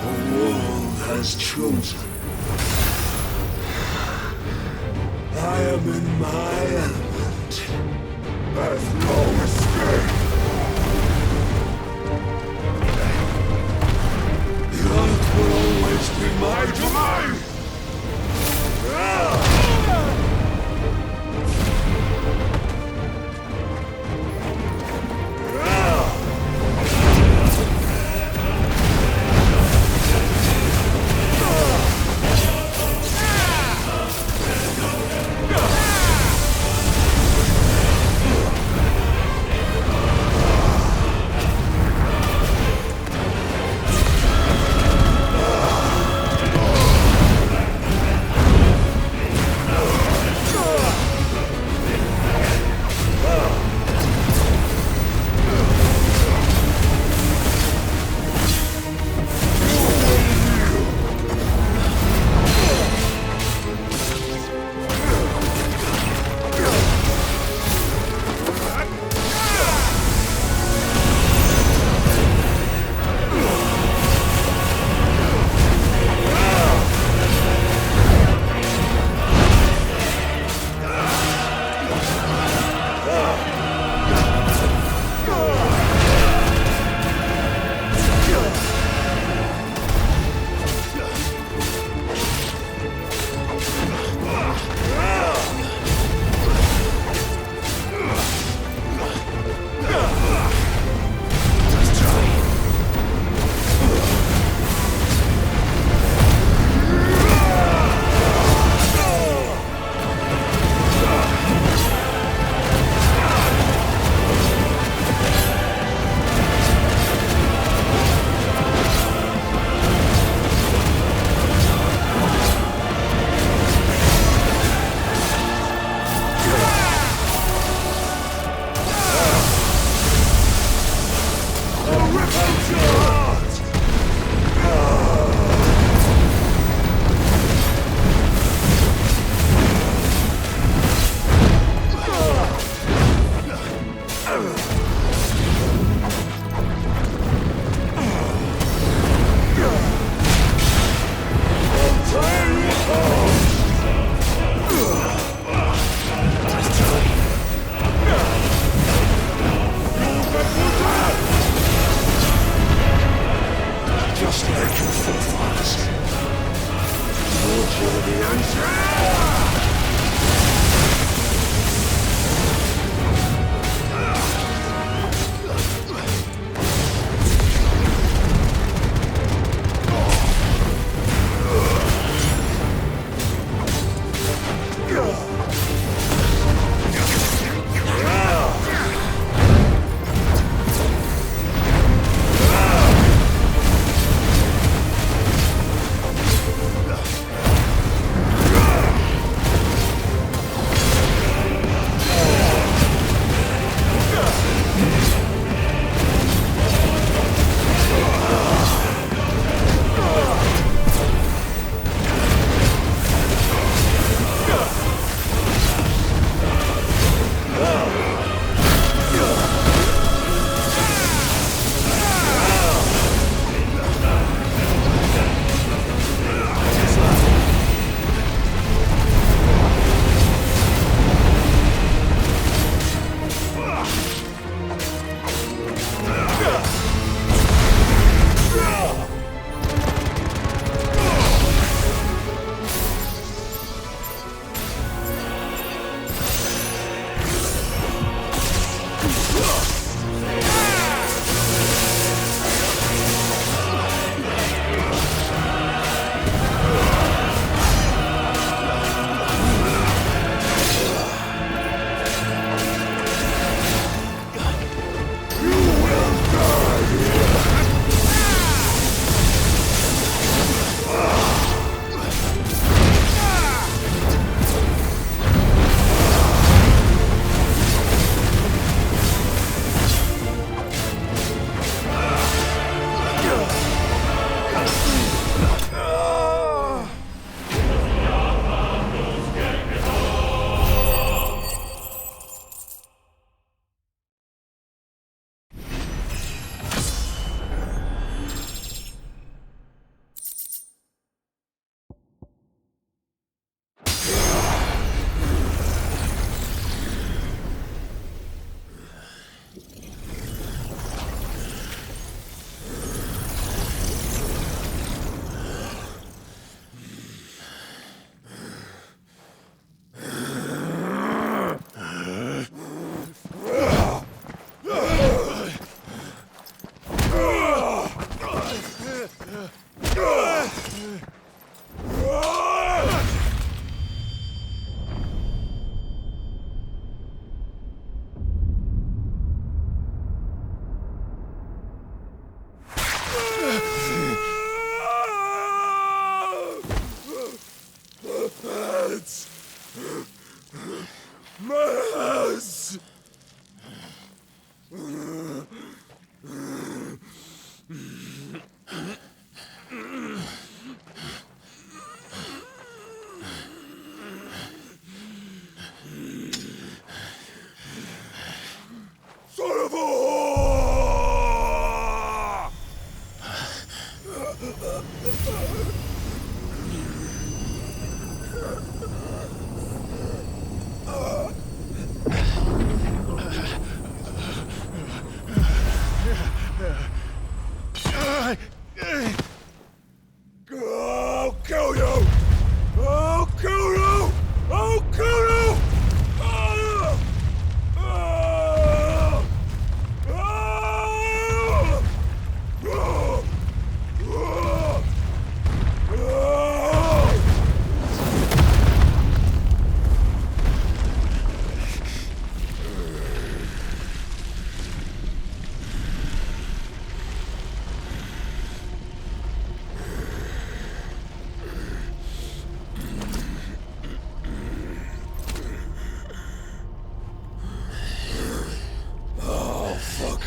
The world has chosen. I am in my element. There's no escape. The earth will always be my domain.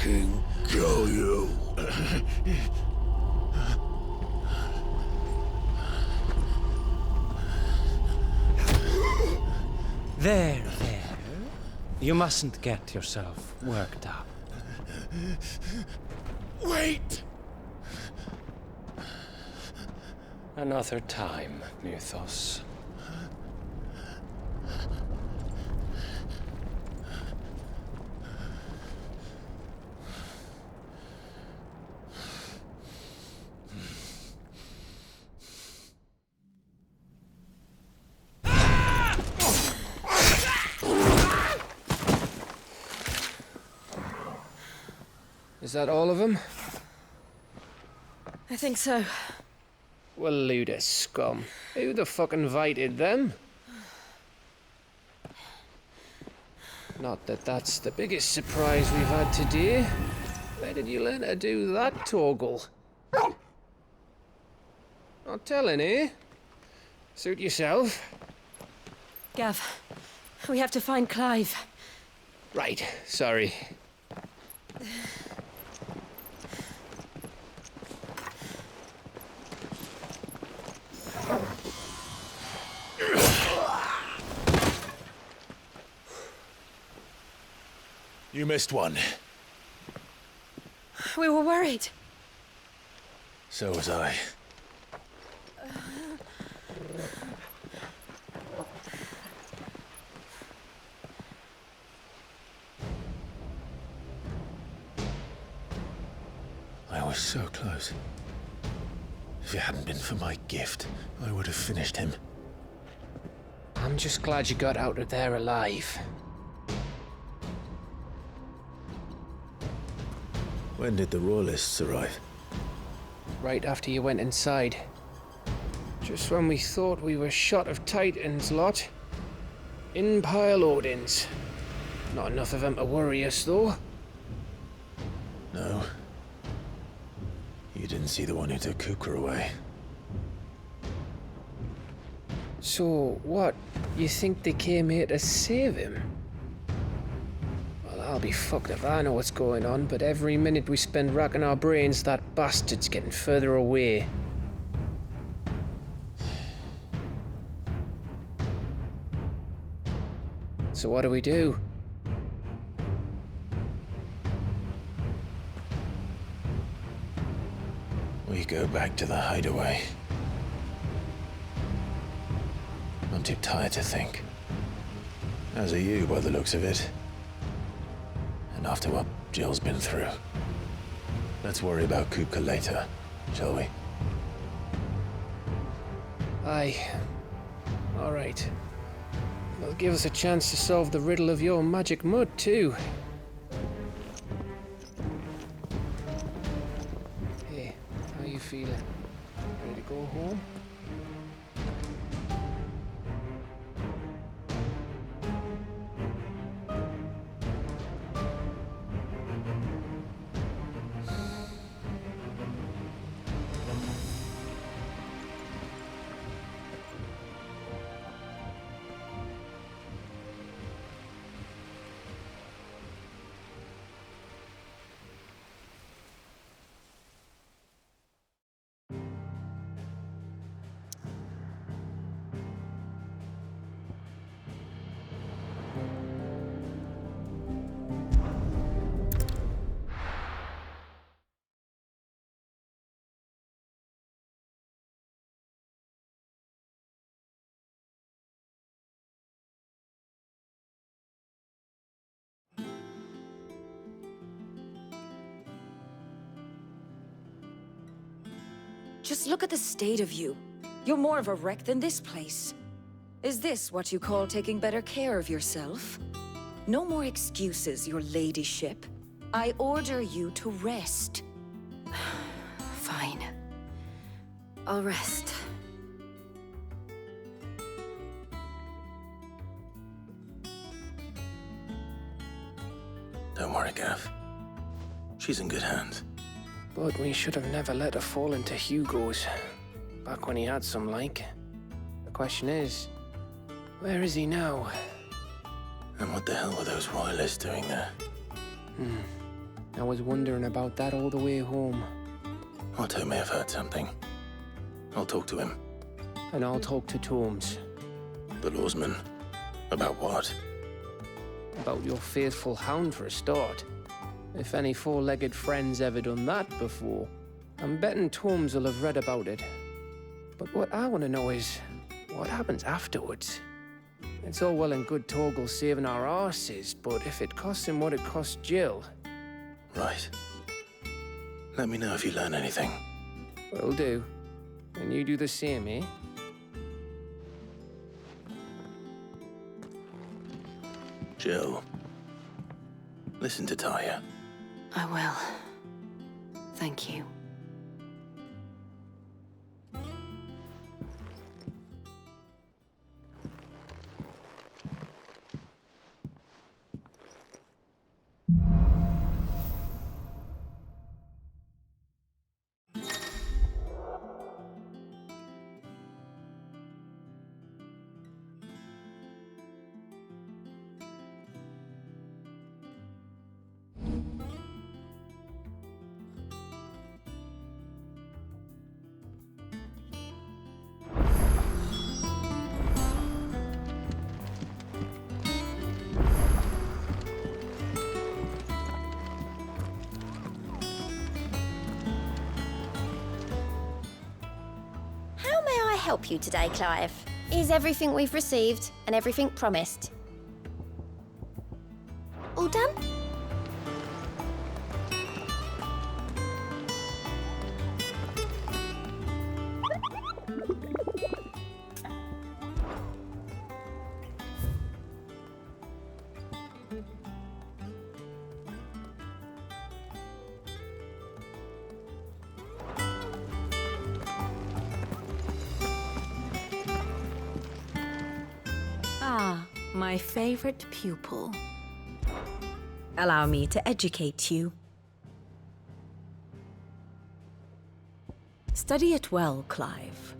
fucking kill you. There. You mustn't get yourself worked up. Wait! Another time, Mythos. Is that all of them? I think so. Well, load of scum. Who the fuck invited them? Not that that's the biggest surprise we've had today. Where did you learn to do that, Torgal? Not telling, eh? Suit yourself. Gav, we have to find Clive. Right, sorry. You missed one. We were worried. So was I. I was so close. If it hadn't been for my gift, I would have finished him. I'm just glad you got out of there alive. When did the Royalists arrive? Right after you went inside. Just when we thought we were shot of Titans, lot. In pile Odins. Not enough of them to worry us, though. No. You didn't see the one who took Kupka away. So, what? You think they came here to save him? Well, I'll be fucked if I know what's going on, but every minute we spend racking our brains, that bastard's getting further away. So what do we do? We go back to the hideaway. I'm too tired to think. As are you, by the looks of it. And after what Jill's been through. Let's worry about Kupka later, shall we? Aye. All right. It'll give us a chance to solve the riddle of your magic mud, too. Hey, how you feeling? Ready to go home? Just look at the state of you. You're more of a wreck than this place. Is this what you call taking better care of yourself? No more excuses, your ladyship. I order you to rest. Fine. I'll rest. Don't worry, Gav. She's in good hands. But we should have never let her fall into Hugo's. Back when he had some like. The question is, where is he now? And what the hell were those royalists doing there? I was wondering about that all the way home. Otto may have heard something. I'll talk to him. And I'll talk to Tomes. The lawsman? About what? About your faithful hound for a start. If any four-legged friend's ever done that before, I'm betting Tomes will have read about it. But what I want to know is, what happens afterwards? It's all well and good Torgal saving our arses, but if it costs him what it cost Jill... Right. Let me know if you learn anything. Will do. And you do the same, eh? Jill, listen to Taya. I will. Thank you. Help you today, Clive? Is everything we've received and everything promised? All done? My favorite pupil. Allow me to educate you. Study it well, Clive.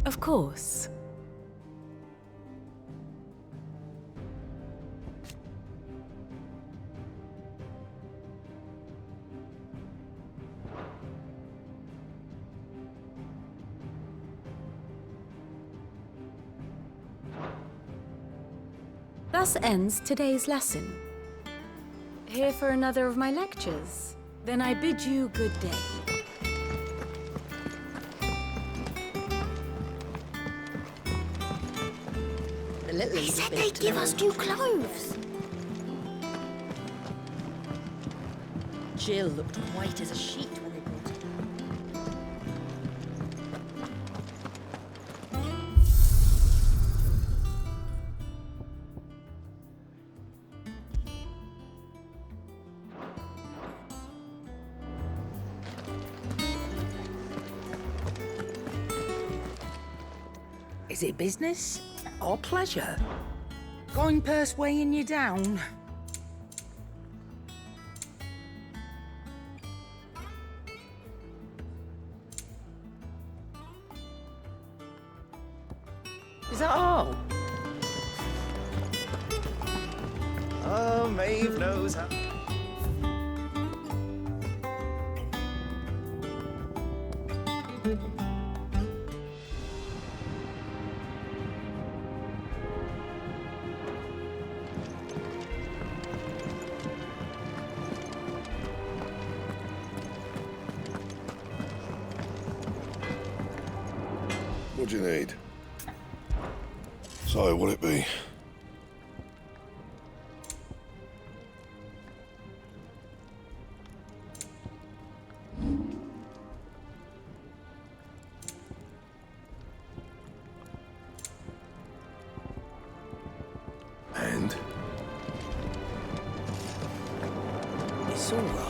Of course. Thus ends today's lesson. Here for another of my lectures? Then I bid you good day. They said they'd give us new clothes. Jill looked white as a sheet when they brought it. Is it business or pleasure? Going purse weighing you down? Is that all? Oh, Maeve knows how. What do you need? So, what'll it be? It's all right.